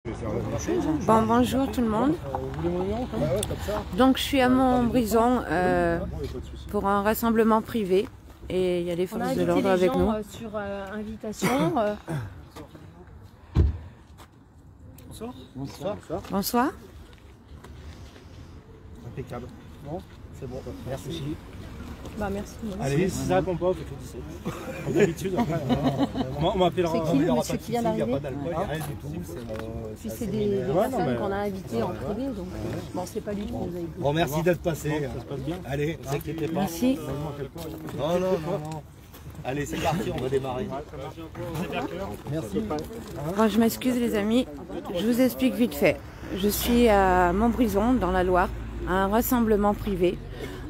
Bon, bonjour tout le monde. Donc je suis à Montbrison pour un rassemblement privé et il y a les forces de l'ordre avec nous. Sur invitation. Bonsoir. Bonsoir. Bonsoir. Impeccable. Bon, c'est bon. Merci. Bah merci. Allez, si ça répond pas, on fait tout 17. Comme d'habitude, on m'appellera. C'est qui le monsieur qui vient d'arriver? Il n'y a pas d'alcool, il n'y a rien du tout. Puis c'est des personnes qu'on a invitées en privé, donc bon, c'est pas lui qui nous a écoutés. Bon, merci d'être passé. Ça se passe bien. Allez, ne vous inquiétez pas. Merci. Non. Allez, c'est parti, on va démarrer. Merci. Bon, je m'excuse les amis, je vous explique vite fait. Je suis à Montbrison dans la Loire, à un rassemblement privé.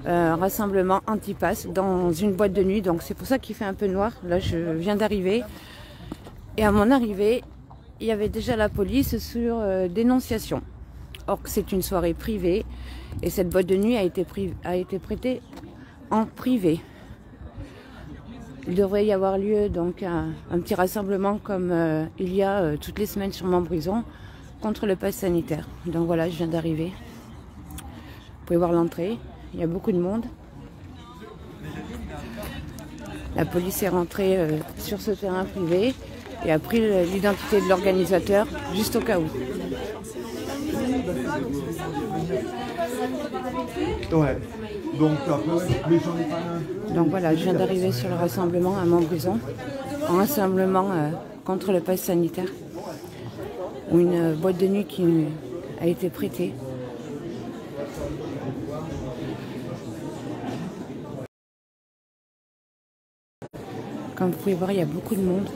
Rassemblement anti-pass dans une boîte de nuit, donc c'est pour ça qu'il fait un peu noir. Là je viens d'arriver et à mon arrivée il y avait déjà la police sur dénonciation. Or que c'est une soirée privée et cette boîte de nuit a été prêtée en privé. Il devrait y avoir lieu donc un petit rassemblement comme il y a toutes les semaines sur Montbrison contre le pass sanitaire. Donc voilà, je viens d'arriver. Vous pouvez voir l'entrée. Il y a beaucoup de monde. La police est rentrée sur ce terrain privé et a pris l'identité de l'organisateur juste au cas où. Ouais. Donc voilà, je viens d'arriver sur le rassemblement à Montbrison. Un rassemblement contre le pass sanitaire. Où une boîte de nuit qui a été prêtée. Comme vous pouvez voir, il y a beaucoup de monde.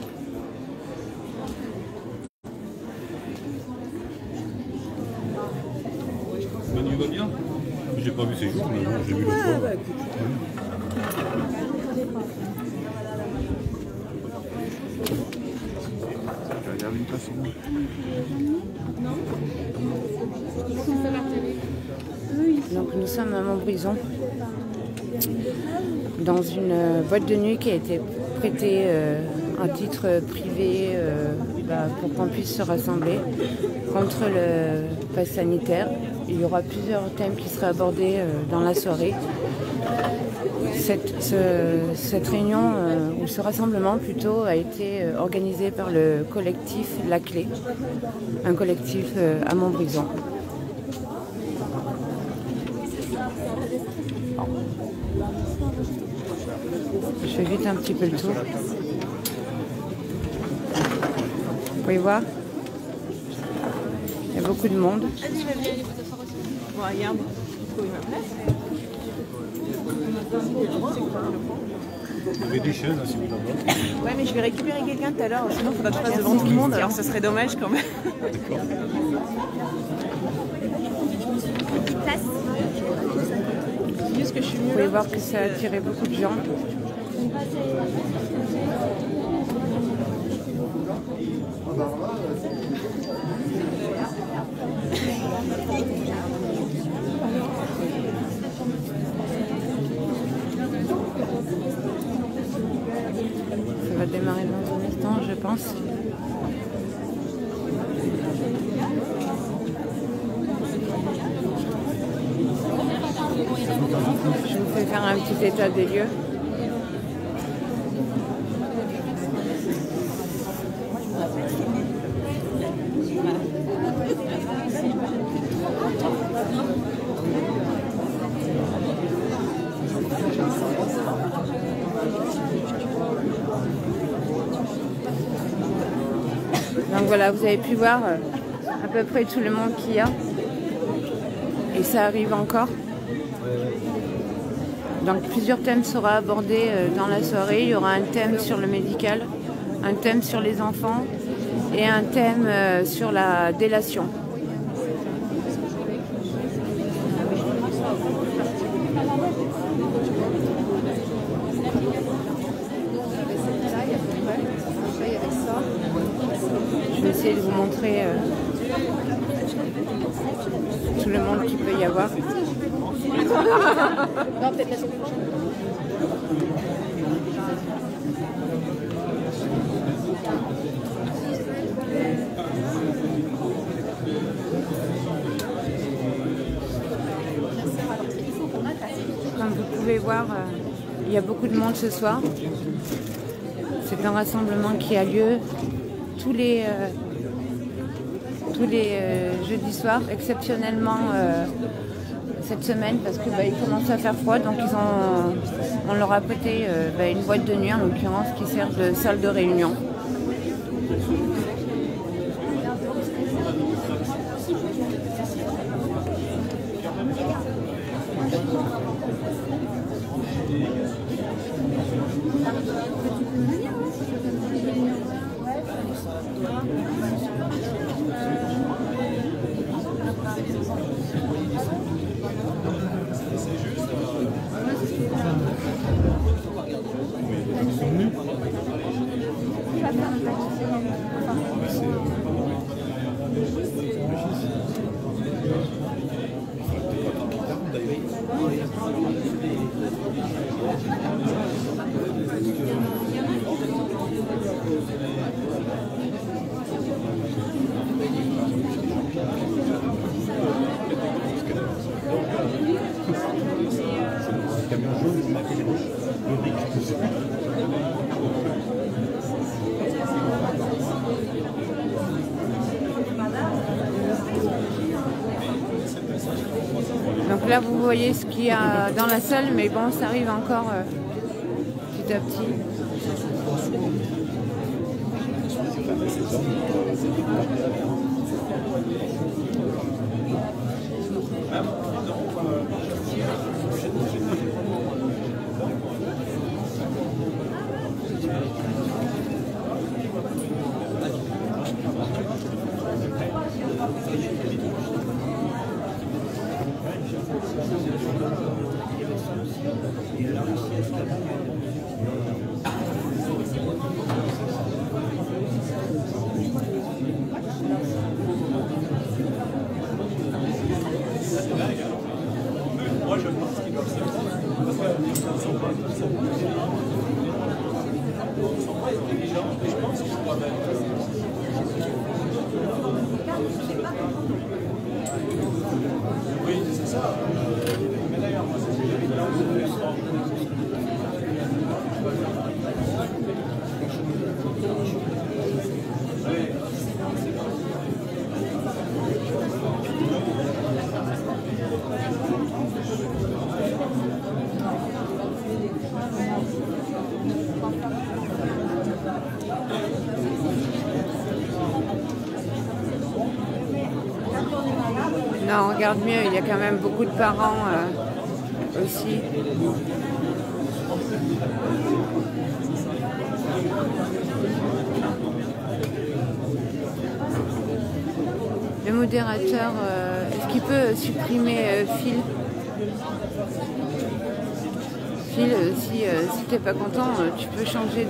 Manu va bien. J'ai pas vu ces jours, mais j'ai vu le fois. Donc nous sommes à Montbrison, dans une boîte de nuit qui a été prêtée à titre privé pour qu'on puisse se rassembler contre le pass sanitaire. Il y aura plusieurs thèmes qui seraient abordés dans la soirée. Cette réunion, ou ce rassemblement plutôt, a été organisé par le collectif La Clé, un collectif à Montbrison. Je fais vite un petit peu le tour. Vous pouvez voir, il y a beaucoup de monde. Bon, regarde, trouver ma place. Il y avait des chaînes, si vous voulez. Ouais, mais je vais récupérer quelqu'un tout à l'heure, sinon il faudra que je passe devant tout le monde, alors ce serait dommage quand même. Place. C'est juste que je suis Vous pouvez voir que ça a attiré beaucoup de gens. Ça va démarrer dans un instant, je pense. Je vous fais faire un petit état des lieux. Donc voilà, vous avez pu voir à peu près tout le monde qu'il y a. Et ça arrive encore. Donc plusieurs thèmes seront abordés dans la soirée. Il y aura un thème sur le médical, un thème sur les enfants et un thème sur la délation. Je vais essayer de vous montrer tout le monde qu'il peut y avoir. Non, peut-être la semaine prochaine. pouvez voir, il y a beaucoup de monde ce soir. C'est un rassemblement qui a lieu tous les jeudis soirs, exceptionnellement cette semaine parce que il commence à faire froid, donc on leur a prêté une boîte de nuit en l'occurrence qui sert de salle de réunion. Donc là vous voyez ce qu'il y a dans la salle, mais bon, ça arrive encore petit à petit. Non, on regarde mieux, il y a quand même beaucoup de parents aussi. Le modérateur, est-ce qu'il peut supprimer Phil? Phil, si tu n'es pas content, tu peux changer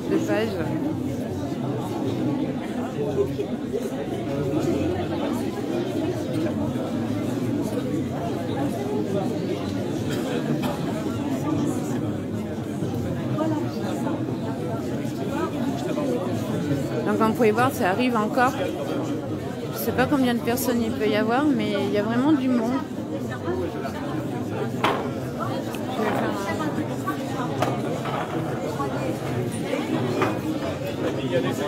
de page. Donc comme vous pouvez voir, ça arrive encore. Je ne sais pas combien de personnes il peut y avoir, mais il y a vraiment du monde. Je vais faire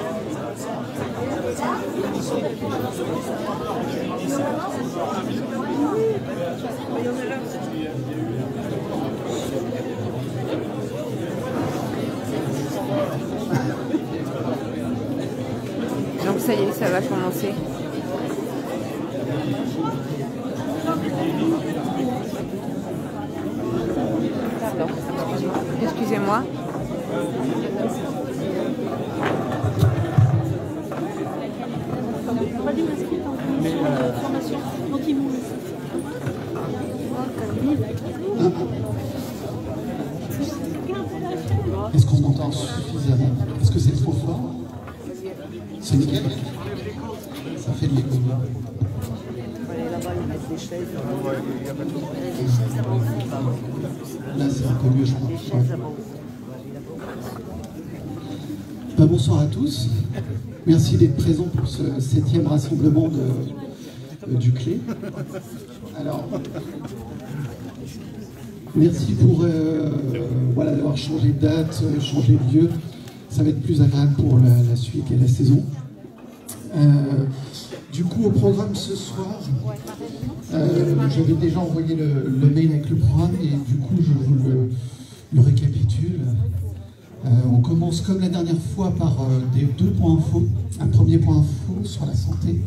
Donc ça y est, ça va commencer. Pardon, excusez-moi. Est-ce qu'on entend suffisamment? Est-ce que c'est trop fort? C'est nickel? Ça fait de l'écho. Là, c'est un peu mieux, je crois. Ouais. Bonsoir à tous. Merci d'être présents pour ce 7e rassemblement du CLE. Alors, Merci pour voilà, d'avoir changé de date, changé de lieu. Ça va être plus agréable pour la suite et la saison. Du coup, au programme ce soir, j'avais déjà envoyé le mail avec le programme et du coup, je vous le récapitule. On commence comme la dernière fois par des 2 points info. Un premier point info sur la santé,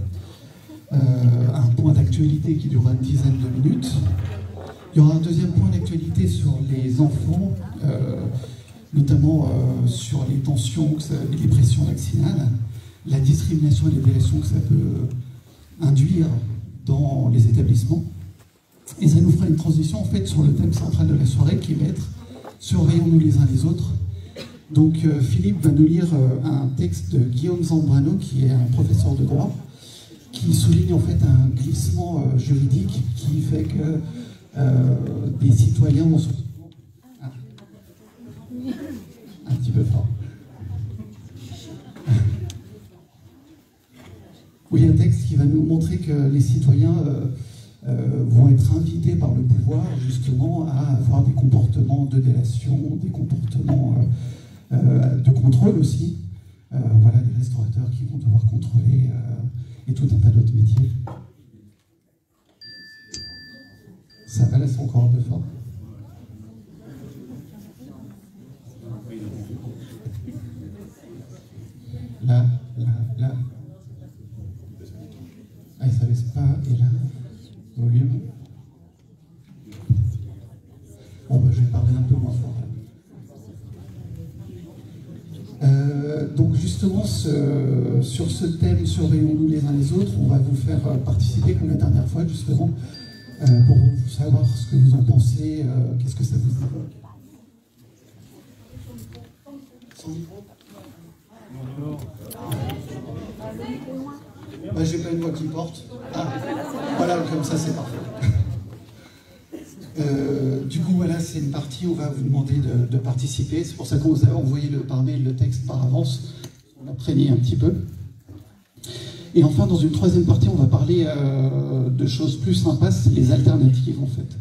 un point d'actualité qui durera une dizaine de minutes. Il y aura un deuxième point d'actualité sur les enfants, notamment sur les tensions, les pressions vaccinales, la discrimination et les violations que ça peut induire dans les établissements. Et ça nous fera une transition en fait sur le thème central de la soirée qui va être « Surveillons-nous les uns les autres ». Donc Philippe va nous lire un texte de Guillaume Zambrano, qui est un professeur de droit, qui souligne en fait un glissement juridique qui fait que des citoyens vont se... Un petit peu fort. Oui, un texte qui va nous montrer que les citoyens vont être invités par le pouvoir justement à avoir des comportements de délation, des comportements de contrôle aussi. Voilà, les restaurateurs qui vont devoir contrôler et tout un tas d'autres métiers. Ça va, là c'est encore un peu fort. Là. Ah, ça laisse pas, et là, volume. Bon, bah, je vais parler un peu moins fort. Donc justement, sur ce thème, surveillons-nous les uns les autres, on va vous faire participer comme la dernière fois, justement, pour vous savoir ce que vous en pensez, qu'est-ce que ça vous évoque. Sans micro ? Bah, j'ai pas une voix qui porte. Ah, voilà, comme ça c'est parfait. Du coup, voilà, c'est une partie où on va vous demander de participer. C'est pour ça qu'on vous a envoyé par mail le texte par avance. On a prévenu un petit peu. Et enfin, dans une troisième partie, on va parler de choses plus sympas, c'est les alternatives en fait.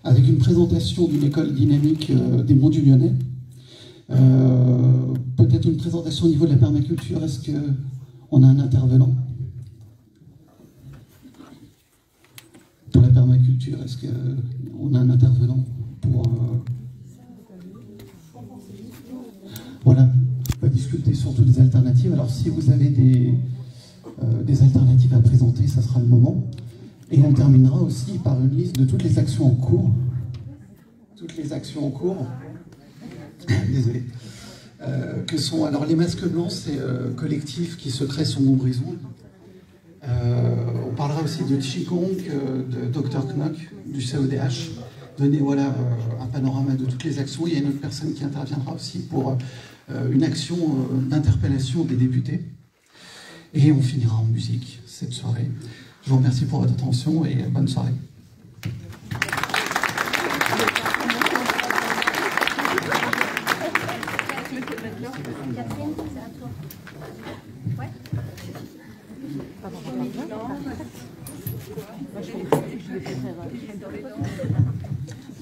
Avec une présentation d'une école dynamique des Monts du Lyonnais. Peut-être une présentation au niveau de la permaculture. Est-ce qu'on a un intervenant pour la permaculture? Est-ce qu'on a un intervenant pour... Voilà, on va discuter surtout des alternatives. Alors si vous avez des alternatives à présenter, ça sera le moment. Et on terminera aussi par une liste de toutes les actions en cours. Toutes les actions en cours. Désolé. Que sont alors les masques blancs, c'est collectif qui se crée sur Montbrison. On parlera aussi de Qigong, de Dr Knock, du CEDH. Donner voilà, un panorama de toutes les actions. Il y a une autre personne qui interviendra aussi pour une action d'interpellation des députés. Et on finira en musique cette soirée. Je vous remercie pour votre attention et bonne soirée.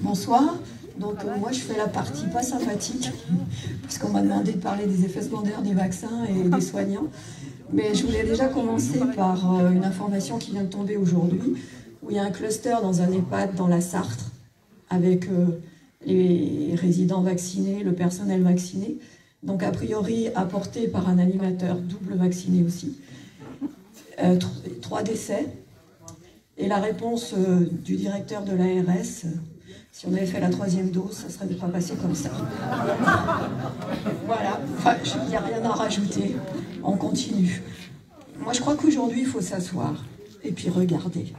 Bonsoir, donc moi je fais la partie pas sympathique, puisqu'on m'a demandé de parler des effets secondaires des vaccins et des soignants. Mais je voulais déjà commencer par une information qui vient de tomber aujourd'hui, où il y a un cluster dans un EHPAD dans la Sarthe, avec les résidents vaccinés, le personnel vacciné, donc a priori apporté par un animateur double vacciné aussi. 3 décès, et la réponse du directeur de l'ARS, si on avait fait la 3e dose, ça ne serait pas passé comme ça. Voilà, enfin, il n'y a rien à rajouter, on continue. Moi je crois qu'aujourd'hui il faut s'asseoir, et puis regarder,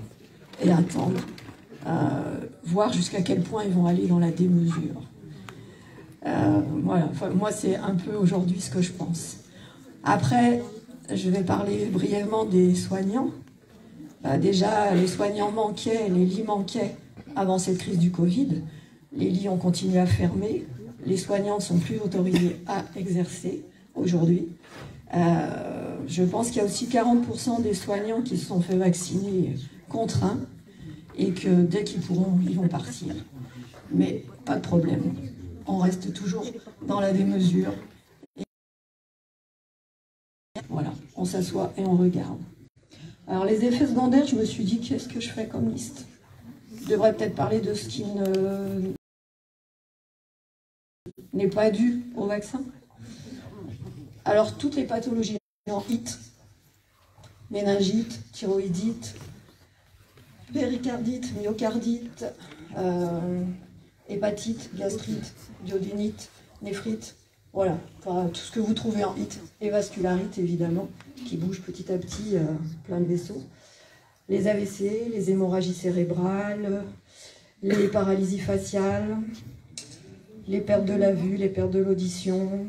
et attendre, voir jusqu'à quel point ils vont aller dans la démesure. Voilà, enfin, moi c'est un peu aujourd'hui ce que je pense. Après, je vais parler brièvement des soignants. Déjà, les soignants manquaient, les lits manquaient avant cette crise du Covid. Les lits ont continué à fermer. Les soignants ne sont plus autorisés à exercer aujourd'hui. Je pense qu'il y a aussi 40% des soignants qui se sont fait vacciner contraints et que dès qu'ils pourront, ils vont partir. Mais pas de problème, on reste toujours dans la démesure. Voilà, on s'assoit et on regarde. Alors les effets secondaires, je me suis dit, qu'est-ce que je fais comme liste? Je devrais peut-être parler de ce qui n'est pas dû au vaccin. Alors toutes les pathologies en HIT, méningite, thyroïdite, péricardite, myocardite, hépatite, gastrite, duodénite, néphrite, voilà, enfin, tout ce que vous trouvez en HIT, et vascularite évidemment, qui bouge petit à petit plein de vaisseaux. Les AVC, les hémorragies cérébrales, les paralysies faciales, les pertes de la vue, les pertes de l'audition,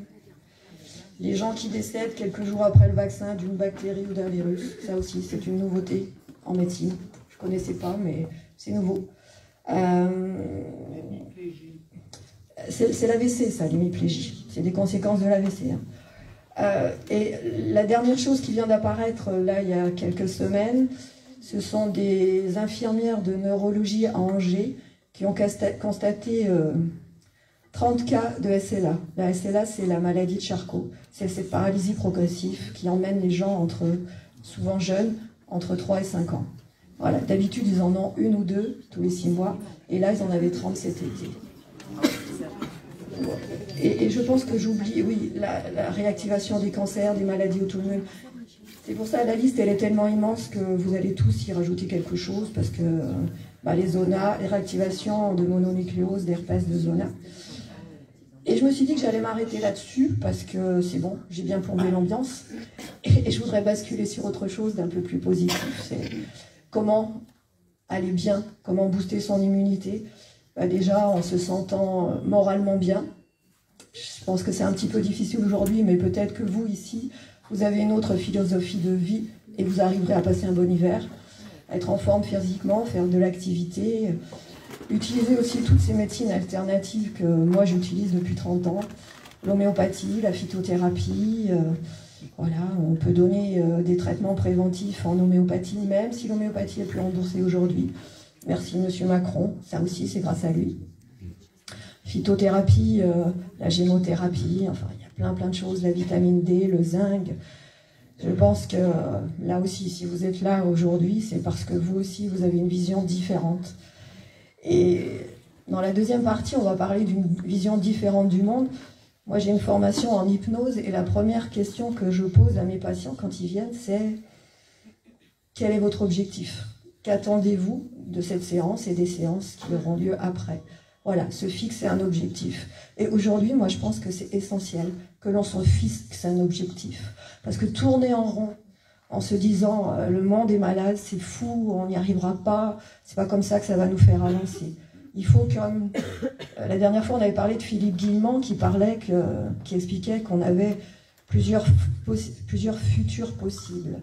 les gens qui décèdent quelques jours après le vaccin d'une bactérie ou d'un virus, ça aussi c'est une nouveauté en médecine, je ne connaissais pas mais c'est nouveau. C'est l'AVC ça, l'hémiplégie, c'est des conséquences de l'AVC. Et la dernière chose qui vient d'apparaître là il y a quelques semaines, ce sont des infirmières de neurologie à Angers qui ont constaté 30 cas de SLA. La SLA, c'est la maladie de Charcot. C'est cette paralysie progressive qui emmène les gens, souvent jeunes, entre 3 et 5 ans. Voilà. D'habitude, ils en ont 1 ou 2 tous les 6 mois. Et là, ils en avaient 30 cet été. Et je pense que j'oublie, oui, la réactivation des cancers, des maladies auto-immunes. C'est pour ça, la liste, elle est tellement immense que vous allez tous y rajouter quelque chose, parce que les zonas, les réactivations de mononucléose, d'herpès, de zona. Et je me suis dit que j'allais m'arrêter là-dessus, parce que c'est bon, j'ai bien plombé l'ambiance. Et je voudrais basculer sur autre chose d'un peu plus positif. C'est comment aller bien, comment booster son immunité. Déjà, en se sentant moralement bien. Je pense que c'est un petit peu difficile aujourd'hui, mais peut-être que vous, ici, vous avez une autre philosophie de vie et vous arriverez à passer un bon hiver, être en forme physiquement, faire de l'activité, utiliser aussi toutes ces médecines alternatives que moi j'utilise depuis 30 ans, l'homéopathie, la phytothérapie, voilà, on peut donner des traitements préventifs en homéopathie, même si l'homéopathie est plus remboursée aujourd'hui. Merci Monsieur Macron, ça aussi c'est grâce à lui. Phytothérapie, la gémothérapie, enfin il y a plein de choses, la vitamine D, le zinc. Je pense que là aussi, si vous êtes là aujourd'hui, c'est parce que vous aussi, vous avez une vision différente. Et dans la deuxième partie, on va parler d'une vision différente du monde. Moi, j'ai une formation en hypnose et la première question que je pose à mes patients quand ils viennent, c'est quel est votre objectif? Qu'attendez-vous de cette séance et des séances qui auront lieu après? Voilà, se fixer un objectif. Et aujourd'hui, moi, je pense que c'est essentiel que l'on se fixe un objectif. Parce que tourner en rond, en se disant « le monde est malade, c'est fou, on n'y arrivera pas, c'est pas comme ça que ça va nous faire avancer ». Il faut comme... la dernière fois, on avait parlé de Philippe Guillemant qui expliquait qu'on avait plusieurs futurs possibles.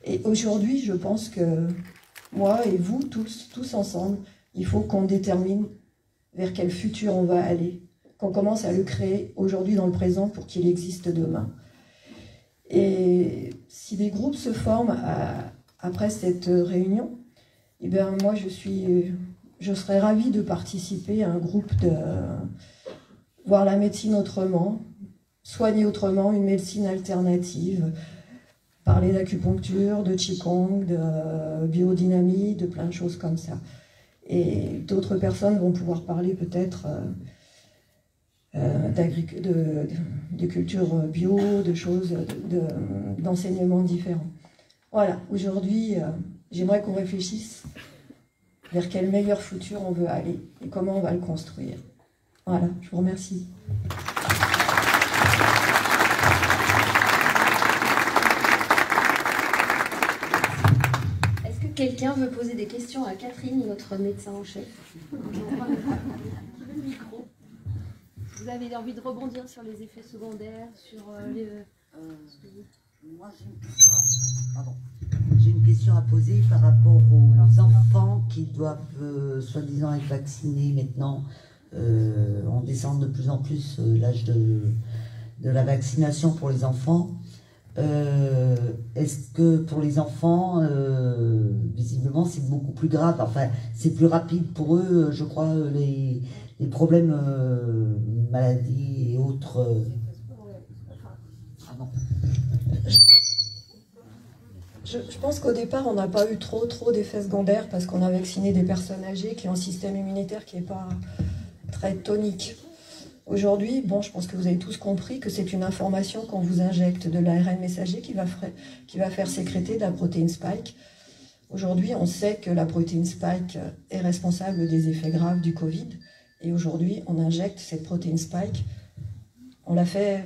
Et aujourd'hui, je pense que moi et vous, tous ensemble, il faut qu'on détermine vers quel futur on va aller, qu'on commence à le créer aujourd'hui dans le présent pour qu'il existe demain. Et si des groupes se forment après cette réunion, eh bien moi je serais ravie de participer à un groupe de voir la médecine autrement, soigner autrement, une médecine alternative, parler d'acupuncture, de qigong, de biodynamie, de plein de choses comme ça. Et d'autres personnes vont pouvoir parler peut-être de culture bio, de choses, d'enseignements différents. Voilà, aujourd'hui, j'aimerais qu'on réfléchisse vers quel meilleur futur on veut aller et comment on va le construire. Voilà, je vous remercie. Est-ce que quelqu'un veut poser des questions à Catherine, notre médecin en chef? Le micro. Vous avez envie de rebondir sur les effets secondaires, sur les... Moi, j'ai une question à poser par rapport aux enfants qui doivent, soi-disant, être vaccinés maintenant. On descend de plus en plus l'âge de la vaccination pour les enfants. Est-ce que pour les enfants, visiblement, c'est beaucoup plus grave, enfin, c'est plus rapide pour eux, je crois, les problèmes, maladies et autres. Je pense qu'au départ, on n'a pas eu trop d'effets secondaires parce qu'on a vacciné des personnes âgées qui ont un système immunitaire qui n'est pas très tonique. Aujourd'hui, bon, je pense que vous avez tous compris que c'est une information qu'on vous injecte de l'ARN messager qui va faire sécréter de la protéine spike. Aujourd'hui, on sait que la protéine spike est responsable des effets graves du Covid. Et aujourd'hui, on injecte cette protéine spike. On l'a fait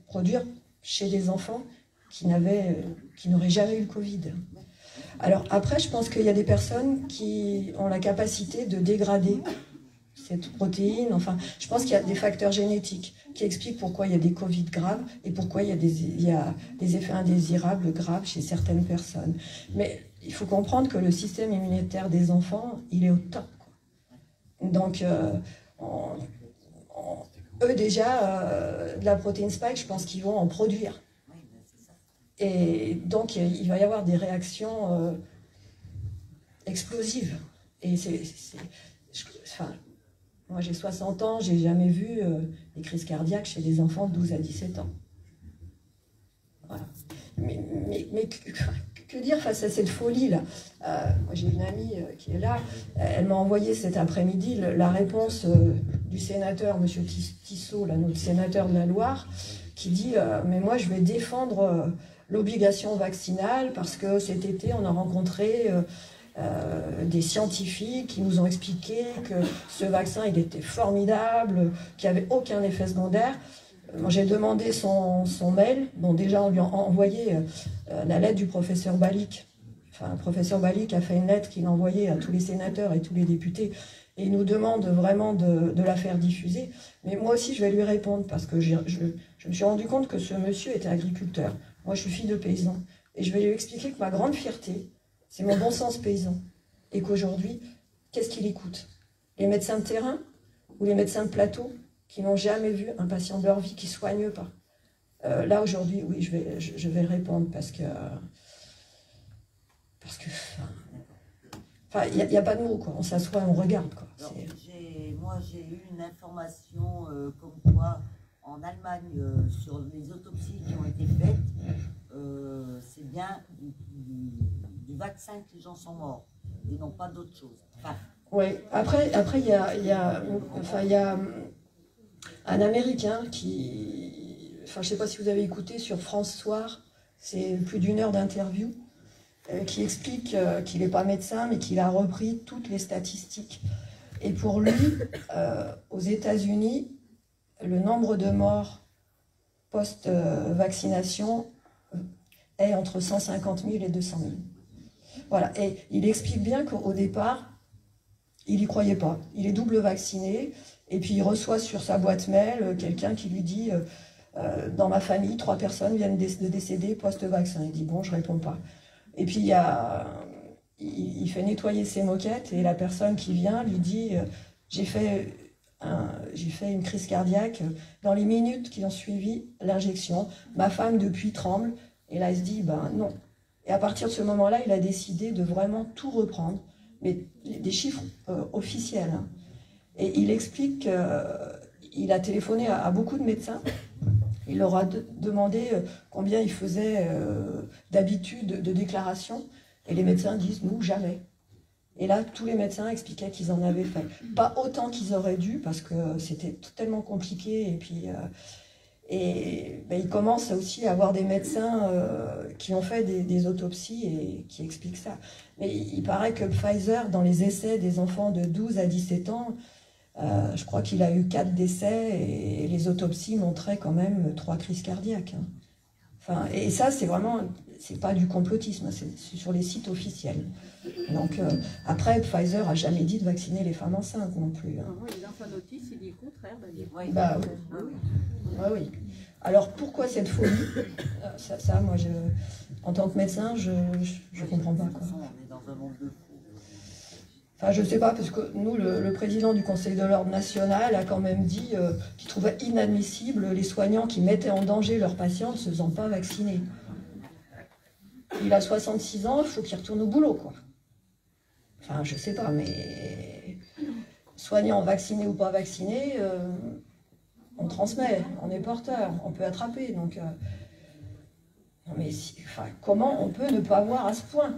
produire chez des enfants qui n'auraient jamais eu le Covid. Alors après, je pense qu'il y a des personnes qui ont la capacité de dégrader cette protéine. Enfin, je pense qu'il y a des facteurs génétiques qui expliquent pourquoi il y a des Covid graves et pourquoi il y a des effets indésirables graves chez certaines personnes. Mais il faut comprendre que le système immunitaire des enfants, il est au top, quoi. Donc, eux déjà, de la protéine spike, je pense qu'ils vont en produire. Et donc, il va y avoir des réactions explosives. Et moi, j'ai 60 ans, j'ai jamais vu des crises cardiaques chez des enfants de 12 à 17 ans. Voilà. Mais que dire face à cette folie-là? Moi, j'ai une amie qui est là, elle m'a envoyé cet après-midi la réponse du sénateur, M. Tissot, là, notre sénateur de la Loire, qui dit mais moi, je vais défendre l'obligation vaccinale parce que cet été, on a rencontré des scientifiques qui nous ont expliqué que ce vaccin, il était formidable, qu'il n'y avait aucun effet secondaire. Moi, j'ai demandé son mail. Bon, déjà, on lui a envoyé la lettre du professeur Balic. Enfin, le professeur Balic a fait une lettre qu'il a envoyée à tous les sénateurs et tous les députés. Et il nous demande vraiment de la faire diffuser. Mais moi aussi, je vais lui répondre parce que je me suis rendu compte que ce monsieur était agriculteur. Moi, je suis fille de paysan. Et je vais lui expliquer que ma grande fierté, c'est mon bon sens paysan. Et qu'aujourd'hui, qu'est-ce qu'il écoute? Les médecins de terrain ou les médecins de plateau qui n'ont jamais vu un patient de leur vie qui ne soigne pas. Là, aujourd'hui, oui, je vais répondre parce que enfin, il n'y a pas de mots, quoi. On s'assoit, on regarde, quoi. Moi, j'ai eu une information comme quoi, en Allemagne, sur les autopsies qui ont été faites, c'est bien du vaccin que les gens sont morts, et non pas d'autre chose. Enfin, oui, après il y a un Américain qui... Enfin, je ne sais pas si vous avez écouté sur France Soir, c'est plus d'1 heure d'interview, qui explique qu'il n'est pas médecin, mais qu'il a repris toutes les statistiques. Et pour lui, aux États-Unis, le nombre de morts post-vaccination est entre 150 000 et 200 000. Voilà, et il explique bien qu'au départ, il n'y croyait pas. Il est double vacciné, et puis il reçoit sur sa boîte mail quelqu'un qui lui dit dans ma famille, 3 personnes viennent de décéder post-vaccin. Il dit bon, je ne réponds pas. Et puis il fait nettoyer ses moquettes, et la personne qui vient lui dit j'ai fait une crise cardiaque dans les minutes qui ont suivi l'injection. Ma femme depuis tremble, et là il se dit ben non. Et à partir de ce moment-là, il a décidé de vraiment tout reprendre, mais des chiffres officiels. Hein. Et il explique qu'il a téléphoné à beaucoup de médecins. Il leur a demandé combien ils faisaient d'habitude de déclaration. Et les médecins disent, nous, jamais. Et là, tous les médecins expliquaient qu'ils en avaient fait. Pas autant qu'ils auraient dû, parce que c'était tellement compliqué. Et puis, il commence aussi à avoir des médecins qui ont fait des autopsies et qui expliquent ça. Mais il paraît que Pfizer, dans les essais des enfants de 12 à 17 ans, je crois qu'il a eu 4 décès et les autopsies montraient quand même 3 crises cardiaques. Hein. Enfin, et ça, c'est vraiment, c'est pas du complotisme, c'est sur les sites officiels. Donc après, Pfizer a jamais dit de vacciner les femmes enceintes non plus. Hein. Et dans sa notice, il dit le contraire. Bah, oui. Alors pourquoi cette folie? Ça, moi, en tant que médecin, je comprends pas. Quoi. on est dans un monde de fous. Enfin, je ne sais pas, parce que nous, le président du Conseil de l'Ordre national a quand même dit qu'il trouvait inadmissible les soignants qui mettaient en danger leurs patients ne se faisant pas vacciner. Il a 66 ans, il faut qu'il retourne au boulot, quoi. Enfin, je sais pas, mais soignants vaccinés ou pas vaccinés, on transmet, on est porteur, on peut attraper. Donc, non mais enfin, comment on peut ne pas voir à ce point?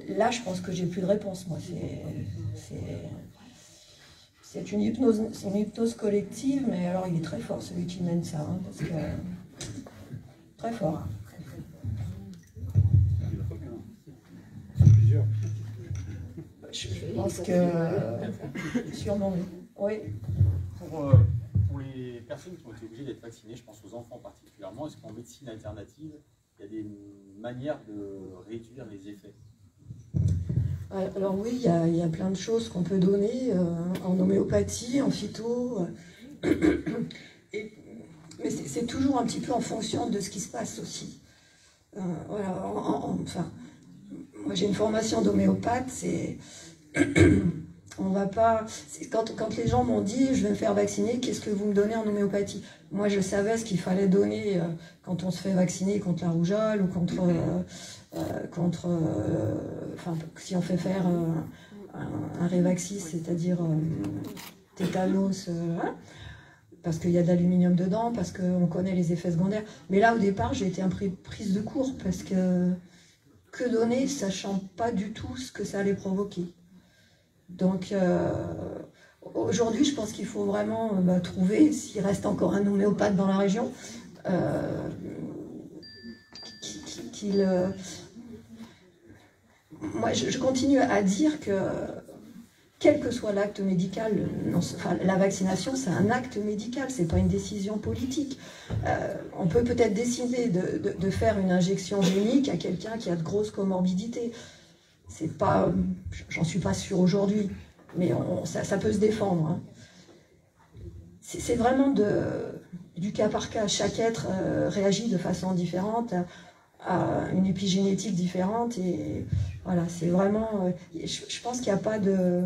Là, je pense que j'ai plus de réponse, moi. C'est une hypnose collective, mais alors il est très fort, celui qui mène ça, hein, parce que très fort. Je pense que sûrement oui. Pour les personnes qui ont été obligées d'être vaccinées, je pense aux enfants particulièrement, est-ce qu'en médecine alternative, il y a des manières de réduire les effets? Alors oui, il y a plein de choses qu'on peut donner en homéopathie, en phyto, mais c'est toujours un petit peu en fonction de ce qui se passe aussi. Voilà, enfin, moi j'ai une formation d'homéopathe, on va pas. Quand les gens m'ont dit je vais me faire vacciner, qu'est-ce que vous me donnez en homéopathie? Moi je savais ce qu'il fallait donner quand on se fait vacciner contre la rougeole ou enfin, si on fait faire un Révaxis, c'est-à-dire tétanos, parce qu'il y a de l'aluminium dedans, parce qu'on connaît les effets secondaires. Mais là, au départ, j'ai été prise de court, parce que donner, sachant pas du tout ce que ça allait provoquer. Donc, aujourd'hui, je pense qu'il faut vraiment trouver, s'il reste encore un homéopathe dans la région, moi, je continue à dire que, quel que soit l'acte médical, enfin, la vaccination, c'est un acte médical, c'est pas une décision politique. On peut peut-être décider de faire une injection génique à quelqu'un qui a de grosses comorbidités. C'est pas, j'en suis pas sûre aujourd'hui, mais ça peut se défendre. Hein. C'est vraiment du cas par cas. Chaque être réagit de façon différente à une épigénétique différente, et voilà, c'est vraiment. Je pense qu'il n'y a pas de.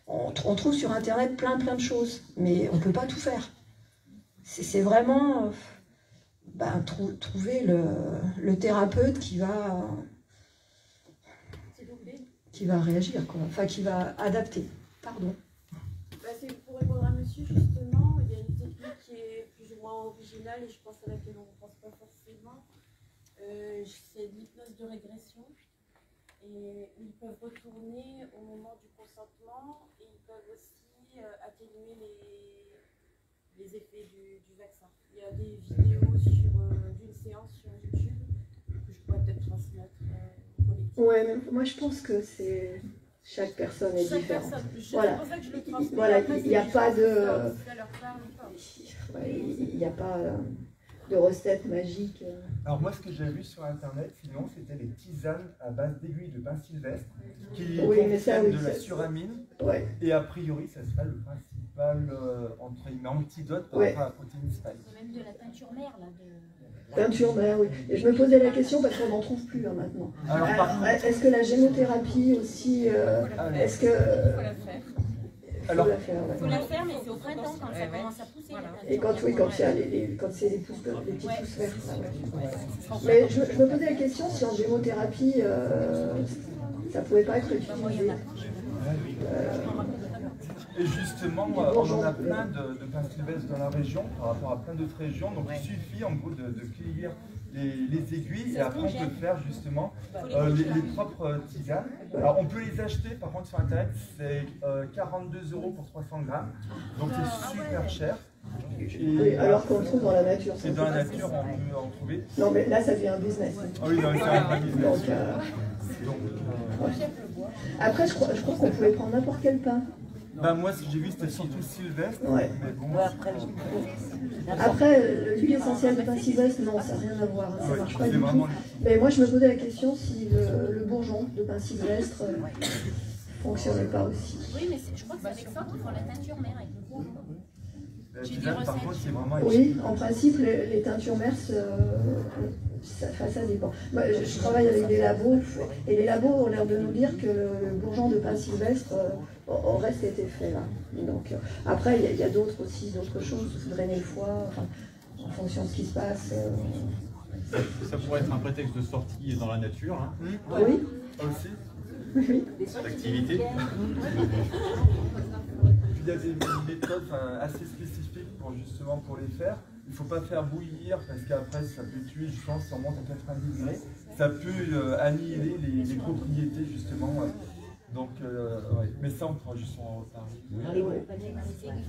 On trouve sur Internet plein de choses, mais on ne peut pas tout faire. C'est vraiment trouver le thérapeute qui va réagir, quoi. Enfin, qui va adapter. Pardon. C'est pour répondre à monsieur, justement, il y a une technique qui est plus ou moins originale et je pense à laquelle on ne pense pas forcément. C'est l'hypnose de régression. Et ils peuvent retourner au moment du consentement et ils peuvent aussi atténuer les effets du vaccin. Il y a des vidéos d'une séance sur YouTube que je pourrais peut-être transmettre au collectif. Ouais, mais moi je pense que c'est chaque personne est différente. Voilà. C'est pour ça que je le transmets. Voilà, il n'y a pas de. Il n'y a pas de recette magique. Alors moi, ce que j'ai vu sur Internet, sinon, c'était les tisanes à base d'aiguilles de pain sylvestre qui contiennent de la suramine. Ouais. Et a priori, ça serait le principal entre guillemets antidote par rapport à la protéine spike. Même de la teinture mère, là. Teinture mère, oui. Et je me posais la question parce qu'on n'en trouve plus là, maintenant. Est-ce que la gémothérapie aussi, est-ce que... Il faut la faire. Alors, il faut la faire, mais c'est au printemps quand ça commence à pousser. Et quand c'est les petits pousses vertes. Mais je me posais la question si en gémothérapie, ça pouvait pas être utilisé. Et justement, on en a plein de pain sylvestre dans la région, par rapport à plein d'autres régions. Donc il suffit en gros de cueillir les aiguilles et après on peut faire justement les propres tisanes. Alors on peut les acheter par contre sur internet, c'est 42 € pour 300 grammes, donc c'est super cher. Oui, alors qu'on le trouve dans la nature. Et dans la nature on peut en trouver. Non mais là ça devient un business. Ah oui, non, c'est un vrai business. Après je crois qu'on pouvait prendre n'importe quel pain. Bah moi ce que j'ai vu c'était surtout sylvestre. Ouais. Mais bon, après l'huile essentielle de pain sylvestre, non, ça n'a rien à voir, ça marche pas du tout. Mais moi je me posais la question si le bourgeon de pain sylvestre fonctionnait pas aussi. Oui, mais je crois que c'est avec ça qu'ils font la teinture mère avec le bourgeon. Par contre, c'est vraiment oui, en principe les teintures mères ça dépend. Moi, je travaille avec des labos, et les labos ont l'air de nous dire que le bourgeon de pain sylvestre au reste été fait là. Donc, après, il y a d'autres aussi, d'autres choses, drainer le foie, enfin, en fonction de ce qui se passe. Ça pourrait être un prétexte de sortie dans la nature. Hein. Oui. Aussi. Oui. D'activité. Puis il y a des méthodes assez spécifiques pour les faire. Il ne faut pas faire bouillir parce qu'après ça peut tuer, je pense, si on monte à 90 degrés. Ça peut annihiler les propriétés justement. Donc, ouais. Mais ça on pourra juste en reparler.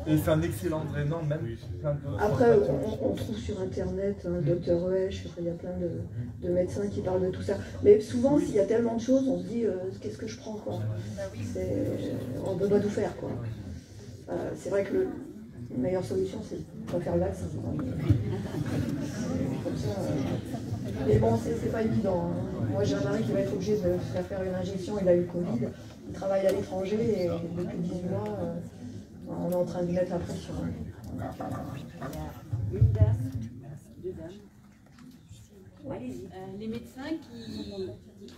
Et c'est un excellent drainant, même plein d'autres. Après, on trouve sur internet, Dr Hesch, il y a plein de médecins qui parlent de tout ça. Mais souvent, s'il y a tellement de choses, on se dit qu'est-ce que je prends quoi. On ne peut pas tout faire quoi. C'est vrai que la meilleure solution, c'est de pas faire le vaccin. Comme ça, mais bon, c'est pas évident. Hein. Moi, j'ai un mari qui va être obligé de se faire une injection. Il a eu le Covid. Il travaille à l'étranger et depuis 18 mois, on est en train de lui mettre la pression. Une dame, deux dames. Les médecins qui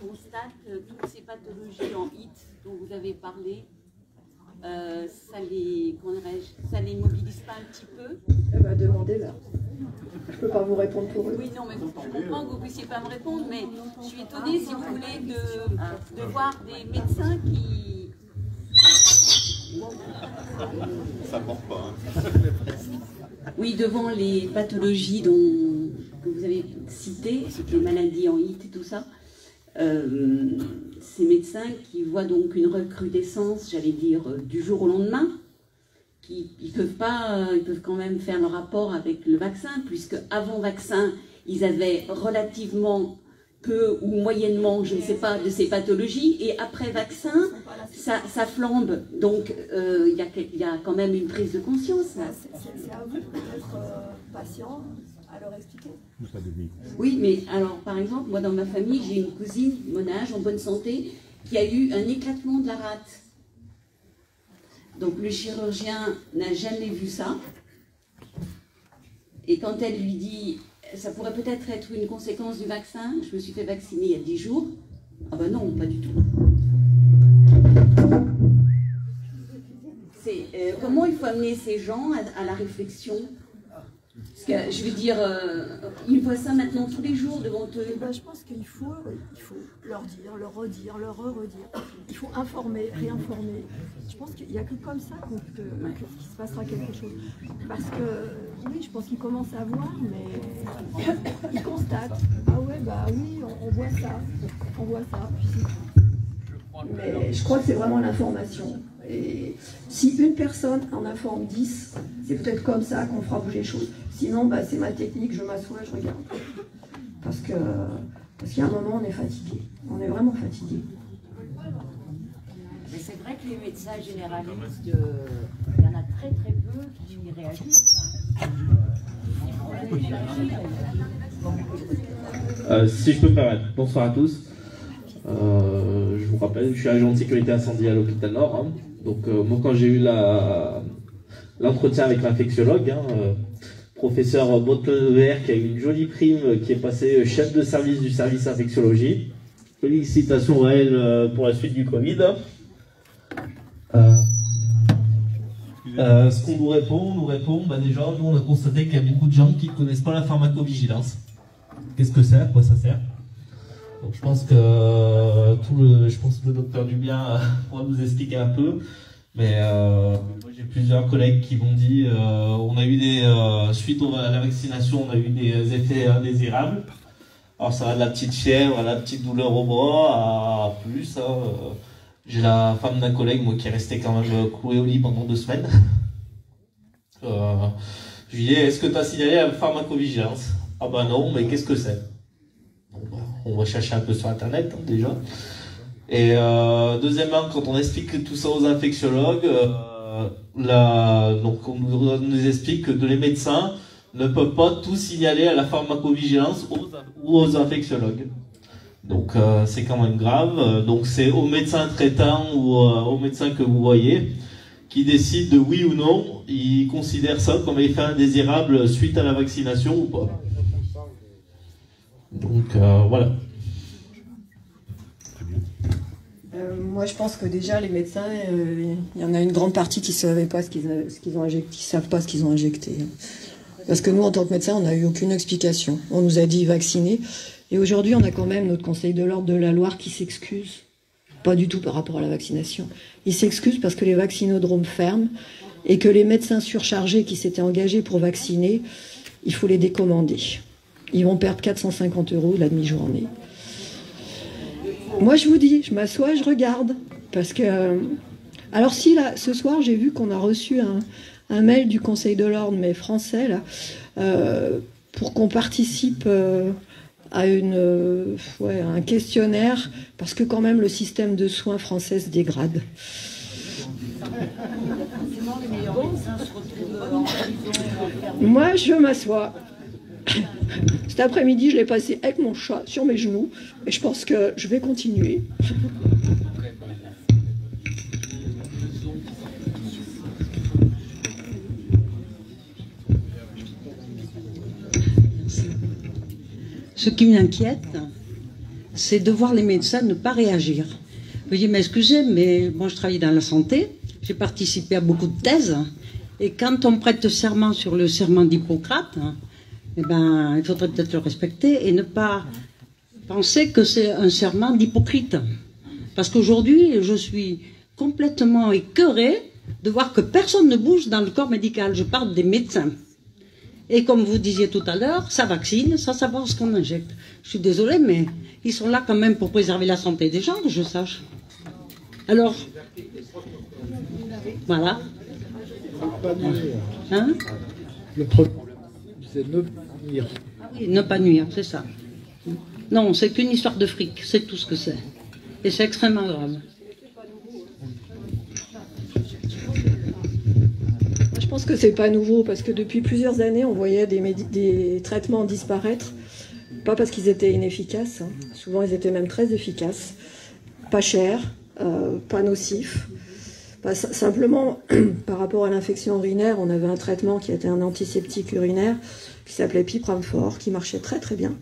constatent toutes ces pathologies en HIT dont vous avez parlé, ça les mobilise pas un petit peu? Eh ben, demandez-leur. Je ne peux pas vous répondre pour eux. Oui, non, mais je comprends que vous ne puissiez pas me répondre, mais je suis étonnée, si vous voulez, de voir des médecins qui... Ça ne porte pas. Hein. Oui, devant les pathologies que vous avez citées, les maladies en HIT et tout ça, ces médecins qui voient donc une recrudescence, j'allais dire, du jour au lendemain, ils peuvent quand même faire le rapport avec le vaccin, puisque avant vaccin, ils avaient relativement peu ou moyennement, je ne sais pas, de ces pathologies, et après vaccin, ça flambe. Donc, il y a quand même une prise de conscience. C'est à vous d'être patient, à leur expliquer. Oui, mais alors, par exemple, moi, dans ma famille, j'ai une cousine, mon âge, en bonne santé, qui a eu un éclatement de la rate. Donc, le chirurgien n'a jamais vu ça. Et quand elle lui dit, ça pourrait peut-être être une conséquence du vaccin, je me suis fait vacciner il y a 10 jours. Ah ben non, pas du tout. Comment il faut amener ces gens à la réflexion? Parce que, je veux dire, ils voient ça maintenant tous les jours devant eux. Ben, je pense qu'il faut leur dire, leur redire, leur redire. Il faut informer, réinformer. Je pense qu'il n'y a que comme ça qu'il se passera quelque chose. Parce que, oui, je pense qu'ils commencent à voir, mais ils constatent. Ah ouais, bah oui, on voit ça. On voit ça. Mais je crois que c'est vraiment l'information. Et si une personne en informe 10, c'est peut-être comme ça qu'on fera bouger les choses. Sinon, bah, c'est ma technique, je m'assois, je regarde. Parce qu'il y a un moment, on est fatigué. On est vraiment fatigué. Mais c'est vrai que les médecins généralistes, il y en a très très peu qui réagissent. Si je peux me permettre, bonsoir à tous. Je vous rappelle, je suis agent de sécurité incendie à l'hôpital Nord. Hein. Donc moi quand j'ai eu l'entretien avec l'infectiologue, professeur Bottlever qui a eu une jolie prime, qui est passé chef de service du service infectiologie. Félicitations à elle pour la suite du Covid. Ce qu'on nous répond, bah déjà, nous on a constaté qu'il y a beaucoup de gens qui ne connaissent pas la pharmacovigilance. Qu'est-ce que c'est, à quoi ça sert? Donc je pense que le docteur Dubien pourra nous expliquer un peu. Mais moi j'ai plusieurs collègues qui m'ont dit on a eu suite à la vaccination, on a eu des effets indésirables. Alors ça va de la petite fièvre à la petite douleur au bras à plus. J'ai la femme d'un collègue moi qui est resté quand même clouée au lit pendant 2 semaines. Je lui dis est-ce que tu as signalé la pharmacovigilance? Ah bah non, mais qu'est-ce que c'est? On va chercher un peu sur internet hein, déjà. Et deuxièmement, quand on explique tout ça aux infectiologues, donc on nous explique que les médecins ne peuvent pas tout signaler à la pharmacovigilance ou aux infectiologues. Donc c'est quand même grave. Donc c'est aux médecins traitants ou aux médecins que vous voyez qui décident de oui ou non, ils considèrent ça comme effet indésirable suite à la vaccination ou pas. Donc voilà. Moi, je pense que déjà, les médecins, il y en a une grande partie qui ne savaient pas ce qu'ils ont injecté, qui savent pas ce qu'ils ont injecté. Parce que nous, en tant que médecins, on n'a eu aucune explication. On nous a dit vacciner. Et aujourd'hui, on a quand même notre Conseil de l'Ordre de la Loire qui s'excuse. Pas du tout par rapport à la vaccination. Il s'excuse parce que les vaccinodromes ferment et que les médecins surchargés qui s'étaient engagés pour vacciner, il faut les décommander. Ils vont perdre 450 € la demi-journée. Moi, je vous dis, je m'assois, je regarde. Parce que... Alors si, là, ce soir, j'ai vu qu'on a reçu un mail du Conseil de l'Ordre, mais français, là, pour qu'on participe à un questionnaire, parce que quand même, le système de soins français se dégrade. Moi, je m'assois. Cet après-midi, je l'ai passé avec mon chat sur mes genoux, et je pense que je vais continuer. Ce qui m'inquiète, c'est de voir les médecins ne pas réagir. Veuillez m'excuser, mais moi je travaille dans la santé, j'ai participé à beaucoup de thèses, et quand on prête serment sur le serment d'Hippocrate, eh ben, il faudrait peut-être le respecter et ne pas penser que c'est un serment d'hypocrite. Parce qu'aujourd'hui, je suis complètement écœurée de voir que personne ne bouge dans le corps médical. Je parle des médecins. Et comme vous disiez tout à l'heure, ça vaccine sans savoir ce qu'on injecte. Je suis désolée, mais ils sont là quand même pour préserver la santé des gens, que je sache. Alors, voilà. Hein? Le problème, c'est ne pas nuire. Oui, ne pas nuire, c'est ça. Non, c'est qu'une histoire de fric, c'est tout ce que c'est. Et c'est extrêmement grave. Je pense que c'est pas nouveau, parce que depuis plusieurs années, on voyait des traitements disparaître, pas parce qu'ils étaient inefficaces, hein. Souvent ils étaient même très efficaces, pas chers, pas nocifs. Simplement, par rapport à l'infection urinaire, on avait un traitement qui était un antiseptique urinaire, qui s'appelait Pipramfor, qui marchait très très bien.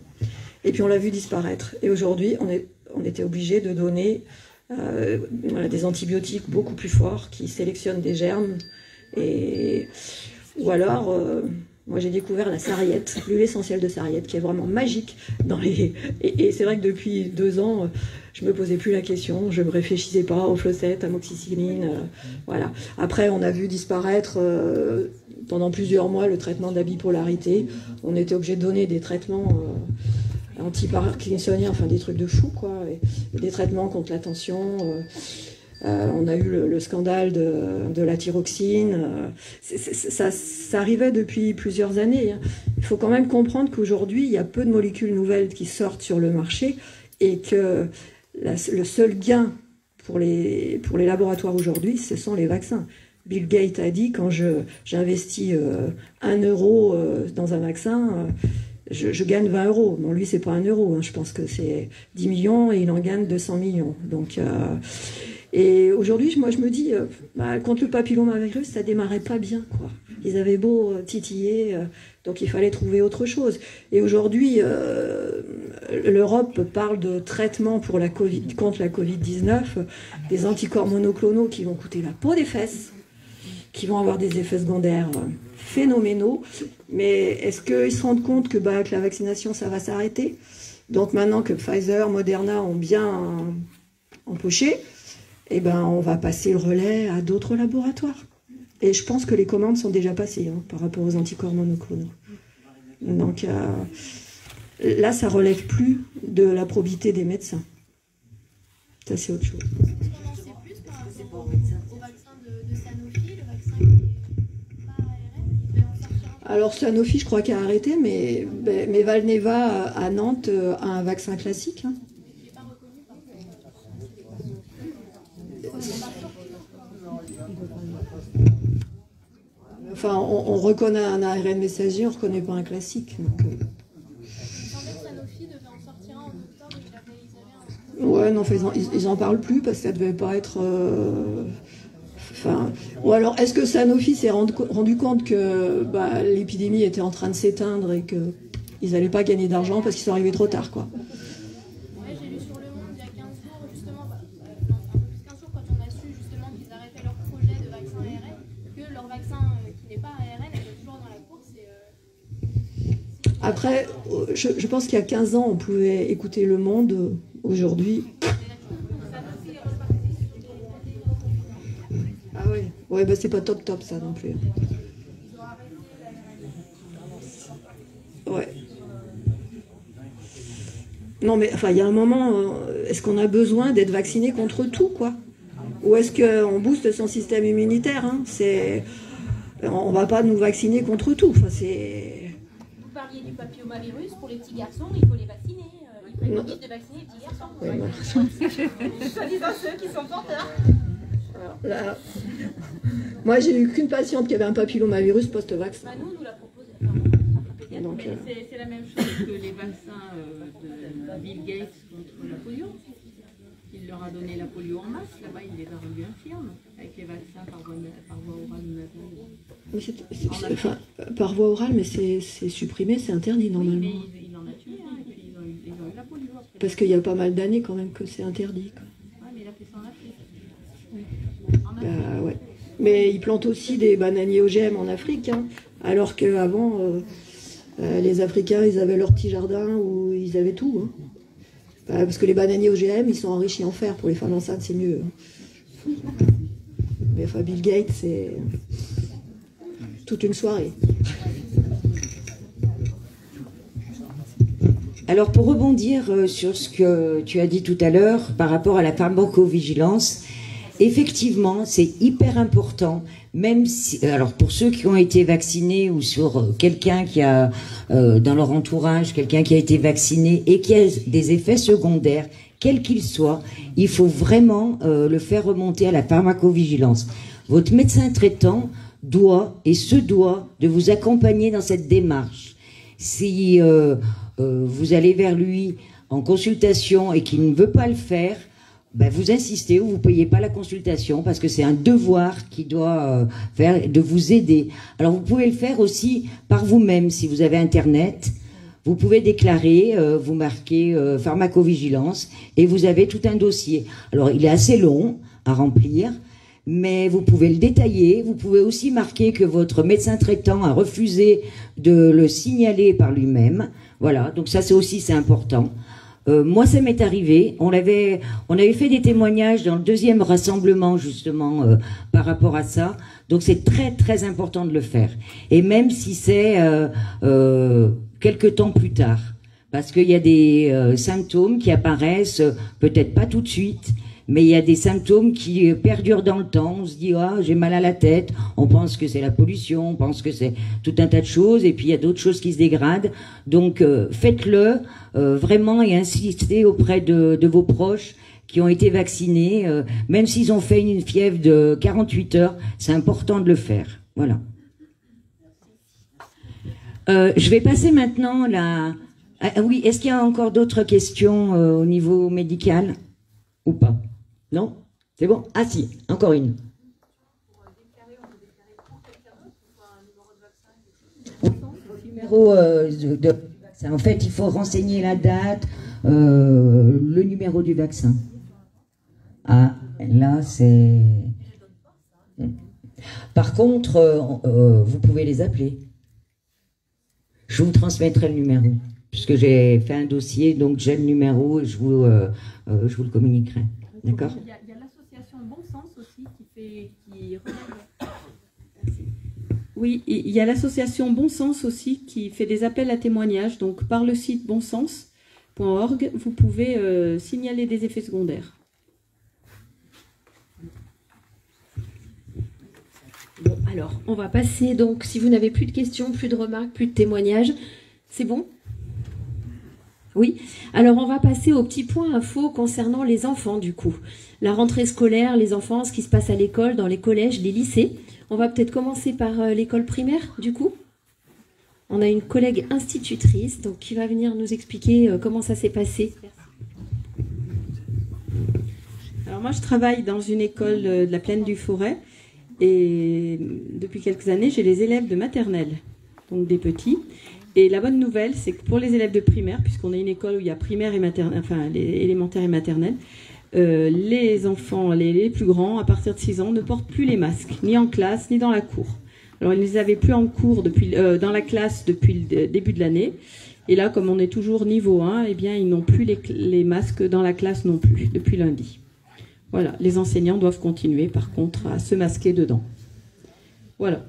Et puis on l'a vu disparaître. Et aujourd'hui, on était obligé de donner des antibiotiques beaucoup plus forts, qui sélectionnent des germes. Ou alors, moi j'ai découvert la sarriette, l'huile essentielle de sarriette, qui est vraiment magique. Et c'est vrai que depuis 2 ans, je me posais plus la question, je me réfléchissais pas aux flossettes, amoxicilline, voilà. Après, on a vu disparaître pendant plusieurs mois le traitement de la bipolarité. On était obligé de donner des traitements anti-parkinsoniens, enfin des trucs de fou, quoi. Et des traitements contre la tension. On a eu le scandale de la thyroxine. Ça arrivait depuis plusieurs années. Il faut quand même comprendre qu'aujourd'hui, il y a peu de molécules nouvelles qui sortent sur le marché et que le seul gain pour les laboratoires aujourd'hui, ce sont les vaccins. Bill Gates a dit, quand j'investis 1 euro dans un vaccin, je gagne 20 euros. Bon, lui, c'est pas 1 euro. Hein. Je pense que c'est 10 millions et il en gagne 200 millions. Donc... Et aujourd'hui, moi, je me dis, contre le papillomavirus, ça démarrait pas bien, quoi. Ils avaient beau titiller, donc il fallait trouver autre chose. Et aujourd'hui, l'Europe parle de traitement pour contre la Covid-19, des anticorps monoclonaux qui vont coûter la peau des fesses, qui vont avoir des effets secondaires phénoménaux. Mais est-ce qu'ils se rendent compte que avec la vaccination, ça va s'arrêter? Donc maintenant que Pfizer, Moderna ont bien empoché, eh ben, on va passer le relais à d'autres laboratoires. Et je pense que les commandes sont déjà passées par rapport aux anticorps monoclonaux. Donc là, ça ne relève plus de la probité des médecins. Ça, c'est autre chose. Alors Sanofi, je crois qu'il a arrêté, mais Valneva à Nantes a un vaccin classique. Hein. Enfin, on reconnaît un ARN messager, on ne reconnaît pas un classique. Donc, ouais, non, ils en parlent plus parce que ça devait pas être... ou alors, est-ce que Sanofi s'est rendu compte que l'épidémie était en train de s'éteindre et que Ils n'allaient pas gagner d'argent parce qu'ils sont arrivés trop tard, quoi. Ouais, j'ai lu sur Le Monde il y a 15 jours, justement, non, un peu plus 15 jours, quand on a su justement qu'ils arrêtaient leur projet de vaccin ARN, que leur vaccin qui n'est pas ARN était toujours dans la course. Après, je pense qu'il y a 15 ans, on pouvait écouter Le Monde. Aujourd'hui... Ah oui, ouais, bah c'est pas top ça non plus. Ouais. Non mais enfin il y a un moment, est-ce qu'on a besoin d'être vacciné contre tout, quoi? Ou est-ce qu'on booste son système immunitaire, hein? On va pas nous vacciner contre tout. Enfin, vous parliez du papillomavirus, pour les petits garçons, il faut les vacciner. Ils préconisent de vacciner les petits garçons. Oui, bah. Soi-disant ceux qui sont porteurs. Là, moi, j'ai eu qu'une patiente qui avait un papillomavirus post-vaccin. Bah, nous l'a proposé. Donc, c'est la même chose que les vaccins de Bill Gates contre la polio. Il leur a donné la polio en masse. Là-bas, il les a rendus infirmes avec les vaccins par voie orale nasale. Par voie orale, mais c'est supprimé, c'est interdit normalement. Oui, mais il en a tué, hein, et puis ils ont eu la polio après. Parce qu'il y a pas mal d'années quand même que c'est interdit. Oui, mais il a fait ça en Afrique. Bah, ouais. Mais ils plantent aussi des bananiers OGM en Afrique, hein, alors qu'avant, les Africains, ils avaient leur petit jardin où ils avaient tout. Hein. Parce que les bananiers OGM, ils sont enrichis en fer. Pour les femmes enceintes, c'est mieux. Hein. Mais enfin, Bill Gates, c'est toute une soirée. Alors, pour rebondir sur ce que tu as dit tout à l'heure par rapport à la pharmacovigilance, effectivement, c'est hyper important, même si, alors pour ceux qui ont été vaccinés ou sur quelqu'un qui a dans leur entourage, quelqu'un qui a été vacciné et qui a des effets secondaires, quels qu'ils soient, il faut vraiment le faire remonter à la pharmacovigilance. Votre médecin traitant doit de vous accompagner dans cette démarche. Si vous allez vers lui en consultation et qu'il ne veut pas le faire, ben vous insistez ou vous ne payez pas la consultation parce que c'est un devoir qui doit faire de vous aider. Alors vous pouvez le faire aussi par vous-même si vous avez Internet. Vous pouvez déclarer, vous marquez pharmacovigilance et vous avez tout un dossier. Alors il est assez long à remplir, mais vous pouvez le détailler. Vous pouvez aussi marquer que votre médecin traitant a refusé de le signaler par lui-même. Voilà, donc ça c'est important. Moi, ça m'est arrivé. On avait fait des témoignages dans le deuxième rassemblement, justement, par rapport à ça. Donc, c'est très, très important de le faire. Et même si c'est quelques temps plus tard. Parce qu'il y a des symptômes qui apparaissent, peut-être pas tout de suite, mais il y a des symptômes qui perdurent dans le temps. On se dit, ah, j'ai mal à la tête. On pense que c'est la pollution, on pense que c'est tout un tas de choses. Et puis, il y a d'autres choses qui se dégradent. Donc, faites-le vraiment et insistez auprès de vos proches qui ont été vaccinés. Même s'ils ont fait une fièvre de 48 heures, c'est important de le faire. Voilà. Je vais passer maintenant la... Ah, oui, est-ce qu'il y a encore d'autres questions au niveau médical ou pas? Non? C'est bon? Ah si, encore une. Numéro de vaccin. En fait, il faut renseigner la date, le numéro du vaccin. Ah, là, c'est... Par contre, vous pouvez les appeler. Je vous transmettrai le numéro, puisque j'ai fait un dossier, donc j'ai le numéro et je vous le communiquerai. D'accord? Il y a l'association Bon Sens aussi Oui, il y a l'association Bon Sens aussi qui fait des appels à témoignages. Donc par le site bonsens.org, vous pouvez signaler des effets secondaires. Bon, alors, on va passer, donc, si vous n'avez plus de questions, plus de remarques, plus de témoignages, c'est bon? Oui. Alors, on va passer au petit point info concernant les enfants, du coup. La rentrée scolaire, les enfants, ce qui se passe à l'école, dans les collèges, les lycées. On va peut-être commencer par l'école primaire, du coup. On a une collègue institutrice, donc, qui va venir nous expliquer comment ça s'est passé. Alors, moi, je travaille dans une école de la Plaine du Forêt. Et depuis quelques années, j'ai les élèves de maternelle, donc des petits. Et la bonne nouvelle, c'est que pour les élèves de primaire, puisqu'on a une école où il y a primaire et maternelle, enfin les élémentaires et maternelle, les enfants, les plus grands, à partir de 6 ans, ne portent plus les masques, ni en classe, ni dans la cour. Alors ils ne les avaient plus en cours dans la classe depuis le début de l'année. Et là, comme on est toujours niveau 1, eh bien, ils n'ont plus les masques dans la classe non plus, depuis lundi. Voilà, les enseignants doivent continuer, par contre, à se masquer dedans. Voilà.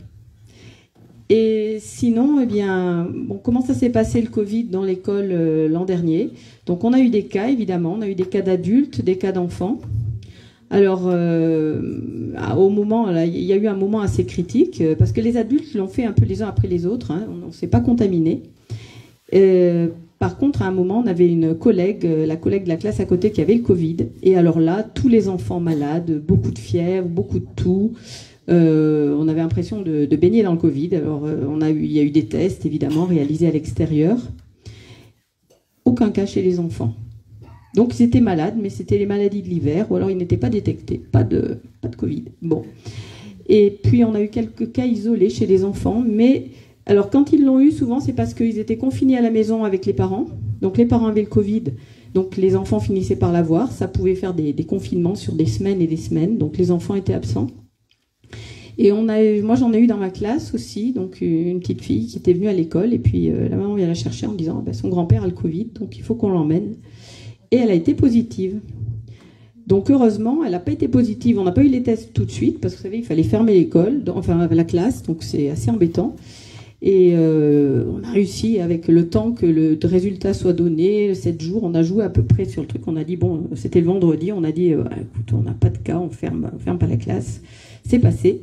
Et sinon, eh bien, bon, comment ça s'est passé le Covid dans l'école l'an dernier? Donc on a eu des cas, évidemment, on a eu des cas d'adultes, des cas d'enfants. Alors, au moment, là, il y a eu un moment assez critique, parce que les adultes l'ont fait un peu les uns après les autres, hein, on ne s'est pas contaminé. Par contre, à un moment, on avait une collègue, la collègue de la classe à côté qui avait le Covid. Et alors là, tous les enfants malades, beaucoup de fièvre, beaucoup de toux. On avait l'impression de baigner dans le Covid. Alors, il y a eu des tests, évidemment, réalisés à l'extérieur. Aucun cas chez les enfants. Donc, ils étaient malades, mais c'était les maladies de l'hiver, ou alors ils n'étaient pas détectés. Pas de Covid. Bon. Et puis, on a eu quelques cas isolés chez les enfants, mais... Alors, quand ils l'ont eu, souvent, c'est parce qu'ils étaient confinés à la maison avec les parents. Donc, les parents avaient le Covid. Donc, les enfants finissaient par l'avoir. Ça pouvait faire des confinements sur des semaines et des semaines. Donc, les enfants étaient absents. Et moi, j'en ai eu dans ma classe aussi. Donc, une petite fille qui était venue à l'école. Et puis, la maman vient la chercher en disant son grand-père a le Covid, donc il faut qu'on l'emmène. Et elle a été positive. Donc, heureusement, elle n'a pas été positive. On n'a pas eu les tests tout de suite. Parce que, vous savez, il fallait fermer l'école, enfin, la classe. Donc, c'est assez embêtant. Et on a réussi, avec le temps que le résultat soit donné, 7 jours, on a joué à peu près sur le truc. On a dit, bon, c'était le vendredi, on a dit, écoute, on n'a pas de cas, on ferme pas la classe. C'est passé.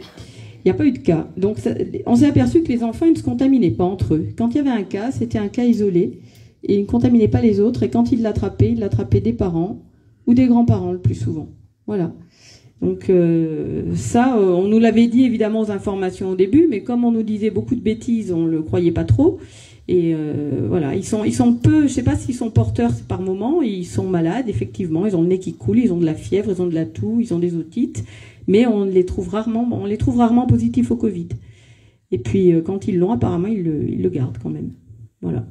Il n'y a pas eu de cas. Donc, on s'est aperçu que les enfants, ils ne se contaminaient pas entre eux. Quand il y avait un cas, c'était un cas isolé. Et ils ne contaminaient pas les autres. Et quand ils l'attrapaient des parents ou des grands-parents le plus souvent. Voilà. Donc ça, on nous l'avait dit évidemment aux informations au début, mais comme on nous disait beaucoup de bêtises, on le croyait pas trop. Et voilà, ils sont peu, je sais pas s'ils sont porteurs par moment, ils sont malades effectivement, ils ont le nez qui coule, ils ont de la fièvre, ils ont de la toux, ils ont des otites, mais on les trouve rarement positifs au Covid. Et puis quand ils l'ont, apparemment ils le gardent quand même. Voilà.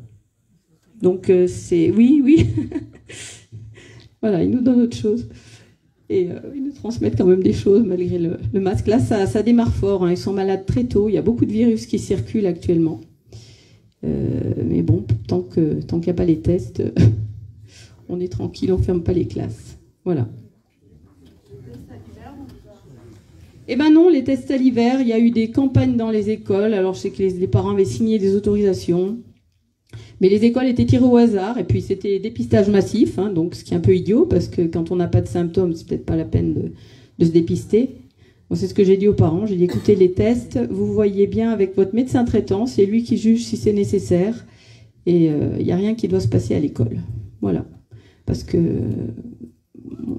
Donc c'est oui. Voilà, ils nous donnent autre chose. Et ils nous transmettent quand même des choses malgré le masque. Là, ça démarre fort. Hein. Ils sont malades très tôt. Il y a beaucoup de virus qui circulent actuellement. Mais bon, tant qu'il n'y a pas les tests, on est tranquille, on ne ferme pas les classes. Voilà. Eh ben non, les tests à l'hiver, il y a eu des campagnes dans les écoles. Alors, je sais que les parents avaient signé des autorisations. Mais les écoles étaient tirées au hasard, et puis c'était dépistage massif, hein, donc ce qui est un peu idiot, parce que quand on n'a pas de symptômes, c'est peut-être pas la peine de se dépister. Bon, c'est ce que j'ai dit aux parents, j'ai dit écoutez, les tests, vous voyez bien avec votre médecin traitant, c'est lui qui juge si c'est nécessaire, et il n'y a rien qui doit se passer à l'école. Voilà. Parce que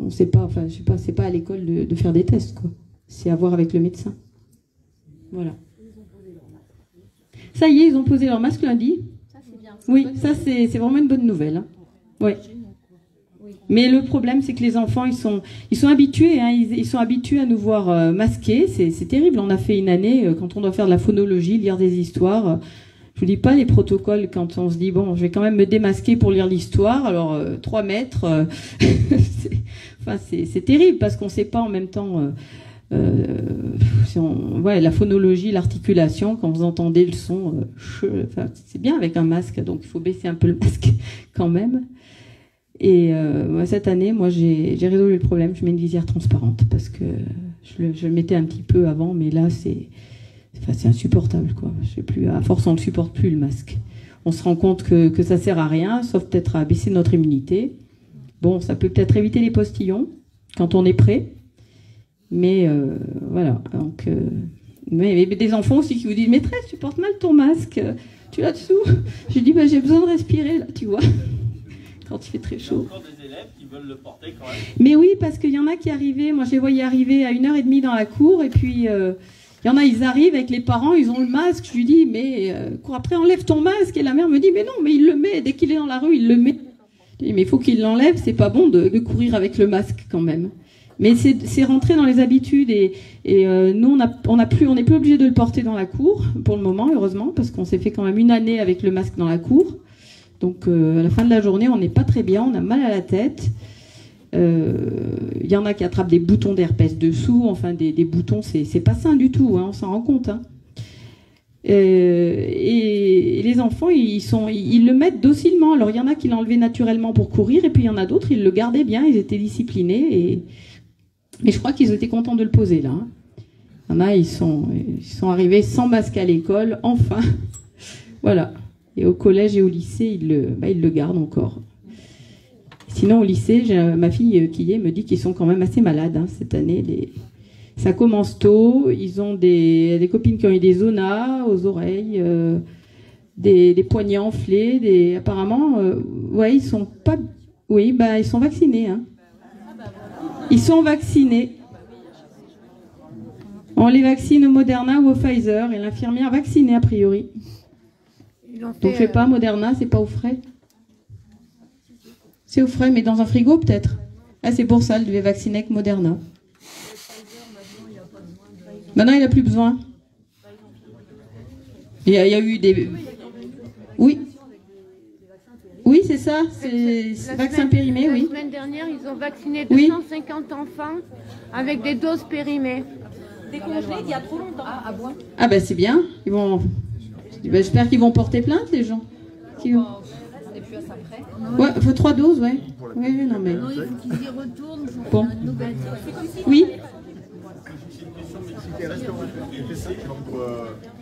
on sait pas, enfin je sais pas, c'est pas à l'école de faire des tests, quoi. C'est à voir avec le médecin. Voilà. Ça y est, ils ont posé leur masque lundi. Oui, ça c'est vraiment une bonne nouvelle. Hein. Ouais. Mais le problème, c'est que les enfants, ils sont habitués, hein, ils sont habitués à nous voir masqués. C'est terrible. On a fait une année, quand on doit faire de la phonologie, lire des histoires. Je vous dis pas les protocoles quand on se dit, bon, je vais quand même me démasquer pour lire l'histoire. Alors, 3 mètres, c'est terrible parce qu'on sait pas en même temps... la phonologie, l'articulation, quand vous entendez le son, c'est bien avec un masque, donc il faut baisser un peu le masque quand même. Et cette année, moi, j'ai résolu le problème. Je mets une visière transparente parce que je le mettais un petit peu avant, mais là, c'est insupportable, quoi. Je sais plus, à force, on ne supporte plus le masque. On se rend compte que ça sert à rien, sauf peut-être à baisser notre immunité. Bon, ça peut peut-être éviter les postillons quand on est prêt. Mais voilà, donc mais des enfants aussi qui vous disent maîtresse, tu portes mal ton masque, tu l'as dessous. Je dis j'ai besoin de respirer là, tu vois, quand il fait très chaud. Il y a encore des élèves qui veulent le porter quand même. Mais oui, parce qu'il y en a qui arrivaient, moi je les voyais arriver à 1h30 dans la cour, et puis il y en a, ils arrivent avec les parents, ils ont le masque. Je lui dis mais après enlève ton masque, et la mère me dit mais non, mais il le met, dès qu'il est dans la rue il le met. Je dis, mais il faut qu'il l'enlève, c'est pas bon de courir avec le masque quand même. Mais c'est rentré dans les habitudes et nous, on n'est plus obligé de le porter dans la cour pour le moment, heureusement, parce qu'on s'est fait quand même une année avec le masque dans la cour. Donc à la fin de la journée, on n'est pas très bien, on a mal à la tête. Il y en a qui attrapent des boutons d'herpès dessous, enfin des boutons, c'est pas sain du tout, hein, on s'en rend compte. Hein. Et les enfants, ils le mettent docilement. Alors il y en a qui l'enlevaient naturellement pour courir, et puis il y en a d'autres, ils le gardaient bien, ils étaient disciplinés. Mais je crois qu'ils étaient contents de le poser là. Hein. Il y en a, ils sont arrivés sans masque à l'école, enfin. Voilà. Et au collège et au lycée, ils le gardent encore. Sinon, au lycée, ma fille qui me dit qu'ils sont quand même assez malades hein, cette année. Ça commence tôt. Ils ont des copines qui ont eu des zonas aux oreilles, des poignets enflés. Apparemment, ouais, ils sont pas. Oui, ils sont vaccinés. Hein. Ils sont vaccinés. On les vaccine au Moderna ou au Pfizer et l'infirmière vaccinée a priori. Donc je sais pas, Moderna, c'est pas au frais. C'est au frais, mais dans un frigo peut-être. Ah, c'est pour ça, elle devait vacciner avec Moderna. Maintenant, il n'a plus besoin. Il y a eu des... Oui. Oui, c'est ça, c'est vaccin périmé, oui. La semaine dernière, ils ont vacciné 250 enfants avec des doses périmées. Décongelé il y a trop longtemps. Ah bon. Ah ben c'est bien. Ils vont... j'espère qu'ils vont porter plainte, les gens. On n'est plus à ça près. Ouais, il faut 3 doses, ouais. Oui, non mais... Non, il faut qu'ils y retournent pour bon. faire une nouvelle. Oui.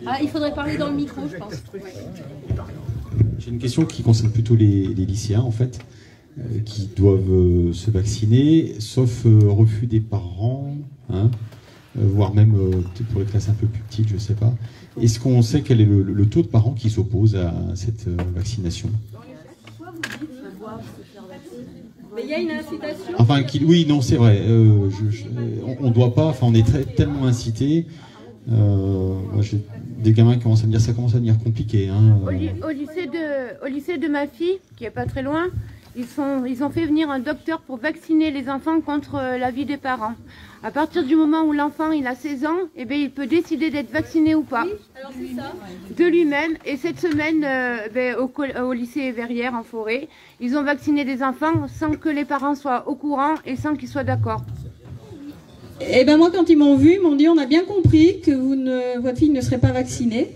Ah, il faudrait parler dans le micro, je pense. J'ai une question qui concerne plutôt les lycéens, en fait, qui doivent se vacciner, sauf refus des parents, hein, voire même pour les classes un peu plus petites, je ne sais pas. Est-ce qu'on sait quel est le taux de parents qui s'opposent à cette vaccination? Mais il y a une incitation. Enfin, oui, non, c'est vrai. On doit pas. Enfin, on est tellement incité. Moi, j'ai des gamins qui commencent à me dire ça commence à devenir compliqué. Hein, au lycée de ma fille, qui est pas très loin, ils ont fait venir un docteur pour vacciner les enfants contre l'avis des parents. À partir du moment où l'enfant il a 16 ans, eh bien, il peut décider d'être vacciné ou pas. Oui, alors c'est ça. De lui-même. Et cette semaine, au lycée Verrières, en Forêt, ils ont vacciné des enfants sans que les parents soient au courant et sans qu'ils soient d'accord. Eh ben moi, quand ils m'ont vu, ils m'ont dit on a bien compris que votre fille ne serait pas vaccinée.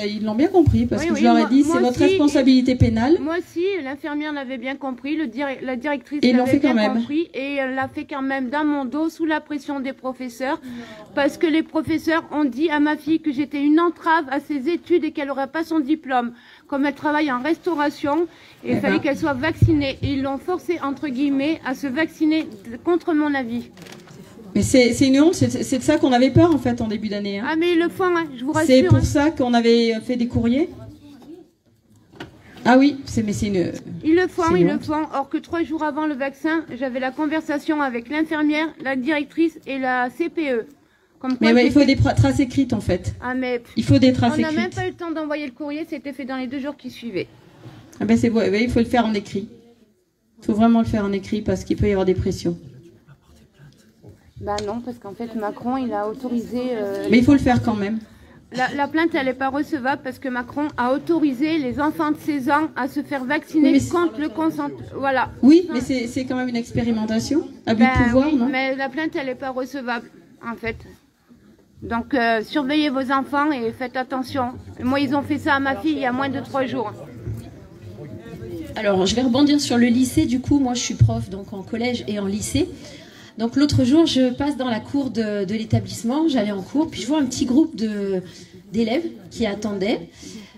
Ils l'ont bien compris parce que je leur ai dit c'est votre responsabilité pénale. Moi aussi, l'infirmière l'avait bien compris, la directrice l'avait bien quand même compris et elle l'a fait quand même dans mon dos sous la pression des professeurs parce que les professeurs ont dit à ma fille que j'étais une entrave à ses études et qu'elle n'aurait pas son diplôme. Comme elle travaille en restauration, il fallait qu'elle soit vaccinée et ils l'ont forcée entre guillemets à se vacciner contre mon avis. Mais c'est une honte, c'est de ça qu'on avait peur en fait en début d'année. Hein. Ah mais ils le font, hein, je vous rassure. C'est pour ça qu'on avait fait des courriers. Ah oui, mais c'est une... Ils le font, or que 3 jours avant le vaccin, j'avais la conversation avec l'infirmière, la directrice et la CPE. Mais il faut des traces écrites en fait. Ah mais... Il faut des traces écrites. On n'a même pas eu le temps d'envoyer le courrier, c'était fait dans les 2 jours qui suivaient. Ah ben c'est bon, il faut le faire en écrit. Il faut vraiment le faire en écrit parce qu'il peut y avoir des pressions. Bah non, parce qu'en fait, Macron, il a autorisé... Mais il faut le faire quand même. La plainte, elle n'est pas recevable parce que Macron a autorisé les enfants de 16 ans à se faire vacciner contre le consentement. Voilà. Oui, mais c'est quand même une expérimentation, abus de pouvoir, oui, non? Mais la plainte, elle n'est pas recevable, en fait. Donc, surveillez vos enfants et faites attention. Moi, ils ont fait ça à ma fille il y a moins de 3 jours. Alors, je vais rebondir sur le lycée. Du coup, moi, je suis prof donc en collège et en lycée. Donc l'autre jour, je passe dans la cour de l'établissement, j'allais en cours, puis je vois un petit groupe d'élèves qui attendaient.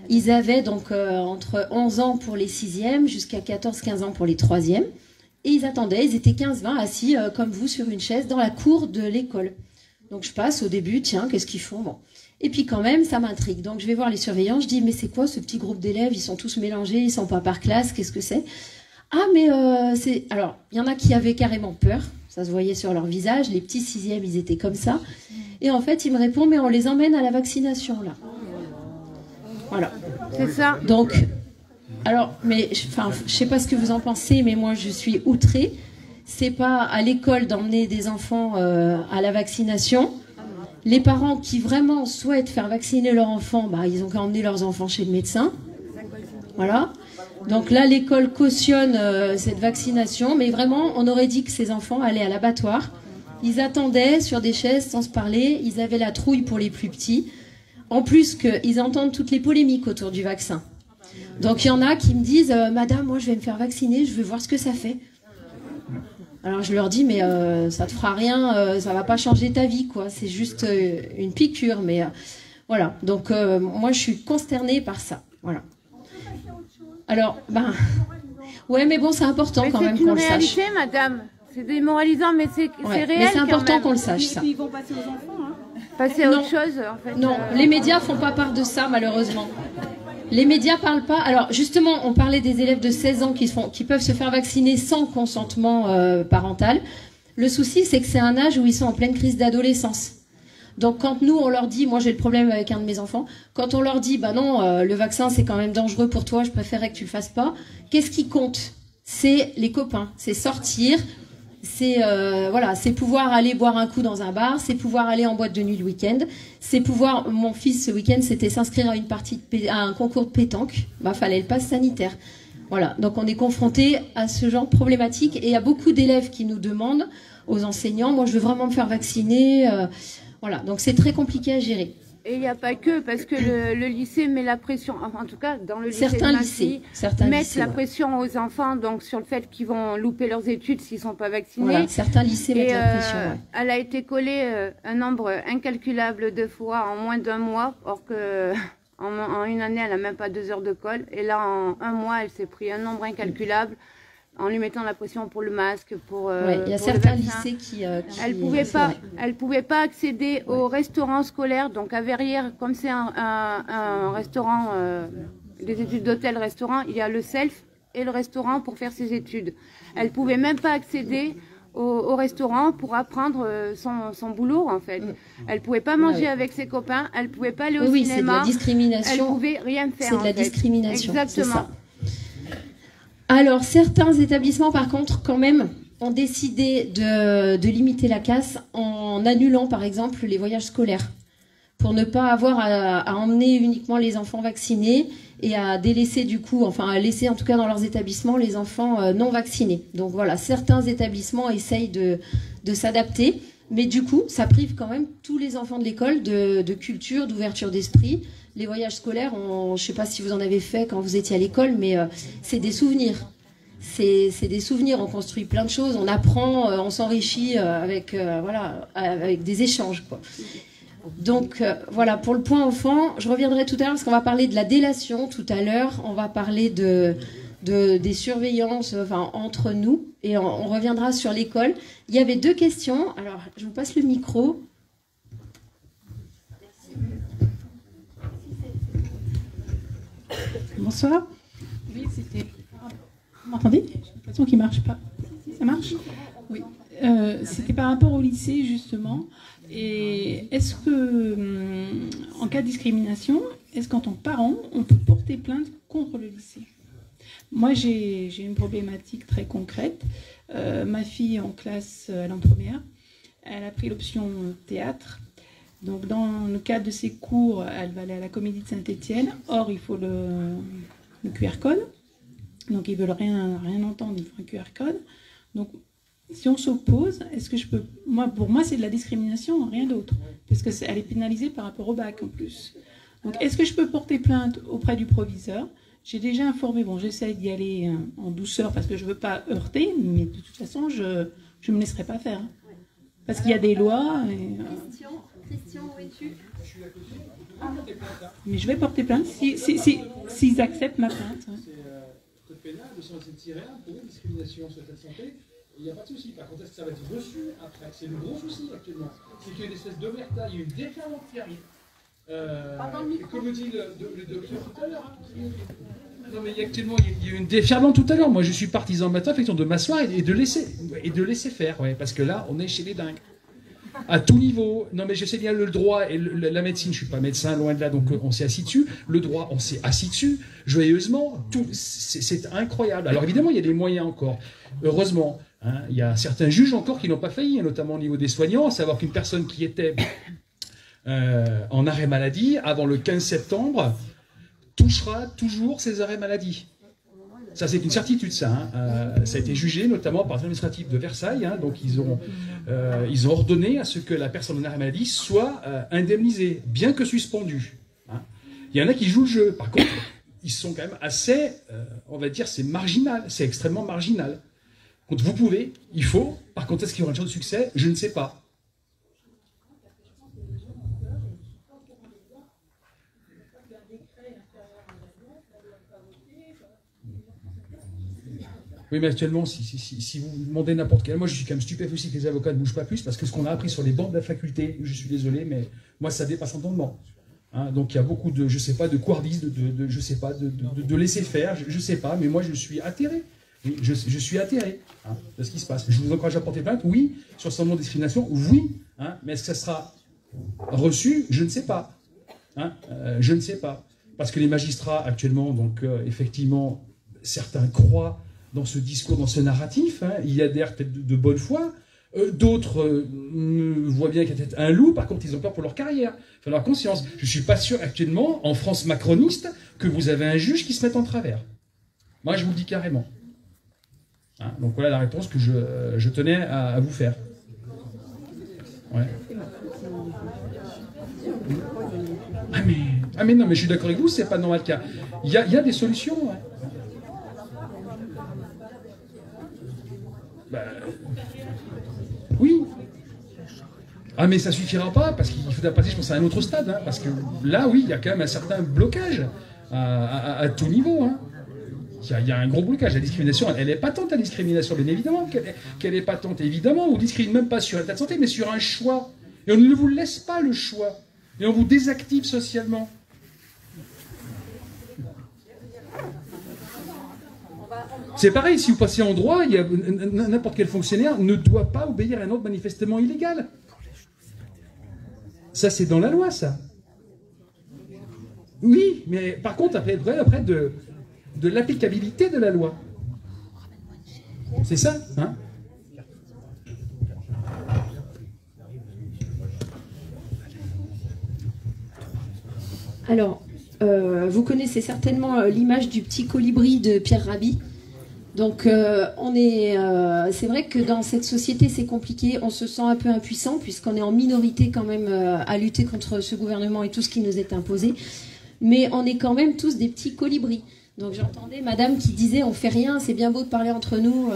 Ils avaient donc entre 11 ans pour les 6e jusqu'à 14-15 ans pour les 3e. Et ils attendaient, ils étaient 15-20 assis comme vous sur une chaise dans la cour de l'école. Donc je passe au début, tiens, qu'est-ce qu'ils font? Bon. Et puis quand même, ça m'intrigue. Donc je vais voir les surveillants, je dis, mais c'est quoi ce petit groupe d'élèves? Ils sont tous mélangés, ils sont pas par classe, qu'est-ce que c'est? Ah mais c'est... Alors, il y en a qui avaient carrément peur. Ça se voyait sur leur visage, les petits 6e, ils étaient comme ça. Et en fait, il me répond, mais on les emmène à la vaccination, là. Voilà. C'est ça. Donc, alors, mais, enfin, je sais pas ce que vous en pensez, mais moi, je suis outrée. c'est pas à l'école d'emmener des enfants à la vaccination. Les parents qui vraiment souhaitent faire vacciner leur enfant, bah, ils ont qu'à emmener leurs enfants chez le médecin. Voilà. Donc là, l'école cautionne cette vaccination, mais vraiment, on aurait dit que ces enfants allaient à l'abattoir. Ils attendaient sur des chaises sans se parler, ils avaient la trouille pour les plus petits. En plus qu'ils entendent toutes les polémiques autour du vaccin. Donc il y en a qui me disent « Madame, moi je vais me faire vacciner, je veux voir ce que ça fait. » Alors je leur dis « Mais ça te fera rien, ça va pas changer ta vie, quoi. C'est juste une piqûre. » Mais voilà, donc moi je suis consternée par ça. Voilà. Alors, ben... Ouais, mais bon, c'est important quand même qu'on le sache. C'est une réalité, madame. C'est démoralisant, mais c'est réel. Mais c'est important qu'on le sache, ça. Ils vont passer aux enfants, hein. Passer à autre chose, en fait. Non, les médias font pas part de ça, malheureusement. Les médias parlent pas. Alors, justement, on parlait des élèves de 16 ans qui peuvent se faire vacciner sans consentement parental. Le souci, c'est que c'est un âge où ils sont en pleine crise d'adolescence. Donc, quand nous, on leur dit, moi j'ai le problème avec un de mes enfants, quand on leur dit, bah non, le vaccin c'est quand même dangereux pour toi, je préférerais que tu le fasses pas, qu'est-ce qui compte? C'est les copains, c'est sortir, c'est voilà, c'est pouvoir aller boire un coup dans un bar, c'est pouvoir aller en boîte de nuit le week-end, c'est pouvoir, mon fils ce week-end c'était s'inscrire à une à un concours de pétanque, bah fallait le pass sanitaire. Voilà, donc on est confronté à ce genre de problématique et il y a beaucoup d'élèves qui nous demandent aux enseignants, moi je veux vraiment me faire vacciner, voilà, donc c'est très compliqué à gérer. Et il n'y a pas que, parce que le lycée met la pression, en tout cas dans le lycée certains de lycées mettent la pression aux enfants donc sur le fait qu'ils vont louper leurs études s'ils ne sont pas vaccinés. Voilà, certains lycées mettent la pression. Ouais. Elle a été collée un nombre incalculable de fois en moins d'1 mois, or que en une année elle n'a même pas 2 heures de colle. Et là en 1 mois elle s'est pris un nombre incalculable. En lui mettant la pression pour le masque, pour il y a certains lycées qui elle pouvait pas accéder au restaurant scolaire. Donc à Verrières, comme c'est un restaurant, des études d'hôtel-restaurant, il y a le self et le restaurant pour faire ses études. Elle pouvait même pas accéder au restaurant pour apprendre son boulot en fait. Elle pouvait pas manger avec ses copains, elle pouvait pas aller au cinéma. C'est de la discrimination. Elle pouvait rien faire. C'est de la discrimination. Exactement. Alors, certains établissements, par contre, quand même, ont décidé de limiter la casse en annulant, par exemple, les voyages scolaires, pour ne pas avoir à emmener uniquement les enfants vaccinés et à délaisser du coup, enfin à laisser en tout cas dans leurs établissements les enfants non vaccinés. Donc voilà, certains établissements essayent de s'adapter, mais du coup, ça prive quand même tous les enfants de l'école de culture, d'ouverture d'esprit. Les voyages scolaires, je ne sais pas si vous en avez fait quand vous étiez à l'école, mais c'est des souvenirs. C'est des souvenirs, on construit plein de choses, on apprend, on s'enrichit avec des échanges, quoi. Donc voilà, pour le point enfant, je reviendrai tout à l'heure parce qu'on va parler de la délation tout à l'heure, on va parler des surveillances entre nous et on reviendra sur l'école. Il y avait 2 questions, alors je vous passe le micro. Bonsoir. Oui, c'était... Vous m'entendez? J'ai l'impression qu'il ne marche pas. Ça marche? Oui. C'était par rapport au lycée, justement. Et est-ce que, en cas de discrimination, est-ce qu'en tant que parent, on peut porter plainte contre le lycée? Moi, j'ai une problématique très concrète. Ma fille en classe à l'entre-première, elle a pris l'option théâtre. Donc, dans le cadre de ses cours, elle va aller à la Comédie de Saint-Étienne. Or, il faut le QR code. Donc, ils ne veulent rien entendre, il faut un QR code. Donc, si on s'oppose, est-ce que je peux... Pour moi, c'est de la discrimination, rien d'autre. Parce qu'elle est pénalisée par rapport au bac, en plus. Donc, est-ce que je peux porter plainte auprès du proviseur? J'ai déjà informé, j'essaie d'y aller en douceur parce que je ne veux pas heurter, mais de toute façon, je ne me laisserai pas faire. Parce qu'il y a des lois... Christian, où es-tu? Mais je vais porter plainte s'ils acceptent ma plainte. C'est code pénal, le 107-1 pour une discrimination sur l'état de santé. Il n'y a pas de souci. Par contre, est-ce que ça va être reçu après? C'est le gros souci actuellement. C'est qu'il y a une espèce d'omerta, il y a une déferlante qui arrive. Comme le dit le docteur tout à l'heure. Non, mais actuellement, il y a une déferlante tout à l'heure. Moi, je suis partisan matin, effectivement, de m'asseoir et de laisser faire. Ouais, parce que là, on est chez les dingues. À tout niveau. Non, mais je sais bien, le droit et la médecine, je ne suis pas médecin, loin de là, donc on s'est assis dessus. Le droit, on s'est assis dessus, joyeusement. C'est incroyable. Alors évidemment, il y a des moyens encore. Heureusement, Hein, il y a certains juges encore qui n'ont pas failli, notamment au niveau des soignants, à savoir qu'une personne qui était en arrêt maladie avant le 15 septembre touchera toujours ses arrêts maladie. Ça, c'est une certitude, ça. Hein. Ça a été jugé notamment par l'administratif de Versailles. Hein, donc, ils ont ordonné à ce que la personne en arrêt maladie soit indemnisée, bien que suspendue. Hein. Il y en a qui jouent le jeu. Par contre, ils sont quand même assez, on va dire, c'est marginal. C'est extrêmement marginal. Donc, vous pouvez, il faut. Par contre, est-ce qu'il y aura une chance de succès? Je ne sais pas. Oui, mais actuellement, si vous demandez n'importe quel... Moi, je suis quand même stupéfait aussi que les avocats ne bougent pas plus, parce que ce qu'on a appris sur les bancs de la faculté, je suis désolé, mais moi, ça dépasse l'entendement. Hein, donc, il y a beaucoup de, je sais pas, de couardisme, je sais pas, de laisser faire, je sais pas, mais moi, je suis atterré. Oui, je suis atterré hein, de ce qui se passe. Je vous encourage à porter plainte, oui. Sur ce nom de discrimination, oui. Hein, mais est-ce que ça sera reçu? Je ne sais pas. Hein, je ne sais pas. Parce que les magistrats, actuellement, donc, effectivement, certains croient dans ce discours, dans ce narratif, hein, il y adhèrent peut-être de bonne foi, d'autres voient bien qu'il y a peut-être un loup, par contre ils ont peur pour leur carrière, pour leur conscience. Je ne suis pas sûr actuellement, en France macroniste, que vous avez un juge qui se mette en travers. Moi je vous le dis carrément. Hein, donc voilà la réponse que je tenais à vous faire. Ouais. Ah mais non, mais je suis d'accord avec vous, c'est pas normal qu'il y a des solutions. Ouais. Ben, oui. Ah mais ça suffira pas, parce qu'il faudra passer, je pense, à un autre stade. Hein, parce que là, oui, il y a quand même un certain blocage à tout niveau. Hein. Il y a un gros blocage. La discrimination, elle est patente, la discrimination, bien évidemment qu'elle est patente. Évidemment, on ne discrimine même pas sur l'état de santé, mais sur un choix. Et on ne vous laisse pas le choix. Et on vous désactive socialement. C'est pareil, si vous passez en droit, n'importe quel fonctionnaire ne doit pas obéir à un ordre manifestement illégal. Ça, c'est dans la loi, ça. Oui, mais par contre, après de l'applicabilité de la loi. C'est ça, hein? Alors, vous connaissez certainement l'image du petit colibri de Pierre Rabhi. Donc, c'est vrai que dans cette société, c'est compliqué. On se sent un peu impuissant puisqu'on est en minorité quand même à lutter contre ce gouvernement et tout ce qui nous est imposé. Mais on est quand même tous des petits colibris. Donc, j'entendais madame qui disait « on fait rien, c'est bien beau de parler entre nous,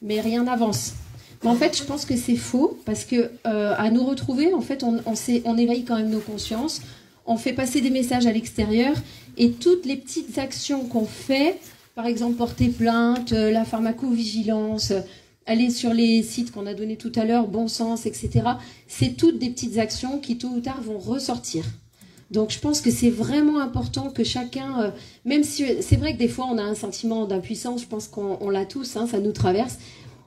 mais rien n'avance ». Mais en fait, je pense que c'est faux parce que à nous retrouver, en fait, on éveille quand même nos consciences. On fait passer des messages à l'extérieur et toutes les petites actions qu'on fait, par exemple porter plainte, la pharmacovigilance, aller sur les sites qu'on a donnés tout à l'heure, Bon Sens, etc. C'est toutes des petites actions qui tôt ou tard vont ressortir. Donc je pense que c'est vraiment important que chacun, même si c'est vrai que des fois on a un sentiment d'impuissance, je pense qu'on l'a tous, hein, ça nous traverse,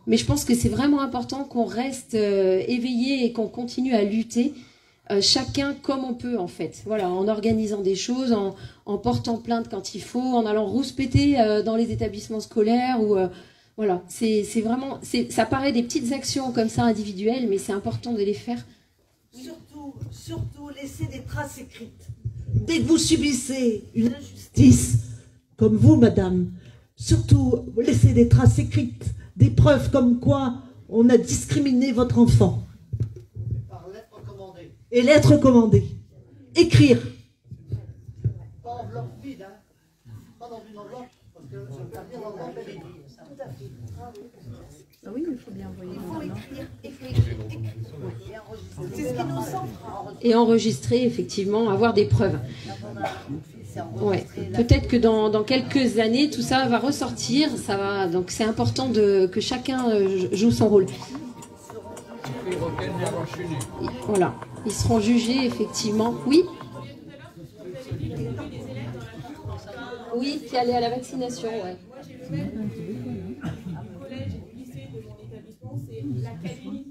mais je pense que c'est vraiment important qu'on reste éveillé et qu'on continue à lutter. Chacun comme on peut en fait, voilà, en organisant des choses, en portant plainte quand il faut, en allant rouspéter dans les établissements scolaires ou voilà, c'est vraiment, ça paraît des petites actions comme ça individuelles, mais c'est important de les faire. Surtout laisser des traces écrites. Dès que vous subissez une injustice, comme vous madame, surtout laissez des traces écrites, des preuves comme quoi on a discriminé votre enfant. Et lettre commandée. Écrire. Pas enveloppe vide, hein. Pas dans une enveloppe, parce que ça veut dire l'enveloppe est vide. Tout à fait. Ah oui, il faut bien envoyer. Il faut écrire, il faut écrire. C'est ce qui nous semble. Et enregistrer, effectivement, avoir des preuves. Ouais. Peut-être que dans quelques années, tout ça va ressortir. Ça va, donc c'est important que chacun joue son rôle. Voilà. Ils seront jugés, effectivement. Oui. Oui, qui allait à la vaccination, ouais. Collège et lycée de mon établissement, c'est l'académie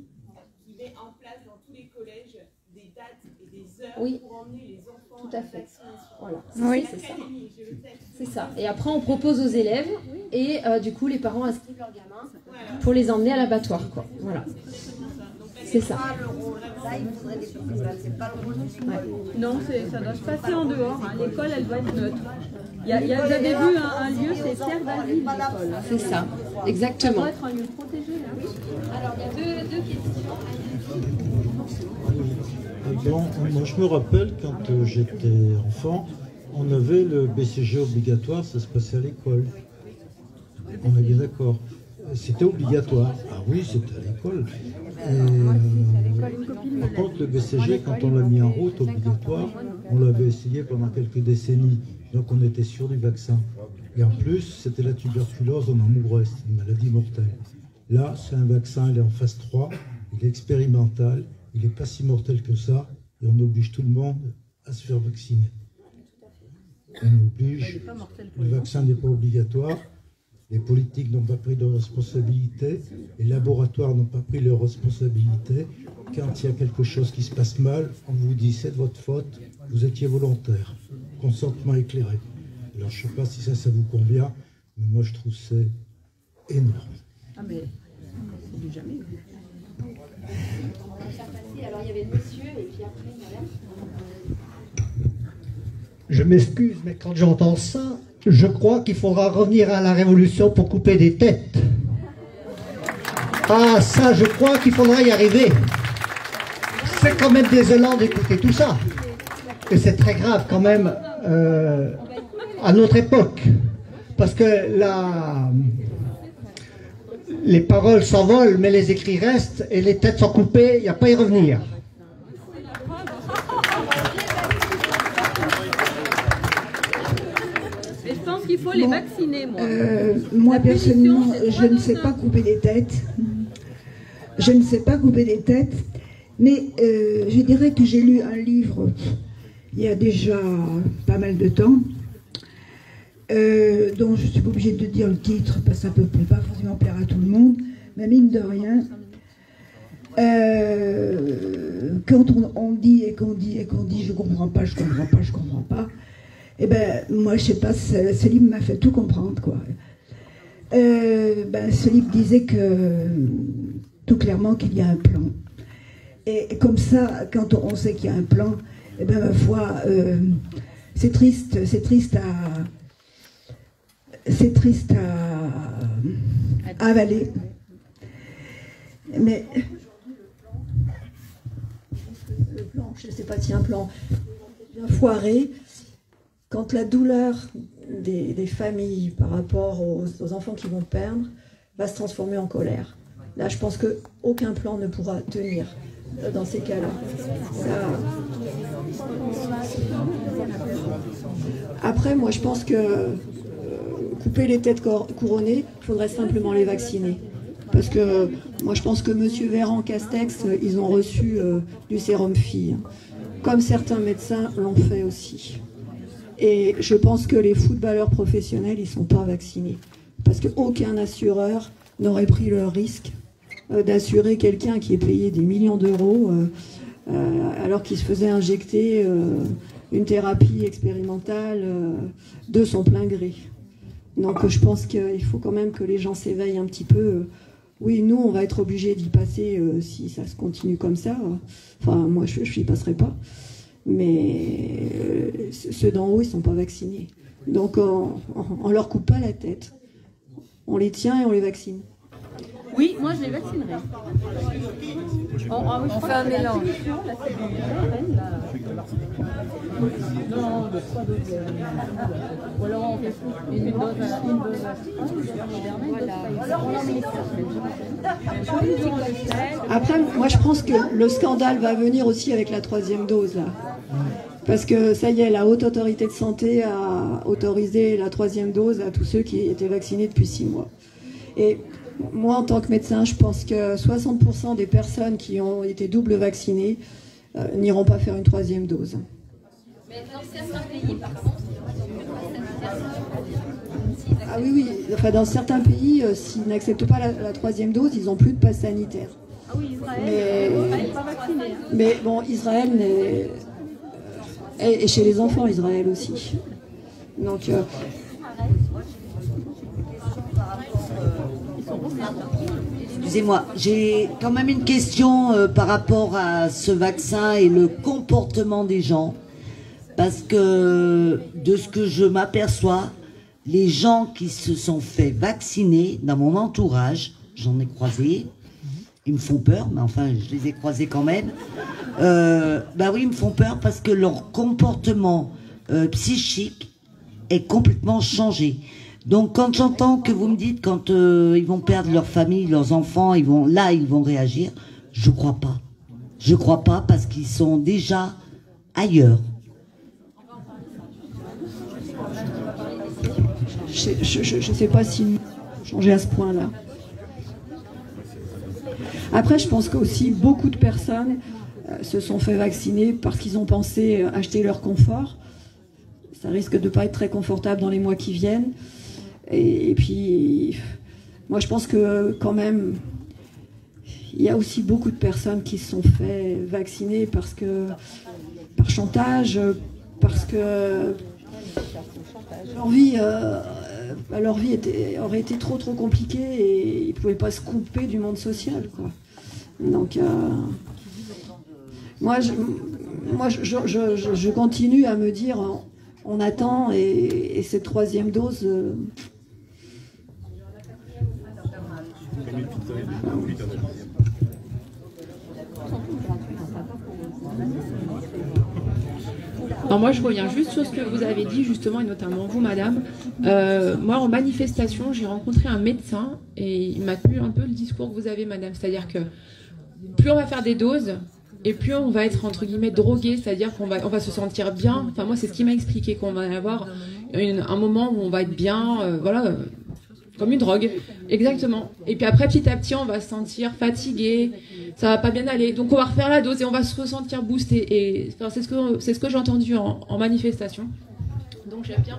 qui met en place dans tous les collèges des dates et des heures pour emmener les enfants à la vaccination. Voilà. Oui. C'est ça. C'est ça. Et après, on propose aux élèves et du coup, les parents inscrivent leurs gamins. Voilà. pour les emmener à l'abattoir, quoi. Voilà. C'est ça. Là, il faudrait des festivals, c'est pas le rôle du école. Non, ça doit se passer en dehors. Hein. L'école, elle doit être neutre. J'avais vu un lieu, c'est Pierre d'Alville, l'école. C'est ça, exactement. Ça doit être un lieu protégé. Là. Alors, il y a deux questions. Bon, moi je me rappelle quand j'étais enfant, on avait le BCG obligatoire, ça se passait à l'école. On est bien d'accord. C'était obligatoire. Ah oui, c'était à l'école. Par contre, le BCG, quand on l'a mis en route obligatoire, on l'avait essayé pendant quelques décennies. Donc on était sûr du vaccin. Et en plus, c'était la tuberculose en Namoubresse, une maladie mortelle. Là, c'est un vaccin, il est en phase 3, il est expérimental, il n'est pas si mortel que ça, et on oblige tout le monde à se faire vacciner. On oblige, le vaccin n'est pas obligatoire, les politiques n'ont pas pris de responsabilité, les laboratoires n'ont pas pris leurs responsabilités. Quand il y a quelque chose qui se passe mal, on vous dit c'est de votre faute, vous étiez volontaire. Consentement éclairé. Alors je ne sais pas si ça vous convient, mais moi je trouve c'est énorme. Ah mais c'est du jamais. Alors il y avait le monsieur et puis après madame. Je m'excuse, mais quand j'entends ça, je crois qu'il faudra revenir à la révolution pour couper des têtes. Ah ça, je crois qu'il faudra y arriver. C'est quand même désolant d'écouter tout ça. Et c'est très grave quand même à notre époque. Parce que les paroles s'envolent, mais les écrits restent, et les têtes sont coupées, il n'y a pas à y revenir. Mais je pense qu'il faut les vacciner, moi. Moi, personnellement, je ne sais pas couper des têtes. Je ne sais pas couper des têtes, mais je dirais que j'ai lu un livre il y a déjà pas mal de temps, dont je suis pas obligée de dire le titre parce que ça ne peut pas forcément plaire à tout le monde, mais mine de rien, quand on dit et qu'on dit et qu'on dit je comprends pas, et ben moi je sais pas, ce livre m'a fait tout comprendre, quoi. Ce livre disait que tout clairement qu'il y a un plan, et comme ça, quand on sait qu'il y a un plan, et ben ma foi, c'est triste à avaler. Mais le plan, je ne sais pas si un plan bien foiré, quand la douleur des familles par rapport aux enfants qui vont perdre va se transformer en colère. Là, je pense qu'aucun plan ne pourra tenir dans ces cas-là. Après, moi, je pense que couper les têtes couronnées, il faudrait simplement les vacciner. Parce que moi, je pense que M. Véran, Castex, ils ont reçu du sérum fille. Comme certains médecins l'ont fait aussi. Et je pense que les footballeurs professionnels, ils ne sont pas vaccinés. Parce qu'aucun assureur n'aurait pris le risque d'assurer quelqu'un qui est payé des millions d'euros alors qu'il se faisait injecter une thérapie expérimentale de son plein gré. Donc je pense qu'il faut quand même que les gens s'éveillent un petit peu. Oui, nous, on va être obligés d'y passer si ça se continue comme ça. Enfin, moi, je n'y passerai pas. Mais ceux d'en haut, ils ne sont pas vaccinés. Donc on ne leur coupe pas la tête. On les tient et on les vaccine. Oui, moi je les vaccinerai. On fait un mélange. Là, c'est du ARN, là. Non, de 3 doses. Ou alors on fait une dose Après, moi je pense que le scandale va venir aussi avec la 3e dose, là. Parce que ça y est, la Haute Autorité de Santé a autorisé la 3e dose à tous ceux qui étaient vaccinés depuis 6 mois. Et moi, en tant que médecin, je pense que 60% des personnes qui ont été double vaccinées n'iront pas faire une 3e dose. Mais dans certains pays, par contre, ah oui, enfin, dans certains pays, s'ils n'acceptent pas la 3e dose, ils n'ont plus de passe sanitaire. Ah oui, Israël n'est pas vacciné. Mais bon, Israël et chez les enfants, Israël aussi. Donc, Moi, j'ai une question par rapport Excusez-moi, j'ai quand même une question par rapport à ce vaccin et le comportement des gens. Parce que de ce que je m'aperçois, les gens qui se sont fait vacciner dans mon entourage, j'en ai croisé, ils me font peur, mais enfin je les ai croisés quand même. Bah oui, ils me font peur parce que leur comportement psychique est complètement changé. Donc quand j'entends que vous me dites quand ils vont perdre leur famille, leurs enfants, ils vont réagir, je crois pas. Je crois pas parce qu'ils sont déjà ailleurs. Je sais pas si changer à ce point-là. Après, je pense qu'aussi beaucoup de personnes se sont fait vacciner parce qu'ils ont pensé acheter leur confort. Ça risque de pas être très confortable dans les mois qui viennent. Et puis, moi, je pense que quand même, il y a aussi beaucoup de personnes qui se sont fait vacciner parce que par chantage, parce que leur vie aurait été trop compliquée et ils ne pouvaient pas se couper du monde social, quoi. Donc, moi, je continue à me dire, on attend et cette troisième dose... Alors moi, je reviens juste sur ce que vous avez dit, justement, et notamment vous, madame. Moi, en manifestation, j'ai rencontré un médecin et il m'a tenu un peu le discours que vous avez, madame. C'est-à-dire que plus on va faire des doses, et plus on va être, entre guillemets, drogué, c'est-à-dire qu'on va se sentir bien. Enfin, moi, c'est ce qui m'a expliqué, qu'on va avoir un moment où on va être bien, voilà, comme une drogue. Exactement. Et puis après, petit à petit, on va se sentir fatigué, ça va pas bien aller. Donc, on va refaire la dose et on va se ressentir boosté. Et enfin, c'est ce que j'ai entendu en manifestation. Donc, j'aime bien...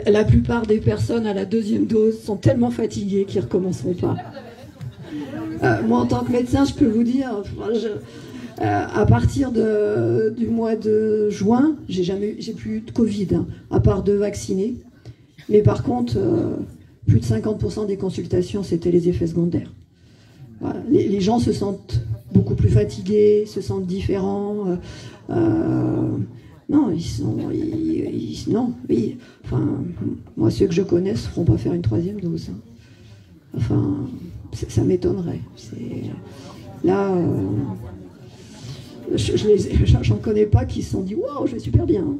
La plupart des personnes à la deuxième dose sont tellement fatiguées qu'ils ne recommenceront pas. Moi, en tant que médecin, je peux vous dire, à partir du mois de juin, j'ai plus eu de Covid, hein, à part 2 vaccinés. Mais par contre, plus de 50% des consultations, c'était les effets secondaires. Voilà. Les gens se sentent beaucoup plus fatigués, se sentent différents. Non, enfin, moi, ceux que je connais ne se feront pas faire une 3e dose. Hein. Enfin, ça m'étonnerait. Là, j'en connais pas qui se sont dit « Waouh, je vais super bien hein. ».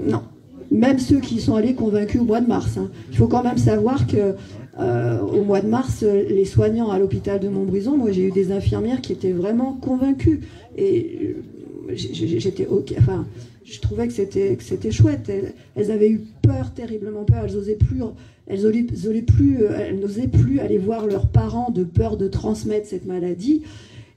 Non. Même ceux qui sont allés convaincus au mois de mars. Hein. Il faut quand même savoir que au mois de mars, les soignants à l'hôpital de Montbrison, moi j'ai eu des infirmières qui étaient vraiment convaincues. Et j'étais ok. Enfin, je trouvais que c'était chouette. Elles avaient eu peur, terriblement peur. Elles n'osaient plus aller voir leurs parents de peur de transmettre cette maladie.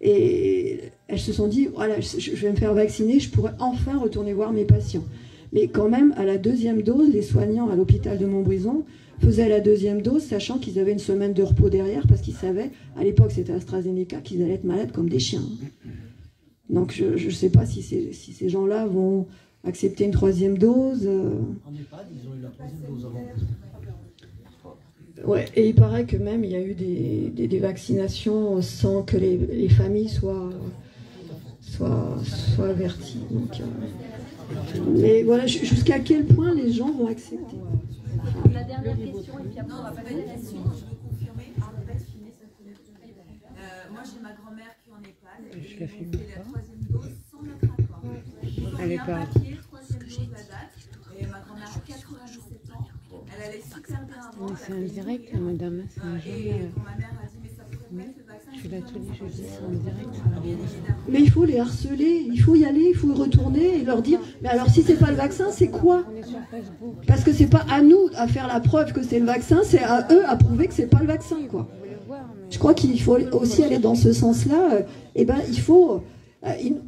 Et elles se sont dit, voilà, je vais me faire vacciner, je pourrais enfin retourner voir mes patients. Mais quand même, à la 2e dose, les soignants à l'hôpital de Montbrison faisaient la 2e dose, sachant qu'ils avaient une semaine de repos derrière, parce qu'ils savaient, à l'époque c'était AstraZeneca, qu'ils allaient être malades comme des chiens. Donc je ne sais pas si ces gens-là vont accepter une 3e dose. En EHPAD, ils ont eu la 3e dose avant. Ouais, et il paraît que même il y a eu des vaccinations sans que les familles soient averties. Donc, mais voilà, jusqu'à quel point les gens vont accepter. La dernière question, et puis après on va passer à la question. Je veux confirmer. Moi j'ai ma grand-mère qui en EHPAD et ils ont fait la 3e dose sans notre accord. Ils ont mis un papier, 3e dose à date. Et ma grand-mère a 97 ans. Elle allait super bien avant. C'est en direct, là, madame. C'est un et quand ma mère a dit, mais ça pourrait pas être le vaccin. Je suis là tous les jeudis, c'est en direct. Mais il faut les harceler, il faut y aller, il faut y retourner et leur dire, mais alors si c'est pas le vaccin, c'est quoi? Parce que c'est pas à nous à faire la preuve que c'est le vaccin, c'est à eux à prouver que c'est pas le vaccin, quoi. Je crois qu'il faut aussi aller dans ce sens-là. Eh ben, il faut,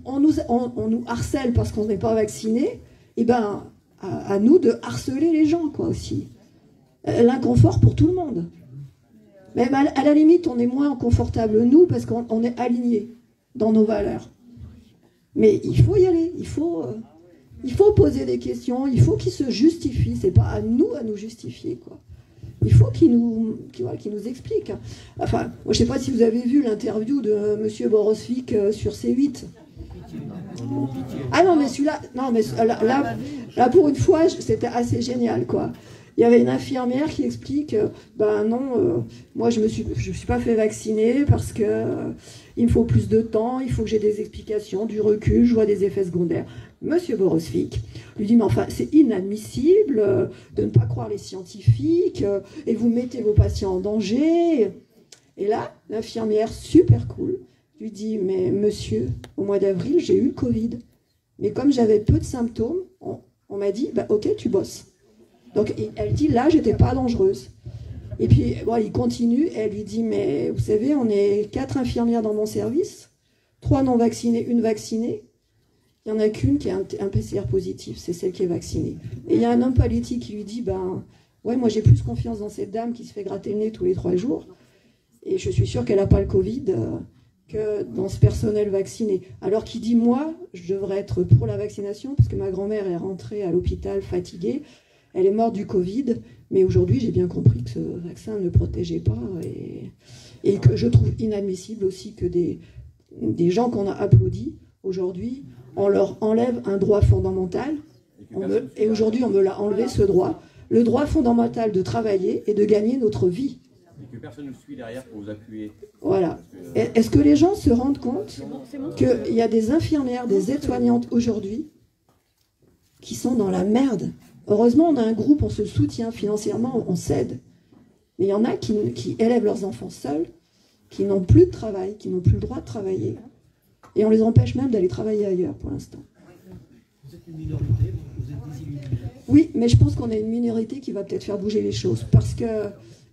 on nous harcèle parce qu'on n'est pas vacciné. Eh ben, à nous de harceler les gens, quoi, aussi. L'inconfort pour tout le monde. Même à la limite, on est moins confortable, nous, parce qu'on est alignés dans nos valeurs. Mais il faut y aller, il faut poser des questions, il faut qu'ils se justifient. C'est pas à nous justifier, quoi. Il faut qu'il nous explique. Enfin, moi, je ne sais pas si vous avez vu l'interview de M. Borosvik sur C8. Ah non, mais celui-là, non, mais là, pour une fois, c'était assez génial, quoi. Il y avait une infirmière qui explique, ben non, moi je me suis pas fait vacciner parce que il me faut plus de temps, il faut que j'ai des explications, du recul, je vois des effets secondaires. Monsieur Borosvik lui dit, mais enfin, c'est inadmissible de ne pas croire les scientifiques et vous mettez vos patients en danger. Et là, l'infirmière, super cool, lui dit, mais monsieur, au mois d'avril, j'ai eu le Covid. Mais comme j'avais peu de symptômes, on m'a dit, bah, ok, tu bosses. Donc elle dit, là, j'étais pas dangereuse. Et puis, bon, il continue, et elle lui dit, mais vous savez, on est 4 infirmières dans mon service, 3 non vaccinées, 1 vaccinée. Il n'y en a qu'une qui est un PCR positif, c'est celle qui est vaccinée. Et il y a un homme politique qui lui dit, ben, ouais, moi j'ai plus confiance dans cette dame qui se fait gratter le nez tous les 3 jours, et je suis sûre qu'elle n'a pas le Covid, que dans ce personnel vacciné. Alors qu'il dit, moi, je devrais être pour la vaccination, parce que ma grand-mère est rentrée à l'hôpital fatiguée, elle est morte du Covid, mais aujourd'hui, j'ai bien compris que ce vaccin ne protégeait pas, et que je trouve inadmissible aussi que des gens qu'on a applaudis, aujourd'hui, on leur enlève un droit fondamental, et aujourd'hui, on me l'a enlevé, ce droit, le droit fondamental de travailler et de gagner notre vie. Et que personne ne suit derrière pour vous appuyer. Voilà. Est-ce que les gens se rendent compte qu'il y a des infirmières, des aides-soignantes aujourd'hui qui sont dans la merde? Heureusement, on a un groupe, on se soutient financièrement, on s'aide. Mais il y en a qui élèvent leurs enfants seuls, qui n'ont plus de travail, qui n'ont plus le droit de travailler. Et on les empêche même d'aller travailler ailleurs pour l'instant. Vous êtes une minorité, vous êtes désilluminés. Oui, mais je pense qu'on est une minorité qui va peut-être faire bouger les choses. Parce que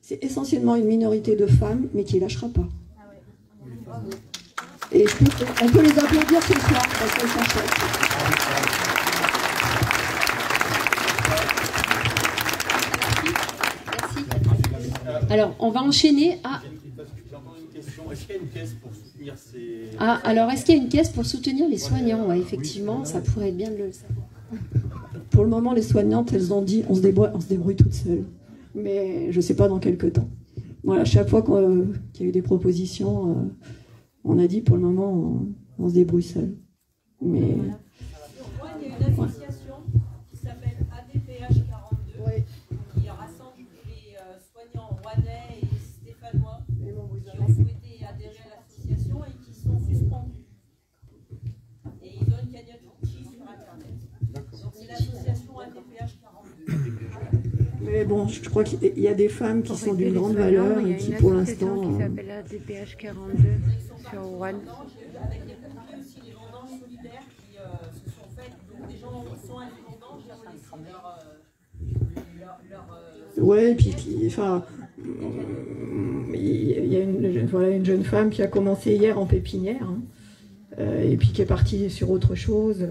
c'est essentiellement une minorité de femmes, mais qui ne lâchera pas. Et on peut les applaudir ce soir, parce qu'elles s'achètent. Alors, on va enchaîner à... Est-ce qu'il y a une caisse pour soutenir ces... Ah, alors, est-ce qu'il y a une caisse pour soutenir les soignants? Ouais, effectivement, ça pourrait être bien de le savoir. Pour le moment, les soignantes, elles ont dit on se débrouille toutes seules. Mais je ne sais pas dans quelques temps. Voilà, chaque fois qu'il y a eu des propositions, on a dit pour le moment, on se débrouille seul. Mais... Il y a une association qui s'appelle ADPH 42, qui rassemble les soignants rouennais et stéphanois qui ont souhaité adhérer à l'association et qui sont suspendus. Et ils donnent cagnotte gentil sur Internet. Donc c'est l'association ADPH 42. Mais bon, je crois qu'il y a des femmes qui sont d'une grande valeur et qui pour l'instant... qui s'appelle ADPH 42 sur Rouen. Avec les pompiers aussi, les vendanges solidaires qui se sont faites. Donc des gens sont allés en vendange et ont laissé leur ouais, et puis enfin, il y a une jeune femme qui a commencé hier en pépinière, hein, et puis qui est partie sur autre chose,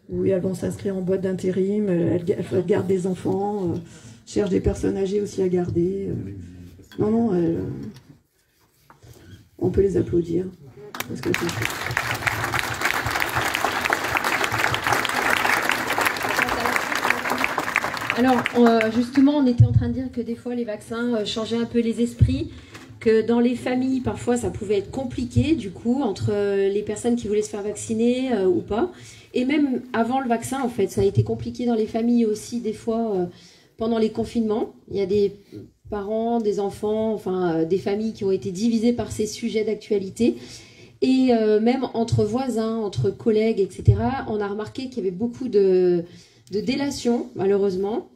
où elles vont s'inscrire en boîte d'intérim, elles gardent des enfants, cherchent des personnes âgées aussi à garder. Non, on peut les applaudir. Parce que Alors, justement, on était en train de dire que des fois, les vaccins changeaient un peu les esprits, que dans les familles, parfois, ça pouvait être compliqué, du coup, entre les personnes qui voulaient se faire vacciner ou pas. Et même avant le vaccin, en fait, ça a été compliqué dans les familles aussi, des fois, pendant les confinements. Il y a des parents, des enfants, enfin, des familles qui ont été divisées par ces sujets d'actualité. Et même entre voisins, entre collègues, etc., on a remarqué qu'il y avait beaucoup de délation, malheureusement,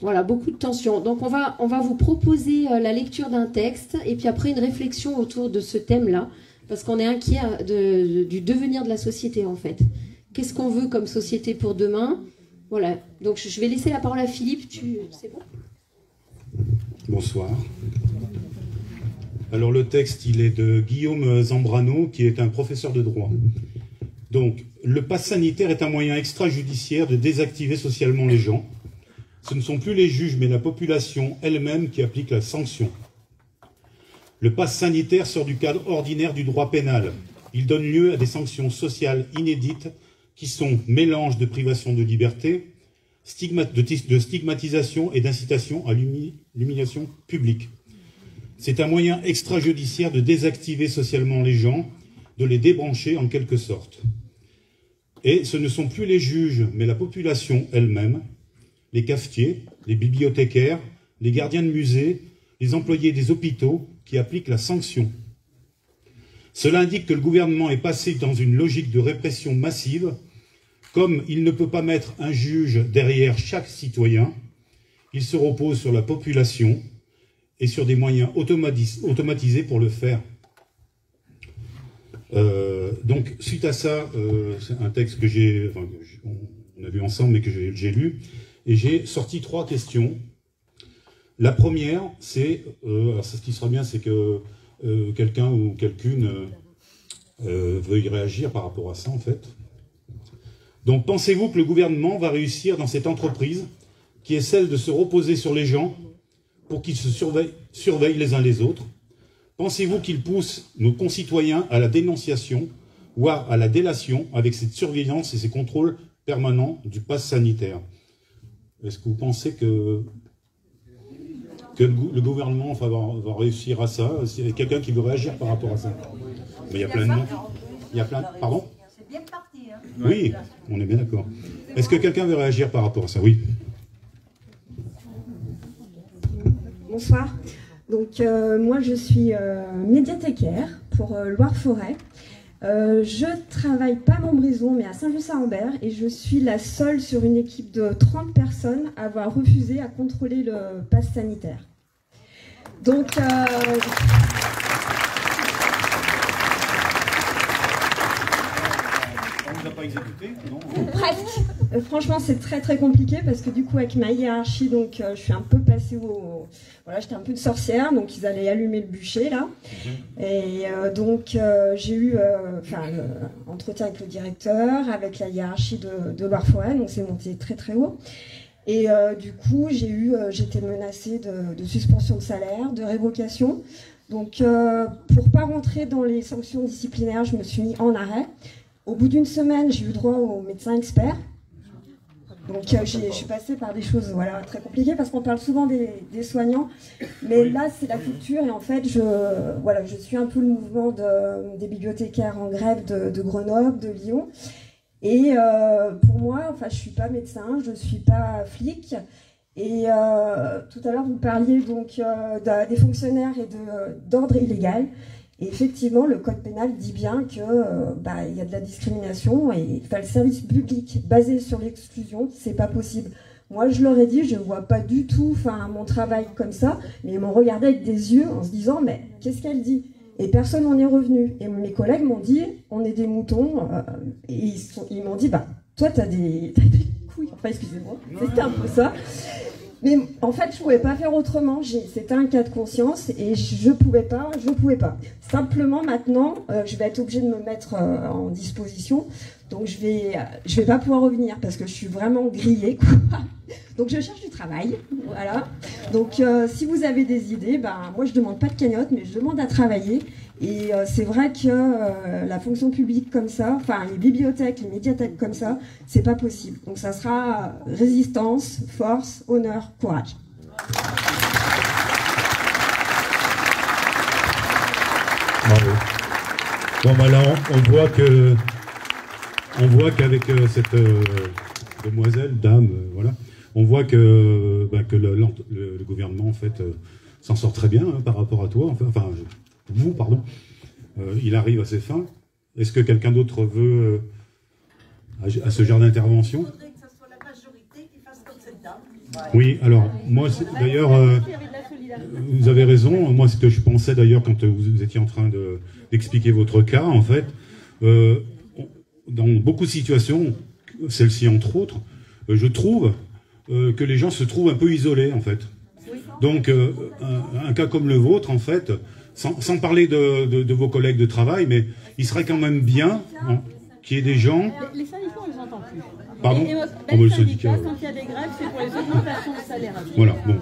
voilà, beaucoup de tensions. Donc on va vous proposer la lecture d'un texte et puis après une réflexion autour de ce thème-là, parce qu'on est inquiet du devenir de la société, en fait. Qu'est-ce qu'on veut comme société pour demain? Voilà, donc je vais laisser la parole à Philippe, c'est bon? Bonsoir. Alors le texte, il est de Guillaume Zambrano, qui est un professeur de droit. Donc, le pass sanitaire est un moyen extrajudiciaire de désactiver socialement les gens. Ce ne sont plus les juges, mais la population elle-même qui applique la sanction. Le pass sanitaire sort du cadre ordinaire du droit pénal. Il donne lieu à des sanctions sociales inédites qui sont mélange de privation de liberté, de stigmatisation et d'incitation à l'humiliation publique. C'est un moyen extrajudiciaire de désactiver socialement les gens, de les débrancher en quelque sorte. Et ce ne sont plus les juges, mais la population elle-même, les cafetiers, les bibliothécaires, les gardiens de musées, les employés des hôpitaux qui appliquent la sanction. Cela indique que le gouvernement est passé dans une logique de répression massive. Comme il ne peut pas mettre un juge derrière chaque citoyen, il se repose sur la population et sur des moyens automatisés pour le faire. Donc, suite à ça, c'est un texte que on a vu ensemble, mais que j'ai lu, et j'ai sorti 3 questions. La première, c'est, alors ce qui sera bien, c'est que quelqu'un ou quelqu'une veuille réagir par rapport à ça, en fait. Donc, pensez-vous que le gouvernement va réussir dans cette entreprise qui est celle de se reposer sur les gens pour qu'ils se surveillent les uns les autres? Pensez-vous qu'il pousse nos concitoyens à la dénonciation ou à la délation avec cette surveillance et ces contrôles permanents du pass sanitaire? Est-ce que vous pensez que le gouvernement enfin, va réussir à ça? S'il y a quelqu'un qui veut réagir par rapport à ça? Mais il y a plein de noms. Il y a plein... Pardon? C'est bien parti, hein? Oui, on est bien d'accord. Est-ce que quelqu'un veut réagir par rapport à ça? Oui. Bonsoir. Donc moi je suis médiathécaire pour Loire-Forêt. Je travaille pas à Montbrison mais à Saint-Just-Saint-Rambert et je suis la seule sur une équipe de 30 personnes à avoir refusé à contrôler le pass sanitaire. Donc On ne l'a pas exécuté, non? Presque. Franchement, c'est très très compliqué parce que du coup, avec ma hiérarchie, donc je suis un peu passée au... Voilà, j'étais un peu de sorcière, donc ils allaient allumer le bûcher là. Et donc j'ai eu entretien avec le directeur, avec la hiérarchie de Loire-Forêt, donc c'est monté très très haut. Et du coup, j'étais menacée de suspension de salaire, de révocation. Donc pour pas rentrer dans les sanctions disciplinaires, je me suis mis en arrêt. Au bout d'une semaine, j'ai eu droit au médecin expert. Donc je suis passée par des choses très compliquées parce qu'on parle souvent des soignants. Mais là, c'est la culture et en fait, je suis un peu le mouvement des bibliothécaires en grève de Grenoble, de Lyon. Et pour moi, enfin, je ne suis pas médecin, je ne suis pas flic. Et tout à l'heure, vous parliez donc des fonctionnaires et d'ordre illégal. Et effectivement, le code pénal dit bien qu'il y a de la discrimination et le service public basé sur l'exclusion, c'est pas possible. Moi, je leur ai dit, je ne vois pas du tout mon travail comme ça, mais ils m'ont regardé avec des yeux en se disant, mais qu'est-ce qu'elle dit? Et personne n'en est revenu. Et mes collègues m'ont dit, on est des moutons. Et ils m'ont dit, toi, t'as des couilles. Enfin, excusez-moi, c'était un peu ça. Mais en fait, je ne pouvais pas faire autrement. C'était un cas de conscience et je ne pouvais pas. Simplement, maintenant, je vais être obligée de me mettre en disposition. Donc, je vais pas pouvoir revenir parce que je suis vraiment grillée, quoi. Donc, je cherche du travail. Voilà. Donc, si vous avez des idées, moi, je ne demande pas de cagnotte, mais je demande à travailler. Et c'est vrai que la fonction publique comme ça, les bibliothèques, les médiathèques comme ça, c'est pas possible. Donc ça sera résistance, force, honneur, courage. Bravo. Bon là on voit qu'avec cette demoiselle, dame, voilà, on voit que le gouvernement en fait s'en sort très bien par rapport à toi, il arrive à ses fins. Est-ce que quelqu'un d'autre veut à ce genre d'intervention? Il faudrait que ce soit la majorité qui fasse comme cette dame. Oui, alors moi d'ailleurs vous avez raison, moi ce que je pensais d'ailleurs quand vous étiez en train d'expliquer votre cas en fait, dans beaucoup de situations, celle-ci entre autres, je trouve que les gens se trouvent un peu isolés en fait. Donc un cas comme le vôtre en fait, sans parler de vos collègues de travail, mais il serait quand même bien qu'il y ait des gens... Les syndicats, on ne les entend plus. Pardon? Le syndicat, quand il y a des grèves, c'est pour les augmentations de salaire. Voilà, bon.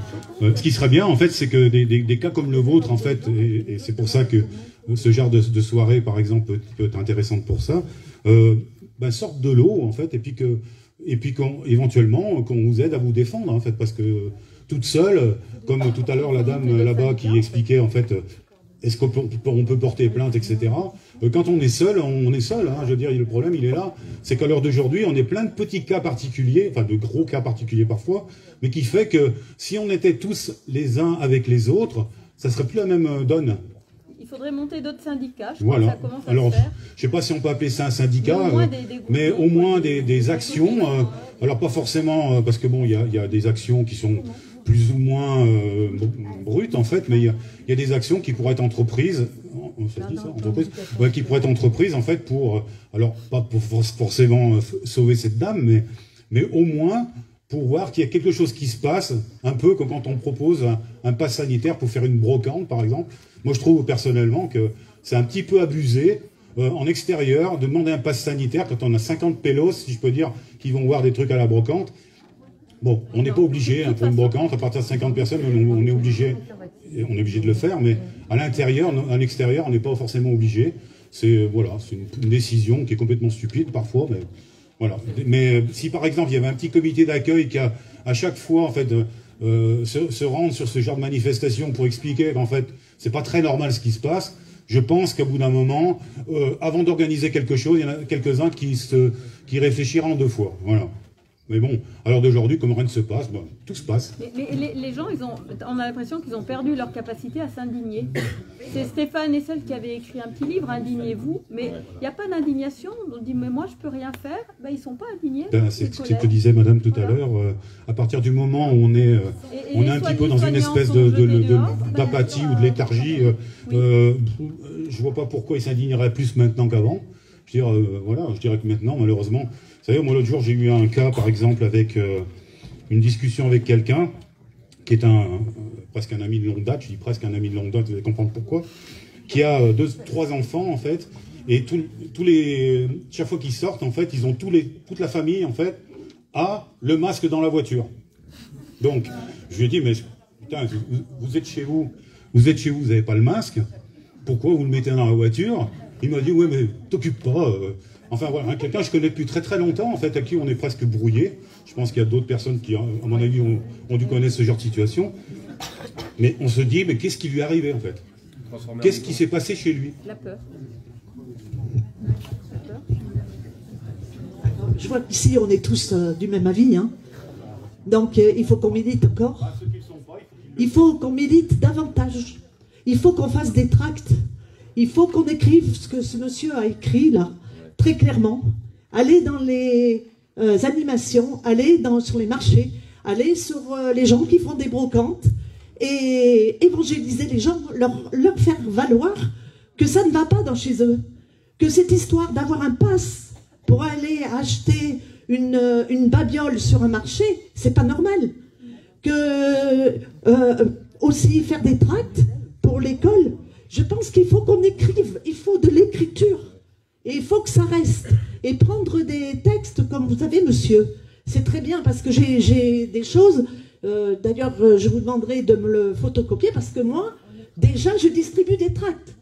Ce qui serait bien, en fait, c'est que des cas comme le vôtre, en fait, et c'est pour ça que ce genre de soirée, par exemple, peut être intéressante pour ça, sortent de l'eau, en fait, et puis que et puis éventuellement qu'on vous aide à vous défendre, en fait, parce que toute seule, comme tout à l'heure la dame là-bas qui expliquait, en fait, est-ce qu'on peut porter plainte, etc. Quand on est seul, on est seul. Hein, je veux dire, le problème, il est là. C'est qu'à l'heure d'aujourd'hui, on est plein de petits cas particuliers, enfin de gros cas particuliers parfois, mais qui fait que si on était tous les uns avec les autres, ça serait plus la même donne. Il faudrait monter d'autres syndicats, je voilà. crois que ça commence à alors, se faire. je sais pas si on peut appeler ça un syndicat, mais au moins des actions. Alors pas forcément, parce que bon, il y a des actions qui sont plus ou moins brutes en fait, mais il y a des actions qui pourraient être entreprises, qui pourraient être entreprises en fait pour, alors pas pour forcément sauver cette dame, mais au moins pour voir qu'il y a quelque chose qui se passe, un peu comme quand on propose un pass sanitaire pour faire une brocante par exemple. Moi je trouve personnellement que c'est un petit peu abusé en extérieur de demander un pass sanitaire quand on a 50 pélos, si je peux dire, qui vont voir des trucs à la brocante. Bon, on n'est pas obligé, hein, pour une brocante, à partir de 50 personnes, on est obligé de le faire, mais à l'intérieur, à l'extérieur, on n'est pas forcément obligé. C'est voilà, c'est une décision qui est complètement stupide parfois, mais voilà. Mais si par exemple il y avait un petit comité d'accueil qui à chaque fois en fait se rendre sur ce genre de manifestation pour expliquer qu'en fait c'est pas très normal ce qui se passe, je pense qu'au bout d'un moment, avant d'organiser quelque chose, il y en a quelques-uns qui réfléchiront deux fois. Voilà. Mais bon, à l'heure d'aujourd'hui, comme rien ne se passe, ben, tout se passe. Mais les gens, on a l'impression qu'ils ont perdu leur capacité à s'indigner. C'est Stéphane Hessel qui avait écrit un petit livre, Indignez-vous, mais il n'y a pas d'indignation. On dit, mais moi, je peux rien faire. Ben, ils ne sont pas indignés. Ben, c'est ce que disait Madame tout à l'heure. À partir du moment où on est un petit peu dans une espèce d'apathie ou de léthargie, je ne vois pas pourquoi ils s'indigneraient plus maintenant qu'avant. Je veux dire, voilà, je dirais que maintenant, malheureusement... Vous savez, moi l'autre jour j'ai eu un cas par exemple avec une discussion avec quelqu'un qui est presque un ami de longue date, je dis presque un ami de longue date, vous allez comprendre pourquoi, qui a 2-3 enfants en fait, et chaque fois qu'ils sortent en fait, ils ont toute la famille en fait a le masque dans la voiture. Donc je lui ai dit mais putain, vous êtes chez vous, vous n'avez pas le masque, pourquoi vous le mettez dans la voiture? Il m'a dit ouais mais t'occupe pas. Enfin voilà, quelqu'un que je connais depuis très très longtemps, en fait, à qui on est presque brouillé. Je pense qu'il y a d'autres personnes qui, à mon avis, ont dû connaître ce genre de situation. Mais on se dit, mais qu'est-ce qui lui est arrivé, en fait? Qu'est-ce qui s'est passé chez lui? La peur. Je vois qu'ici, on est tous du même avis. Hein. Donc, il faut qu'on milite encore. Il faut qu'on milite davantage. Il faut qu'on fasse des tracts. Il faut qu'on écrive ce que ce monsieur a écrit, là. Très clairement, aller dans les animations, aller sur les marchés, aller sur les gens qui font des brocantes et évangéliser les gens, leur faire valoir que ça ne va pas dans chez eux, que cette histoire d'avoir un pass pour aller acheter une babiole sur un marché, c'est pas normal. Que aussi faire des tracts pour l'école, je pense qu'il faut qu'on écrive, il faut de l'écriture. Et il faut que ça reste. Et prendre des textes, comme vous savez, monsieur, c'est très bien, parce que j'ai des choses, d'ailleurs, je vous demanderai de me le photocopier, parce que moi, déjà, je distribue des tracts.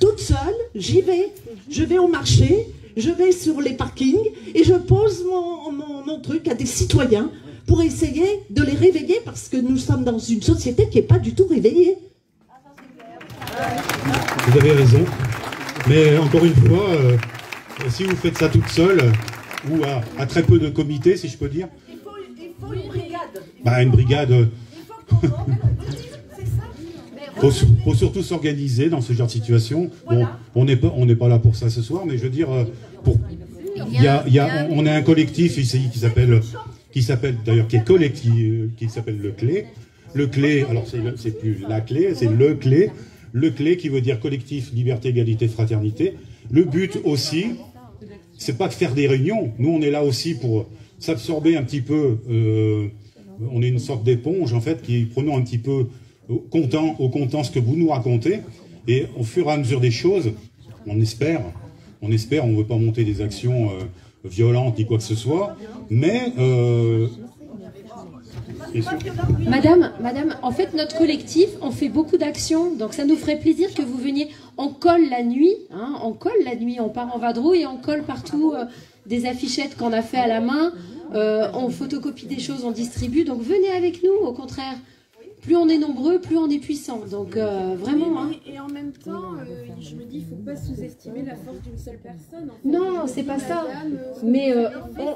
Toute seule, j'y vais. Je vais au marché, je vais sur les parkings, et je pose mon truc à des citoyens pour essayer de les réveiller, parce que nous sommes dans une société qui n'est pas du tout réveillée. Vous avez raison. Mais encore une fois, si vous faites ça toute seule, ou à très peu de comités, si je peux dire. Il faut une brigade. Bah, une brigade. Faut surtout s'organiser dans ce genre de situation. Voilà. Bon, on n'est pas là pour ça ce soir, mais je veux dire, on a un collectif ici qui s'appelle d'ailleurs, qui est collectif, qui s'appelle le Clé. Le Clé, alors c'est plus la clé, c'est le Clé. Le Clé qui veut dire collectif, liberté, égalité, fraternité. Le but aussi, c'est pas de faire des réunions. Nous, on est là aussi pour s'absorber un petit peu. On est une sorte d'éponge, en fait, qui prenons un petit peu au comptant ce que vous nous racontez. Et au fur et à mesure des choses, on espère, on ne veut pas monter des actions violentes ni quoi que ce soit, mais... Madame, en fait, notre collectif, on fait beaucoup d'actions, donc ça nous ferait plaisir que vous veniez. On colle la nuit, hein, on part en vadrouille et on colle partout des affichettes qu'on a fait à la main, on photocopie des choses, on distribue. Donc venez avec nous, au contraire. Plus on est nombreux, plus on est puissant. Donc vraiment. Hein. Et en même temps, je me dis, il ne faut pas sous-estimer la force d'une seule personne. En fait. Non, c'est pas ça. Mais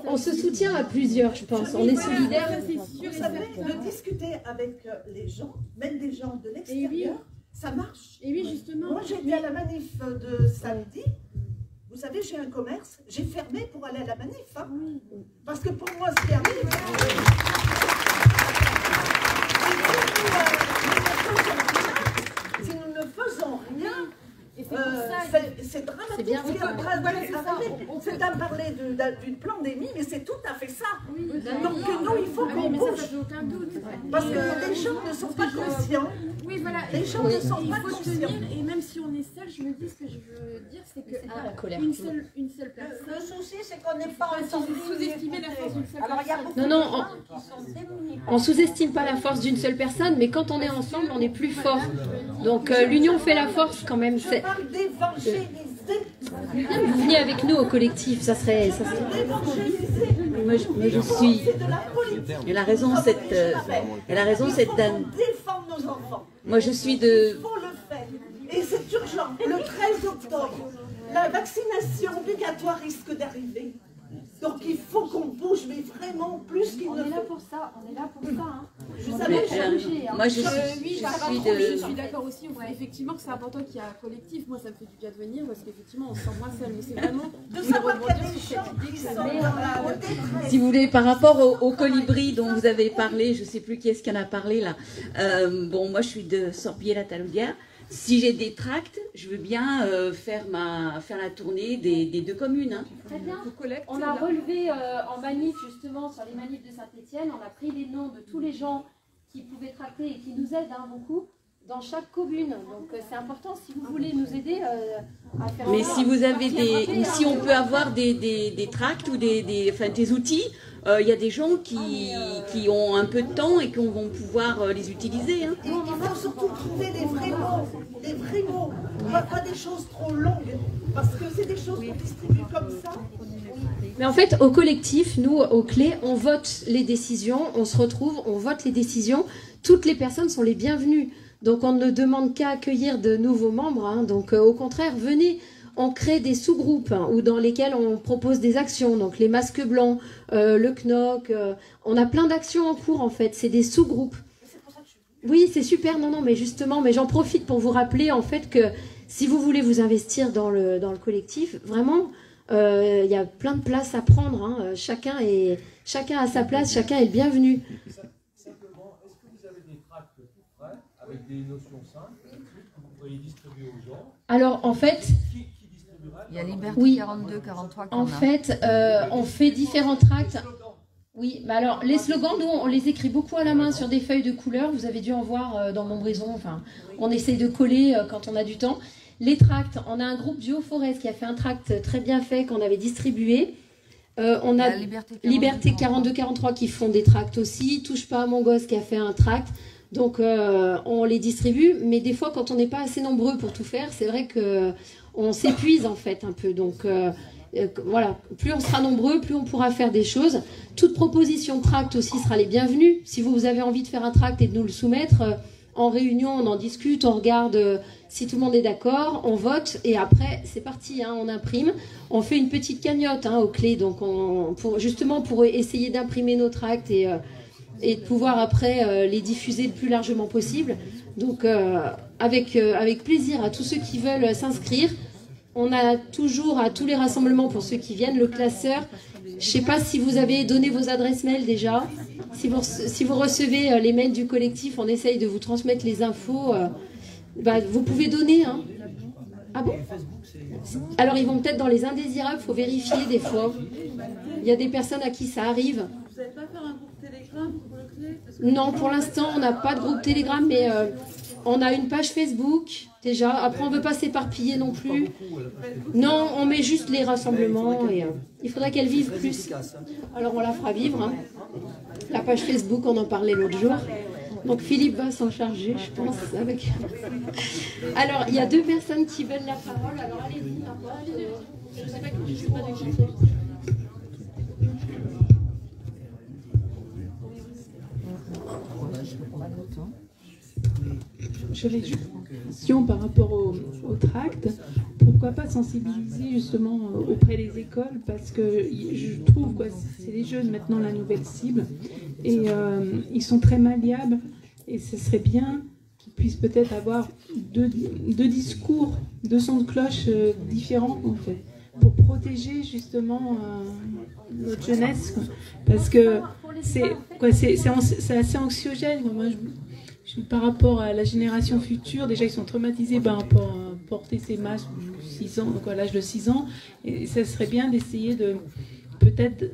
on se soutient à plusieurs, je pense. On est solidaires. Vous savez, de discuter avec les gens, même des gens de l'extérieur, ça marche. Et oui, justement. Moi, j'ai été à la manif de samedi. Vous savez, j'ai un commerce. J'ai fermé pour aller à la manif. Hein. Parce que pour moi, ce qui arrive... Si nous ne faisons rien, c'est dramatique. C'est bien. C'est à parler d'une pandémie, mais c'est tout à fait ça. Donc nous, il faut qu'on bouge. Parce que les gens ne sont pas conscients. Oui, voilà. Les gens ne sont pas conscients. Et même si on est seul, je me dis ce que je veux dire, c'est que une seule personne. Le souci, c'est qu'on n'est pas sous-estimer la force d'une seule personne. Non, on sous-estime pas la force d'une seule personne, mais quand on est ensemble, on est plus fort. Donc l'union fait la force quand même. Vous venez avec nous au collectif, ça serait... Moi, je suis... Elle a raison, cette dame. Défendre nos enfants. Moi, je suis de... Il faut le faire. Et c'est urgent. Le 13 octobre, la vaccination obligatoire risque d'arriver. Donc il faut qu'on bouge, mais vraiment plus qu'il ne faut. On est là pour ça, Hein. Vous savez, moi je suis d'accord aussi. On voit effectivement que c'est important qu'il y ait un collectif. Moi, ça me fait du bien de venir parce qu'effectivement, on se sent moins seul. Mais c'est vraiment de savoir qu'il y a des gens qui sont si vous voulez, par rapport au colibri dont vous avez parlé, je ne sais plus qui est-ce qui en a parlé là. Bon, moi je suis de Sorbier-la-Taloudière. Si j'ai des tracts, je veux bien faire la tournée des deux communes. Hein. Très bien. On a relevé en manif, justement, sur les manifs de Saint-Étienne, on a pris les noms de tous les gens qui pouvaient tracter et qui nous aident beaucoup dans chaque commune. Donc c'est important, si vous voulez nous aider à faire... Mais si vous avez si on peut avoir des tracts ou des outils, il y a des gens qui ont un peu de temps et qui vont pouvoir les utiliser. Hein. Il faut surtout trouver des vrais mots, pas des choses trop longues, parce que c'est des choses qu'on distribue comme ça. Mais en fait, au collectif, nous, aux clés, on vote les décisions, on se retrouve, on vote les décisions. Toutes les personnes sont les bienvenues. Donc on ne demande qu'à accueillir de nouveaux membres. Hein. Donc au contraire, venez. On crée des sous-groupes ou dans lesquels on propose des actions, donc les masques blancs, le CNOC, on a plein d'actions en cours en fait, c'est des sous-groupes. Oui, c'est super, non, mais justement, mais j'en profite pour vous rappeler en fait que si vous voulez vous investir dans le collectif, vraiment, il y a plein de places à prendre, hein. Chacun a sa place, chacun est le bienvenu. Simplement, est-ce que vous avez des tracts tout prêts, avec des notions simples, que vous pourriez distribuer aux gens? Alors en fait... Il y a Liberté 42, 43 qu'on a. En fait, on fait différents tracts. Oui, mais alors les slogans, nous, on les écrit beaucoup à la main sur des feuilles de couleur. Vous avez dû en voir dans Montbrison. Enfin, on essaye de coller quand on a du temps. Les tracts, on a un groupe Bioforest qui a fait un tract très bien fait qu'on avait distribué. On a Liberté 42, 43 qui font des tracts aussi. Touche pas à mon gosse qui a fait un tract. Donc, on les distribue. Mais des fois, quand on n'est pas assez nombreux pour tout faire, c'est vrai que on s'épuise en fait un peu. Donc voilà, plus on sera nombreux, plus on pourra faire des choses. Toute proposition de tract aussi sera les bienvenues. Si vous avez envie de faire un tract et de nous le soumettre, en réunion on en discute, on regarde si tout le monde est d'accord, on vote et après c'est parti, hein, on imprime. On fait une petite cagnotte aux clés, donc justement pour essayer d'imprimer nos tracts et de pouvoir après les diffuser le plus largement possible. Donc avec plaisir à tous ceux qui veulent s'inscrire. On a toujours à tous les rassemblements pour ceux qui viennent le classeur. Je ne sais pas si vous avez donné vos adresses mail déjà. Si vous recevez les mails du collectif, on essaye de vous transmettre les infos. Vous pouvez donner. Hein. Ah bon? Alors ils vont peut-être dans les indésirables, il faut vérifier des fois. Il y a des personnes à qui ça arrive. Vous n'allez pas faire un groupe Telegram pour le clé? Non, pour l'instant, on n'a pas de groupe Telegram, mais on a une page Facebook déjà. Après, on ne veut pas s'éparpiller non plus. Non, on met juste les rassemblements et il faudrait qu'elle vive plus. Alors, on la fera vivre. Hein. La page Facebook, on en parlait l'autre jour. Donc, Philippe va s'en charger, je pense. Alors, il y a deux personnes qui veulent la parole. Alors, allez-y. Je ne sais pas de qui c'est. J'avais une question par rapport au tract. Pourquoi pas sensibiliser justement auprès des écoles, parce que je trouve que c'est les jeunes maintenant la nouvelle cible et ils sont très malléables et ce serait bien qu'ils puissent peut-être avoir deux discours, deux sons de cloche différents en fait, pour protéger justement notre jeunesse, quoi. Parce que c'est assez anxiogène. Moi, par rapport à la génération future, déjà ils sont traumatisés par rapport à porter ces masques 6 ans, donc à l'âge de 6 ans, et ça serait bien d'essayer de peut-être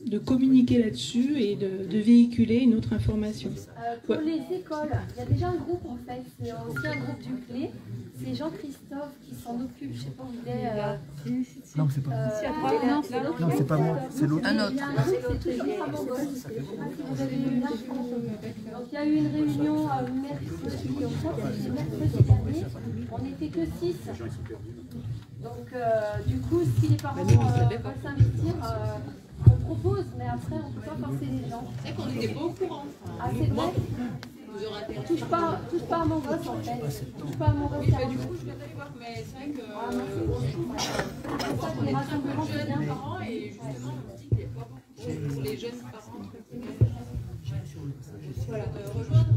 de communiquer là-dessus et de véhiculer une autre information. Pour les écoles, il y a déjà un groupe en fait, c'est aussi un groupe du clé. C'est Jean-Christophe qui s'en occupe, je ne sais pas où il est. Non, c'est pas moi. Non, c'est pas moi, c'est l'autre. Un autre. C'est toujours à Mongols. Je ne sais pas si vous avez eu une info. Donc il y a eu une réunion mercredi dernier. On n'était que 6. Donc du coup, si les parents veulent s'investir, on propose, mais après on ne peut pas forcer les gens. C'est qu'on n'était pas au courant. Ah, c'est vrai. Touche pas à mon gosse en fait. Touche pas à mon gosse. Oui, du coup, je viens d'aller voir, mais c'est vrai que les rassemblements, c'est bien. parents et justement, on dit qu'il n'y a pas beaucoup pour les jeunes parents. Voilà, rejoindre.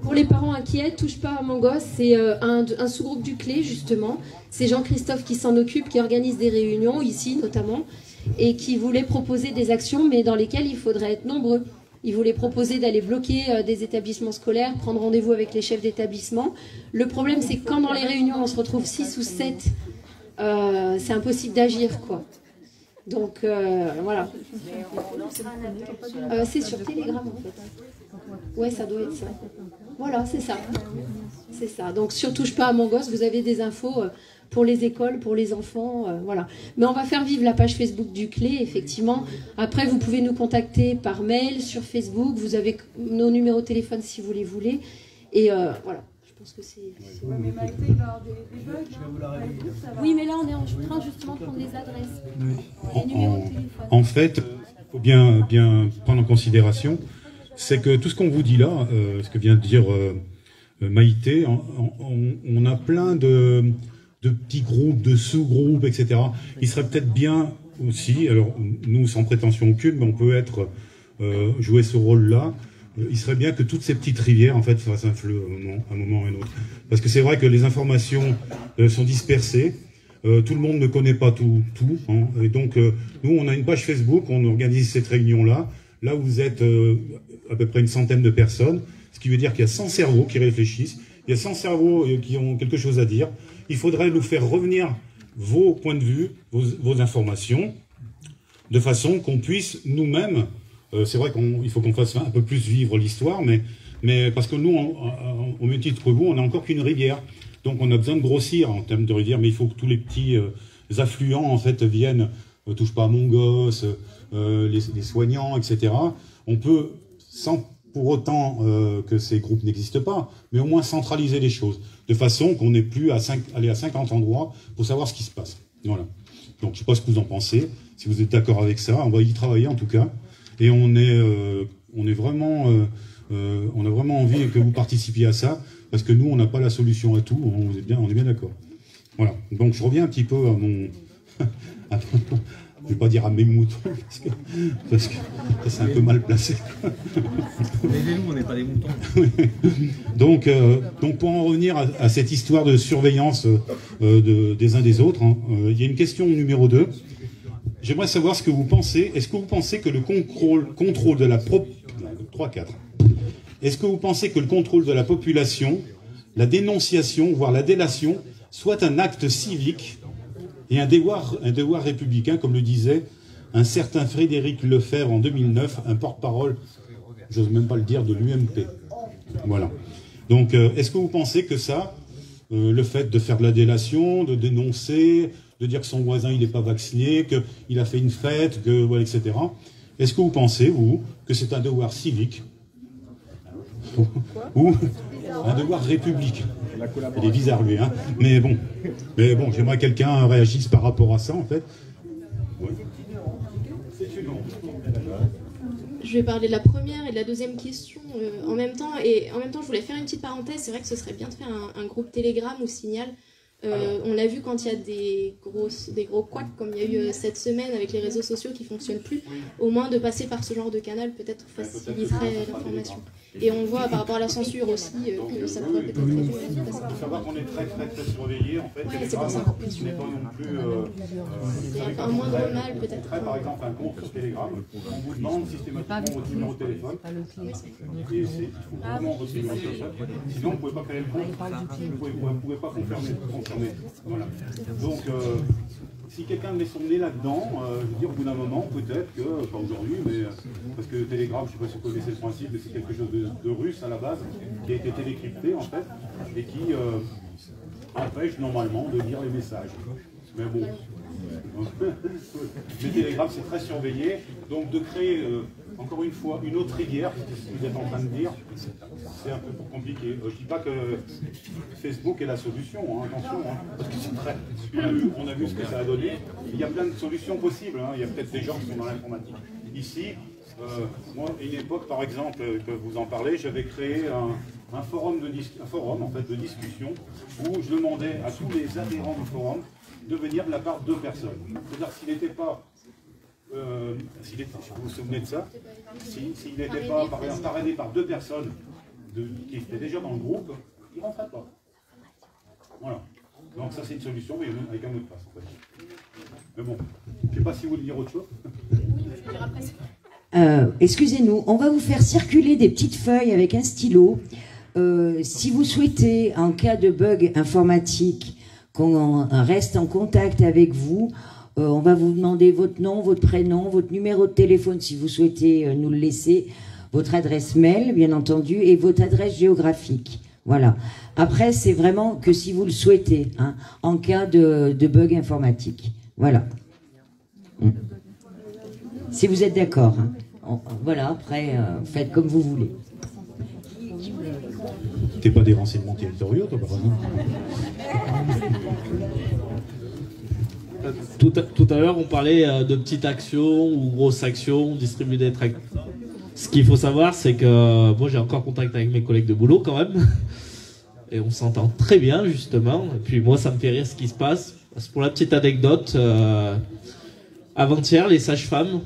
Pour les parents inquiets, touche pas à mon gosse, c'est un sous-groupe du clé justement. C'est Jean-Christophe qui s'en occupe, qui organise des réunions ici notamment, et qui voulait proposer des actions, mais dans lesquelles il faudrait être nombreux. Il voulait proposer d'aller bloquer des établissements scolaires, prendre rendez-vous avec les chefs d'établissement. Le problème, c'est que quand dans les réunions, on se retrouve 6 ou 7, c'est impossible d'agir, quoi. Donc, voilà. C'est sur Telegram, en fait. Ouais, ça doit être ça. Voilà, c'est ça. C'est ça. Donc, sur Touche pas à mon gosse, vous avez des infos pour les écoles, pour les enfants, voilà. Mais on va faire vivre la page Facebook du Clé, effectivement. Après, vous pouvez nous contacter par mail, sur Facebook. Vous avez nos numéros de téléphone si vous les voulez. Et voilà. Je pense que c'est... Mais Maïté, il va avoir des bugs. Oui, mais là, on est en train justement de prendre les adresses. Les numéros de téléphone. En fait, il faut bien prendre en considération, c'est que tout ce qu'on vous dit là, ce que vient de dire Maïté, on a plein de petits groupes, de sous-groupes, etc. Il serait peut-être bien aussi, alors nous sans prétention aucune, mais on peut jouer ce rôle-là, il serait bien que toutes ces petites rivières en fait fassent un fleuve à un moment ou à un autre. Parce que c'est vrai que les informations sont dispersées, tout le monde ne connaît pas tout hein, et donc nous on a une page Facebook, on organise cette réunion-là, là où vous êtes à peu près une centaine de personnes, ce qui veut dire qu'il y a 100 cerveaux qui réfléchissent, il y a 100 cerveaux qui ont quelque chose à dire. Il faudrait nous faire revenir vos points de vue, vos informations, de façon qu'on puisse nous-mêmes, c'est vrai qu'il faut qu'on fasse un peu plus vivre l'histoire, mais parce que nous, au même titre que vous, on n'a encore qu'une rivière. Donc on a besoin de grossir en termes de rivière, mais il faut que tous les petits affluents en fait viennent, touche pas à mon gosse, les soignants, etc. On peut, sans pour autant que ces groupes n'existent pas, mais au moins centraliser les choses, de façon qu'on n'ait plus à aller à 50 endroits pour savoir ce qui se passe. Voilà. Donc je ne sais pas ce que vous en pensez, si vous êtes d'accord avec ça, on va y travailler en tout cas, et on a vraiment envie que vous participiez à ça, parce que nous on n'a pas la solution à tout, on est bien d'accord. Voilà. Donc je reviens un petit peu à mon... Je ne vais pas dire à mes moutons, parce que c'est un peu mal placé. Aidez-nous, on n'est pas des moutons. Donc pour en revenir à cette histoire de surveillance des uns des autres, hein, il y a une question numéro 2. J'aimerais savoir ce que vous pensez. Est-ce que vous pensez que le contrôle de la... 3-4. Est-ce que vous pensez que le contrôle de la population, la dénonciation, voire la délation, soit un acte civique et un devoir républicain, comme le disait un certain Frédéric Lefebvre en 2009, un porte-parole, j'ose même pas le dire, de l'UMP. Voilà. Donc, est-ce que vous pensez que ça, le fait de faire de la délation, de dénoncer, de dire que son voisin il n'est pas vacciné, qu'il a fait une fête, que voilà, etc. Est-ce que vous pensez, vous, que c'est un devoir civique ou un devoir républicain? Il est bizarre lui, hein. Mais bon, j'aimerais que quelqu'un réagisse par rapport à ça, en fait. Ouais. Je vais parler de la première et de la deuxième question en même temps. Et en même temps, je voulais faire une petite parenthèse. C'est vrai que ce serait bien de faire un groupe Telegram ou Signal. On l'a vu quand il y a des gros couacs comme il y a eu cette semaine avec les réseaux sociaux qui ne fonctionnent plus. Au moins de passer par ce genre de canal peut-être faciliterait l'information. Et on voit par rapport à la censure aussi que ça pourrait peut-être aider. Il faut savoir qu'on est très surveillé en fait. Ouais, c'est pour ça. Ce n'est pas non plus. C'est un moindre mal peut-être. Par exemple, un compte sur Telegram, on vous demande systématiquement votre numéro de téléphone. Et il faut vraiment votre numéro de téléphone. Sinon, vous ne pouvez pas créer le compte. Vous ne pouvez pas confirmer. Voilà. Donc, si quelqu'un met son nez là-dedans, je veux dire, au bout d'un moment, peut-être que, pas aujourd'hui, mais parce que Telegram, je ne sais pas si vous connaissez le principe, mais c'est quelque chose de russe à la base, qui a été télécrypté en fait, et qui empêche normalement de lire les messages. Mais bon, les Telegram, c'est très surveillé, donc de créer, encore une fois, une autre rivière, c'est ce que vous êtes en train de dire, c'est un peu compliqué. Je ne dis pas que Facebook est la solution, hein, attention, hein, parce que c'est très... On a vu ce que ça a donné. Il y a plein de solutions possibles, hein. Il y a peut-être des gens qui sont dans l'informatique. Ici, moi, à une époque, par exemple, que vous en parlez, j'avais créé un forum en fait, de discussion où je demandais à tous les adhérents du forum de venir de la part de 2 personnes. C'est-à-dire s'il n'était pas... si vous vous souvenez de ça, s'il n'était pas parrainé par 2 personnes qui étaient déjà dans le groupe, il ne rentrait pas. Voilà. Donc ça c'est une solution, mais avec un mot de passe en fait. Mais bon, je ne sais pas si vous voulez dire autre chose. Excusez-nous, on va vous faire circuler des petites feuilles avec un stylo. Si vous souhaitez, en cas de bug informatique, qu'on reste en contact avec vous, on va vous demander votre nom, votre prénom, votre numéro de téléphone si vous souhaitez nous le laisser, votre adresse mail, bien entendu, et votre adresse géographique. Voilà. Après, c'est vraiment que si vous le souhaitez, hein, en cas de bug informatique. Voilà. Si vous êtes d'accord. Hein. Voilà, après, faites comme vous voulez. T'es pas des renseignements territoriaux, toi, par exemple? Tout à l'heure, on parlait de petites actions ou grosses actions, distribuer des tracts. Ce qu'il faut savoir, c'est que moi, j'ai encore contact avec mes collègues de boulot quand même. Et on s'entend très bien, justement. Et puis moi, ça me fait rire ce qui se passe. Parce que pour la petite anecdote, avant-hier, les sages-femmes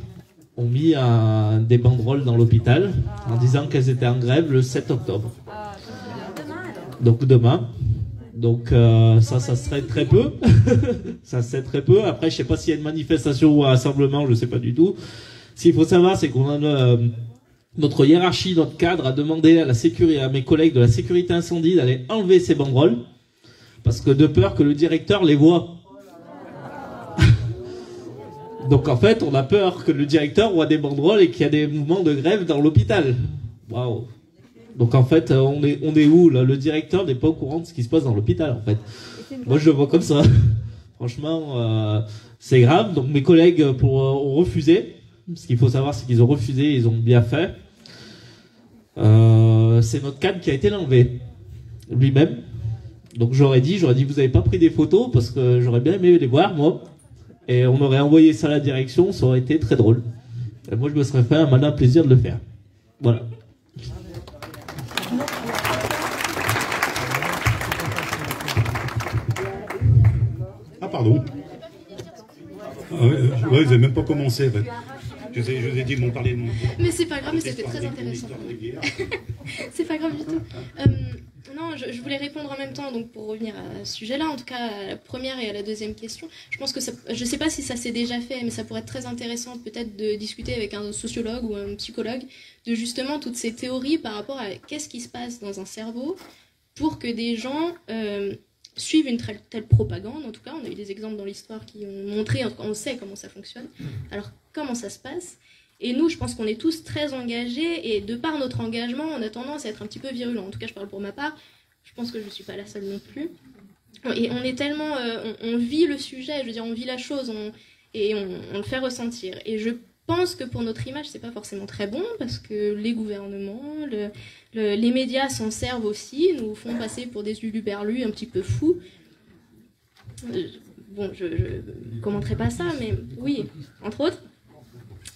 ont mis des banderoles dans l'hôpital en disant qu'elles étaient en grève le 7 octobre. Donc demain. Donc ça serait très peu. Ça serait très peu. Après, je sais pas s'il y a une manifestation ou un rassemblement, je sais pas du tout. Ce qu'il faut savoir, c'est qu'on a notre hiérarchie, notre cadre a demandé à la sécurité, à mes collègues de la sécurité incendie d'aller enlever ces banderoles parce que de peur que le directeur les voie. Donc en fait, on a peur que le directeur voit des banderoles et qu'il y a des mouvements de grève dans l'hôpital. Waouh. Donc en fait, on est où là? Le directeur n'est pas au courant de ce qui se passe dans l'hôpital en fait. Moi je le vois comme ça. Franchement, c'est grave. Donc mes collègues ont refusé. Ce qu'il faut savoir, c'est qu'ils ont refusé, ils ont bien fait. C'est notre cadre qui a été l'enlevé lui-même. Donc j'aurais dit vous avez pas pris des photos parce que j'aurais bien aimé les voir moi. Et on aurait envoyé ça à la direction, ça aurait été très drôle. Et moi je me serais fait un malin plaisir de le faire. Voilà. Ah pardon. Ouais, vous n'avez même pas commencé en fait. Je vous ai dit de m'en parler. Mais c'est pas grave, mais c'était très intéressant. C'est pas grave du tout. Non, je voulais répondre en même temps, donc pour revenir à ce sujet-là, en tout cas à la première et à la deuxième question. Je pense que je sais pas si ça s'est déjà fait, mais ça pourrait être très intéressant peut-être de discuter avec un sociologue ou un psychologue de justement toutes ces théories par rapport à qu'est-ce qui se passe dans un cerveau pour que des gens suivent une telle propagande. En tout cas, on a eu des exemples dans l'histoire qui ont montré, on sait comment ça fonctionne. Alors, comment ça se passe? Et nous, je pense qu'on est tous très engagés, et de par notre engagement, on a tendance à être un petit peu virulent. En tout cas, je parle pour ma part. Je pense que je ne suis pas la seule non plus. Et on est tellement... on vit le sujet, je veux dire, on vit la chose, et on le fait ressentir. Et je pense que pour notre image, c'est pas forcément très bon, parce que les gouvernements, les médias s'en servent aussi, nous font passer pour des huluberlus un petit peu fous. Bon, je commenterai pas ça, mais oui, entre autres.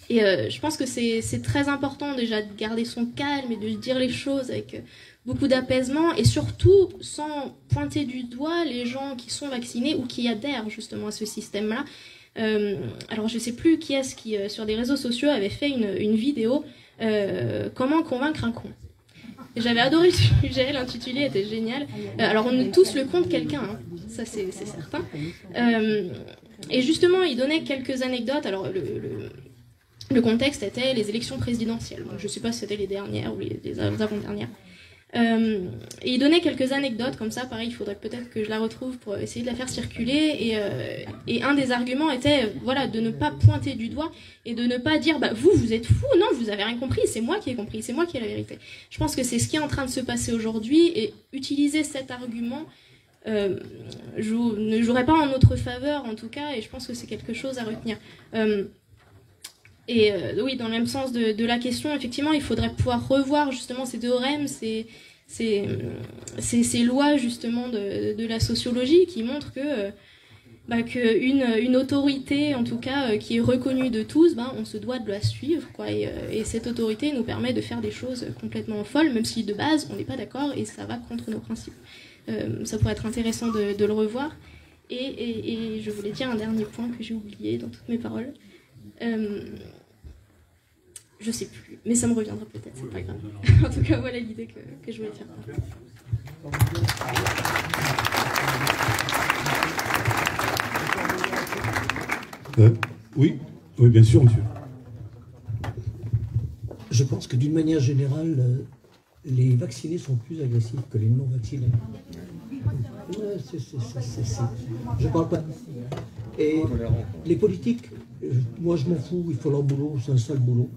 Et je pense que c'est très important déjà de garder son calme et de dire les choses avec beaucoup d'apaisement et surtout sans pointer du doigt les gens qui sont vaccinés ou qui adhèrent justement à ce système-là. Alors je ne sais plus qui est-ce qui, sur des réseaux sociaux, avait fait une vidéo « Comment convaincre un con ». J'avais adoré le sujet, l'intitulé était génial. Alors on est tous le con de quelqu'un, hein, ça c'est certain. Et justement, il donnait quelques anecdotes. Alors le contexte était les élections présidentielles. Donc, je ne sais pas si c'était les dernières ou les avant-dernières. Et il donnait quelques anecdotes comme ça. Pareil, il faudrait peut-être que je la retrouve pour essayer de la faire circuler. Et un des arguments était voilà, de ne pas pointer du doigt et de ne pas dire bah, vous êtes fous, non, vous avez rien compris, c'est moi qui ai compris, c'est moi qui ai la vérité. Je pense que c'est ce qui est en train de se passer aujourd'hui et utiliser cet argument ne jouerait pas en notre faveur en tout cas, et je pense que c'est quelque chose à retenir. Oui, dans le même sens de la question, effectivement, il faudrait pouvoir revoir justement ces théorèmes, ces lois justement de la sociologie qui montrent que qu'une autorité, en tout cas, qui est reconnue de tous, on se doit de la suivre, quoi. Et cette autorité nous permet de faire des choses complètement folles, même si de base on n'est pas d'accord et ça va contre nos principes. Ça pourrait être intéressant de le revoir. Et je voulais dire un dernier point que j'ai oublié dans toutes mes paroles. Je sais plus, mais ça me reviendra peut-être, c'est pas grave. En tout cas, voilà l'idée que je voulais faire. Oui, bien sûr, monsieur. Je pense que d'une manière générale, les vaccinés sont plus agressifs que les non-vaccinés. Je parle pas d'ici. Et les politiques, moi je m'en fous, ils font leur boulot, c'est un sale boulot.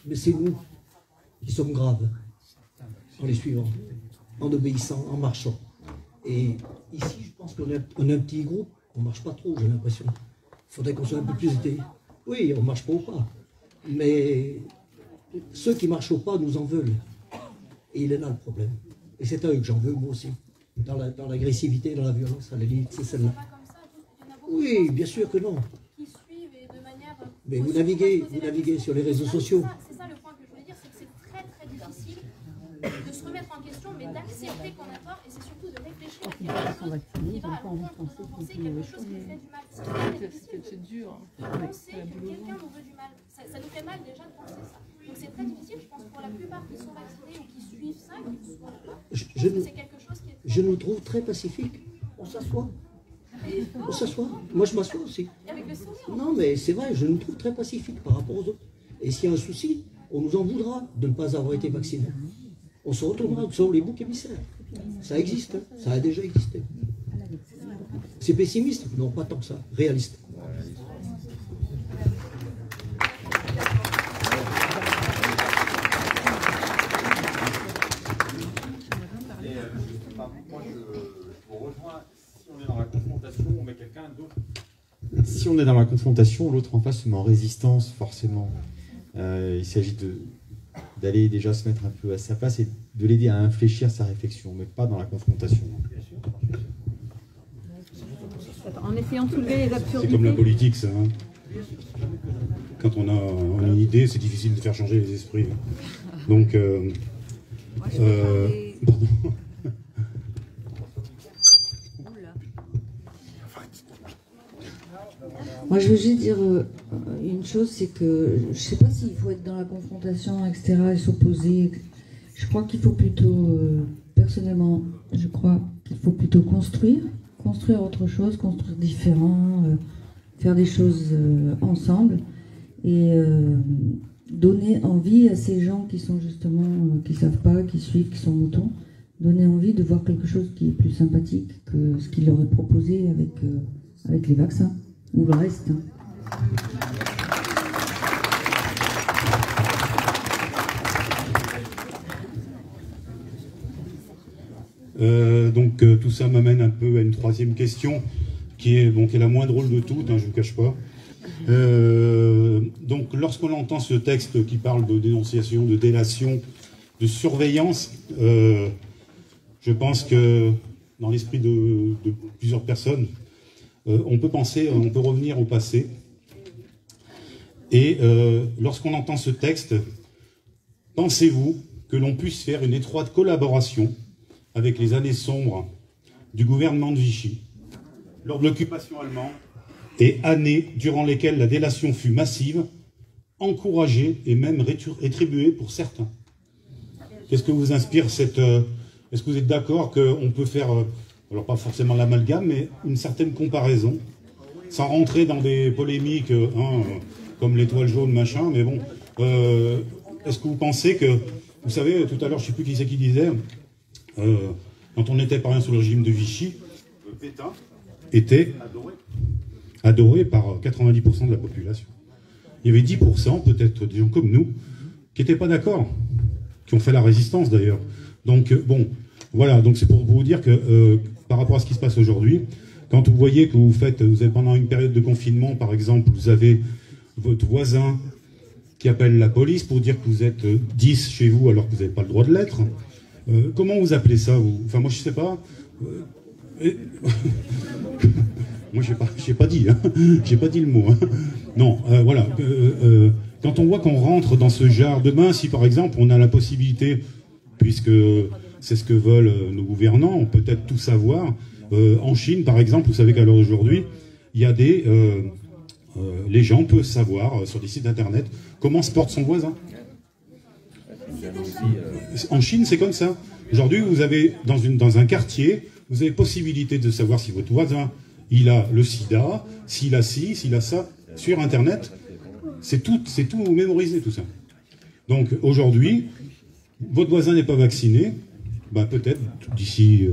Mais c'est nous qui sommes graves en les suivant, en obéissant, en marchant. Et ici, je pense qu'on est un petit groupe, on ne marche pas trop, j'ai l'impression. Il faudrait qu'on soit un peu plus... Oui, on ne marche pas au pas. Mais ceux qui marchent au pas nous en veulent. Et il est là le problème. Et c'est à eux que j'en veux, moi aussi. Dans l'agressivité, dans la violence, à la limite, c'est celle-là. Oui, bien sûr que non. Mais vous naviguez sur les réseaux sociaux. C'est ça le point que je voulais dire, c'est que c'est très très difficile de se remettre en question, mais d'accepter qu'on a tort, et c'est surtout de réfléchir à quelque chose qui va à l'encontre de nos pensées, quelque chose qui nous fait du mal. C'est dur. Penser que quelqu'un nous veut du mal, ça nous fait mal déjà de penser ça. Donc c'est très difficile, je pense, pour la plupart qui sont vaccinés ou qui suivent ça, qui ne sont pas. Je pense que c'est quelque chose qui est... Je nous trouve très pacifiques. On s'assoit. On s'assoit. Moi, je m'assois aussi. Non, mais c'est vrai, je nous trouve très pacifiques par rapport aux autres. Et s'il y a un souci, on nous en voudra de ne pas avoir été vaccinés. On se retournera sur les boucs émissaires. Ça existe, hein. Ça a déjà existé. C'est pessimiste? Non, pas tant que ça. Réaliste. Si on est dans la confrontation, l'autre en face se met en résistance, forcément. Il s'agit d'aller déjà se mettre un peu à sa place et de l'aider à infléchir sa réflexion, mais pas dans la confrontation. En essayant de soulever les absurdités. C'est comme la politique, ça. Hein. Quand on a une idée, c'est difficile de faire changer les esprits. Donc, pardon. Moi, je veux juste dire une chose, c'est que je ne sais pas s'il faut être dans la confrontation, etc., et s'opposer. Je crois qu'il faut plutôt, personnellement, je crois qu'il faut plutôt construire autre chose, construire différent, faire des choses ensemble, et donner envie à ces gens qui sont justement, qui ne savent pas, qui suivent, qui sont moutons, donner envie de voir quelque chose qui est plus sympathique que ce qu'ils leur est proposé avec les vaccins. Ou le reste. Donc tout ça m'amène un peu à une troisième question qui est la moins drôle de toutes, hein, je ne vous cache pas. Donc lorsqu'on entend ce texte qui parle de dénonciation, de délation, de surveillance, je pense que dans l'esprit de plusieurs personnes, on peut revenir au passé Et lorsqu'on entend ce texte, pensez-vous que l'on puisse faire une étroite collaboration avec les années sombres du gouvernement de Vichy, lors de l'occupation allemande, et années durant lesquelles la délation fut massive, encouragée et même rétribuée pour certains? Qu'est-ce que vous inspire cette... Est-ce que vous êtes d'accord qu'on peut faire, alors pas forcément l'amalgame, mais une certaine comparaison, sans rentrer dans des polémiques comme l'étoile jaune, machin, mais bon, est-ce que vous pensez que... Vous savez, tout à l'heure, je ne sais plus qui c'est qui disait, quand on était par exemple sous le régime de Vichy, Pétain était adoré par 90% de la population. Il y avait 10%, peut-être des gens comme nous, qui n'étaient pas d'accord, qui ont fait la résistance d'ailleurs. Donc, bon, voilà, donc c'est pour vous dire que par rapport à ce qui se passe aujourd'hui, quand vous voyez que vous avez pendant une période de confinement, par exemple, vous avez votre voisin qui appelle la police pour dire que vous êtes 10 chez vous alors que vous n'avez pas le droit de l'être, comment vous appelez ça, vous? Enfin, moi, je sais pas. Moi, j'ai pas dit, hein. J'ai pas dit le mot. Hein. Non, voilà. Quand on voit qu'on rentre dans ce genre, demain, si par exemple on a la possibilité, puisque c'est ce que veulent nos gouvernants, peut-être tout savoir, en Chine, par exemple, vous savez qu'à l'heure d'aujourd'hui, il y a des... les gens peuvent savoir sur des sites internet comment se porte son voisin. En Chine, c'est comme ça. Aujourd'hui, vous avez dans un quartier, vous avez possibilité de savoir si votre voisin il a le sida, s'il a ci, s'il a ça, sur internet. C'est tout mémorisé, tout ça. Donc aujourd'hui, votre voisin n'est pas vacciné, bah, peut-être d'ici,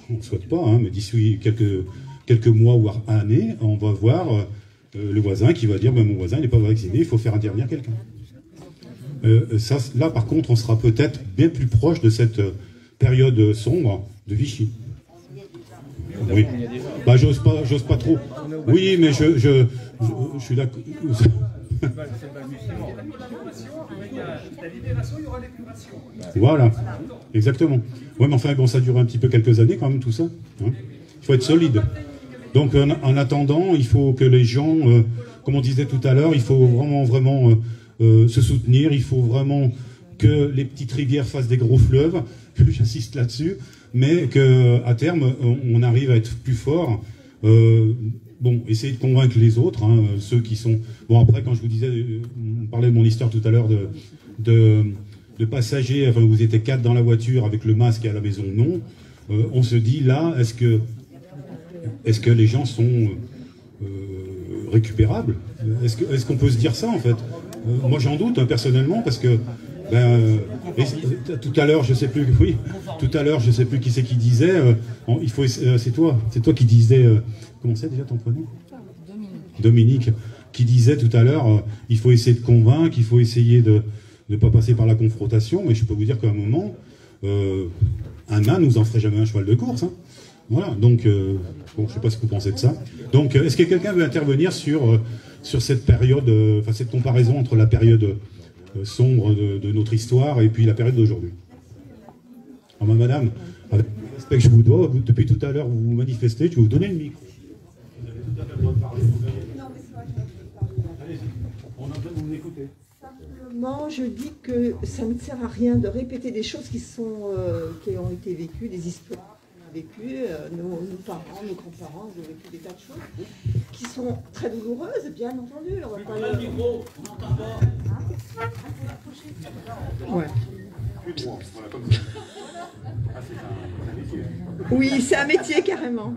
on ne souhaite pas, hein, mais d'ici quelques mois ou années, on va voir le voisin qui va dire ben, mon voisin n'est pas vacciné, il faut faire intervenir quelqu'un. Là, par contre, on sera peut-être bien plus proche de cette période sombre de Vichy. Oui. Bah, j'ose pas trop. Oui, mais je suis d'accord. Voilà, exactement. Ouais, mais enfin, bon, ça dure un petit peu quelques années quand même, tout ça. Hein. Il faut être solide. Donc, en attendant, il faut que les gens, comme on disait tout à l'heure, il faut vraiment se soutenir. Il faut vraiment que les petites rivières fassent des gros fleuves. J'insiste là-dessus. Mais qu'à terme, on arrive à être plus fort. Bon, essayer de convaincre les autres, hein, ceux qui sont... Bon, après, quand je vous disais, on parlait de mon histoire tout à l'heure de passagers, enfin, vous étiez 4 dans la voiture avec le masque et à la maison, non. On se dit, là, est-ce que les gens sont récupérables? Est-ce qu'on peut se dire ça, en fait? Moi, j'en doute, hein, personnellement, parce que tout à l'heure, je sais plus. Oui, tout à l'heure, je sais plus qui c'est qui disait. Il faut. C'est toi qui disais. Comment c'est déjà ton prénom? Dominique, qui disait tout à l'heure. Il faut essayer de convaincre. Il faut essayer de ne pas passer par la confrontation. Mais je peux vous dire qu'à un moment, un nain nous en ferait jamais un cheval de course. Hein. Voilà. Donc, bon, je sais pas ce que vous pensez de ça. Donc, est-ce que quelqu'un veut intervenir sur cette période, enfin cette comparaison entre la période sombre de notre histoire et puis la période d'aujourd'hui? Alors, madame, avec le respect que je vous dois, depuis tout à l'heure vous vous manifestez, je vais vous donner le micro. Vous avez tout à fait le droit de parler. Allez-y, on a besoin de vous écouter. Simplement, je dis que ça ne sert à rien de répéter des choses qui ont été vécues, des histoires qu'on a vécues, nos parents, nos grands-parents ont vécu des tas de choses qui sont très douloureuses, bien entendu. On va pas le micro, on n'entend pas. Ouais. Oui, c'est un métier carrément.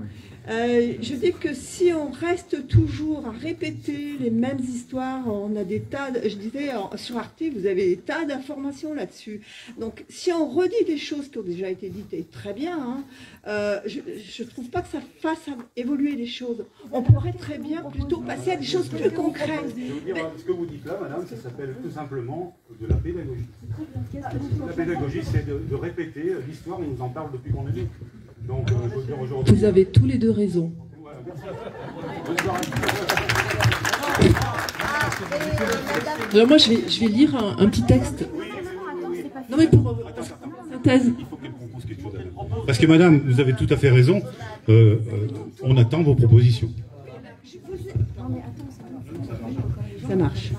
Je dis que si on reste toujours à répéter les mêmes histoires, on a des tas je disais, sur Arte, vous avez des tas d'informations là-dessus. Donc, si on redit des choses qui ont déjà été dites, et très bien, hein, je ne trouve pas que ça fasse évoluer les choses. On pourrait très bien plutôt passer à des choses plus concrètes. Ce que vous dites là, madame, ça s'appelle tout simplement de la pédagogie. La pédagogie, c'est de répéter l'histoire, on nous en parle depuis qu'on est né. Donc, je veux dire aujourd'hui... Vous avez tous les deux raison. Alors moi, je vais lire un petit texte. Non mais pour synthèse. Parce que madame, vous avez tout à fait raison. On attend vos propositions. Ça marche.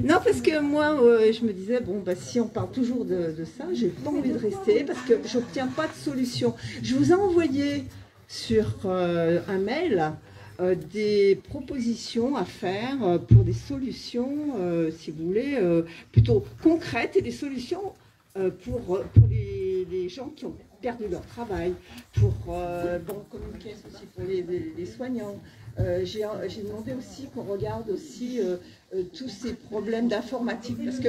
Non, parce que moi, je me disais, bon, bah, si on parle toujours de ça, j'ai pas envie de rester parce que j'obtiens pas de solution. Je vous ai envoyé sur un mail des propositions à faire pour des solutions, si vous voulez, plutôt concrètes et des solutions pour les gens qui ont perdu leur travail, pour communiquer aussi pour les soignants. J'ai demandé aussi qu'on regarde aussi tous ces problèmes d'informatique, parce que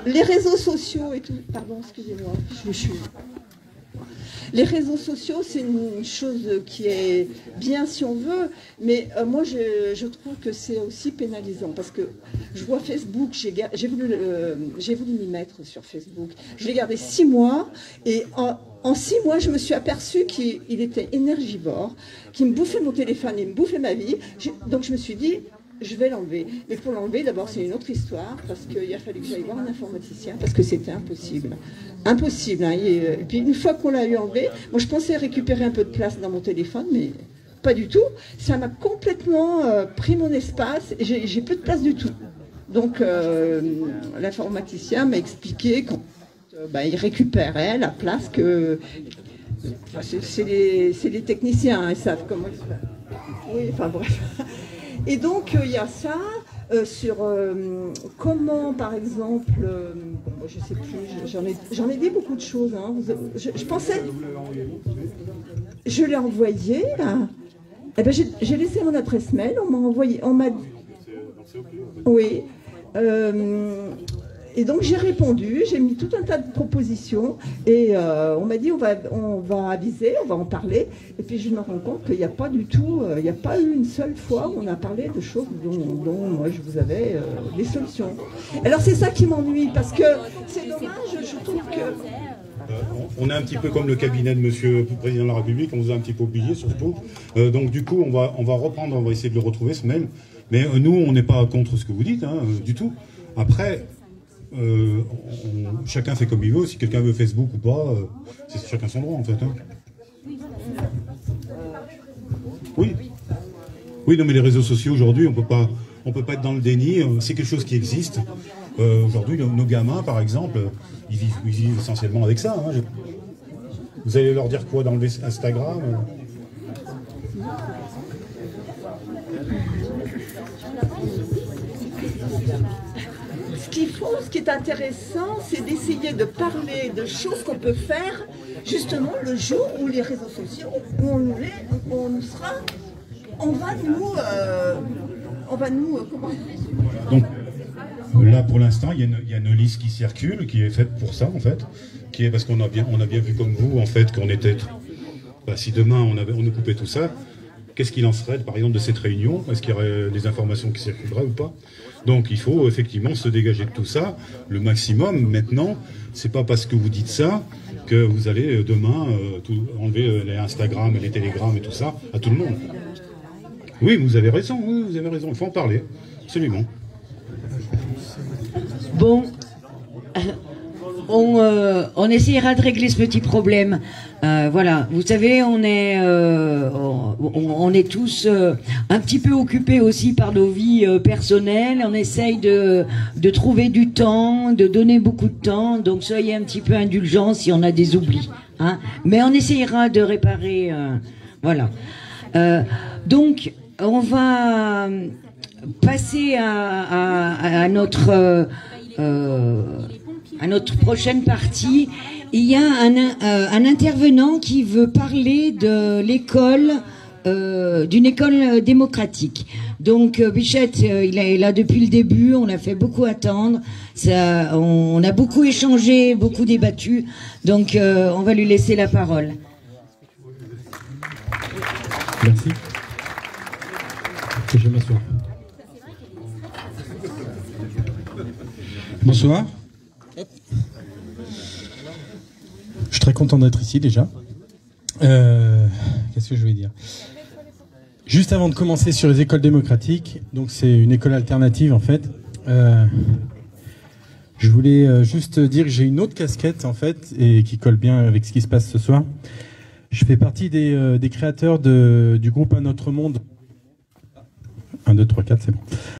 les réseaux sociaux et tout, excusez-moi, je suis... Les réseaux sociaux, c'est une chose qui est bien si on veut, mais moi je trouve que c'est aussi pénalisant, parce que je vois Facebook, j'ai voulu m'y mettre sur Facebook, je l'ai gardé 6 mois, et en 6 mois, je me suis aperçue qu'il était énergivore, qu'il me bouffait mon téléphone, il me bouffait ma vie, donc je me suis dit, je vais l'enlever. Mais pour l'enlever, d'abord, c'est une autre histoire, parce qu'il a fallu que j'aille voir un informaticien, parce que c'était impossible. Impossible. Hein, et puis, une fois qu'on l'a eu enlevé, moi, je pensais récupérer un peu de place dans mon téléphone, mais pas du tout. Ça m'a complètement pris mon espace, et j'ai plus de place du tout. Donc, l'informaticien m'a expliqué qu'il récupérait la place que... c'est les techniciens, hein, ils savent comment ils font. Oui, enfin bref. Et donc, il y a ça, sur comment, par exemple, je ne sais plus, j'en ai dit beaucoup de choses. Hein. Je pensais... Je l'ai envoyé, là. Eh ben, j'ai laissé mon adresse mail, on m'a envoyé... Oui. Et donc j'ai répondu, j'ai mis tout un tas de propositions et on m'a dit on va aviser, on va en parler. Et puis je me rends compte qu'il n'y a pas du tout, il n'y a pas eu une seule fois où on a parlé de choses dont moi je vous avais des solutions. Alors c'est ça qui m'ennuie parce que c'est dommage, je trouve que... On est un petit peu comme le cabinet de Monsieur le Président de la République, on vous a un petit peu oublié surtout. Donc du coup on va reprendre, on va essayer de le retrouver ce mail. Mais nous on n'est pas contre ce que vous dites, hein, du tout. Après... chacun fait comme il veut, si quelqu'un veut Facebook ou pas, c'est chacun son droit en fait. Hein. Oui. Oui, non mais les réseaux sociaux aujourd'hui, on peut pas être dans le déni, c'est quelque chose qui existe. Aujourd'hui, nos gamins par exemple, ils vivent essentiellement avec ça. Hein. Vous allez leur dire quoi d'enlever Instagram Ce qui est intéressant, c'est d'essayer de parler de choses qu'on peut faire justement le jour où les réseaux sociaux, où on nous sera, on va nous comment... Donc là pour l'instant il y a une liste qui circule, qui est faite pour ça en fait, qui est parce qu'on a bien vu comme vous en fait qu'on était, si demain on nous coupait tout ça, qu'est-ce qu'il en serait par exemple de cette réunion? Est-ce qu'il y aurait des informations qui circuleraient ou pas? Donc il faut effectivement se dégager de tout ça le maximum. Maintenant, c'est pas parce que vous dites ça que vous allez demain enlever les Instagram et les télégrammes et tout ça à tout le monde. Oui, vous avez raison, il faut en parler, absolument. Bon, on essayera de régler ce petit problème. Voilà, vous savez, on est tous un petit peu occupés aussi par nos vies personnelles. On essaye de trouver du temps, de donner beaucoup de temps. Donc soyez un petit peu indulgents si on a des oublis. Hein. Mais on essayera de réparer. Voilà. Donc, on va passer à notre prochaine partie. Il y a un intervenant qui veut parler de l'école, d'une école démocratique. Donc Bichette, il est là depuis le début, on l'a fait beaucoup attendre, on a beaucoup échangé, beaucoup débattu, donc on va lui laisser la parole. Merci. Je vais m'asseoir. Bonsoir. Je suis très content d'être ici déjà. Qu'est-ce que je voulais dire? Juste avant de commencer sur les écoles démocratiques, donc c'est une école alternative en fait. Je voulais juste dire que j'ai une autre casquette en fait et qui colle bien avec ce qui se passe ce soir. Je fais partie des créateurs du groupe Un Autre Monde. 1, 2, 3, 4, c'est bon.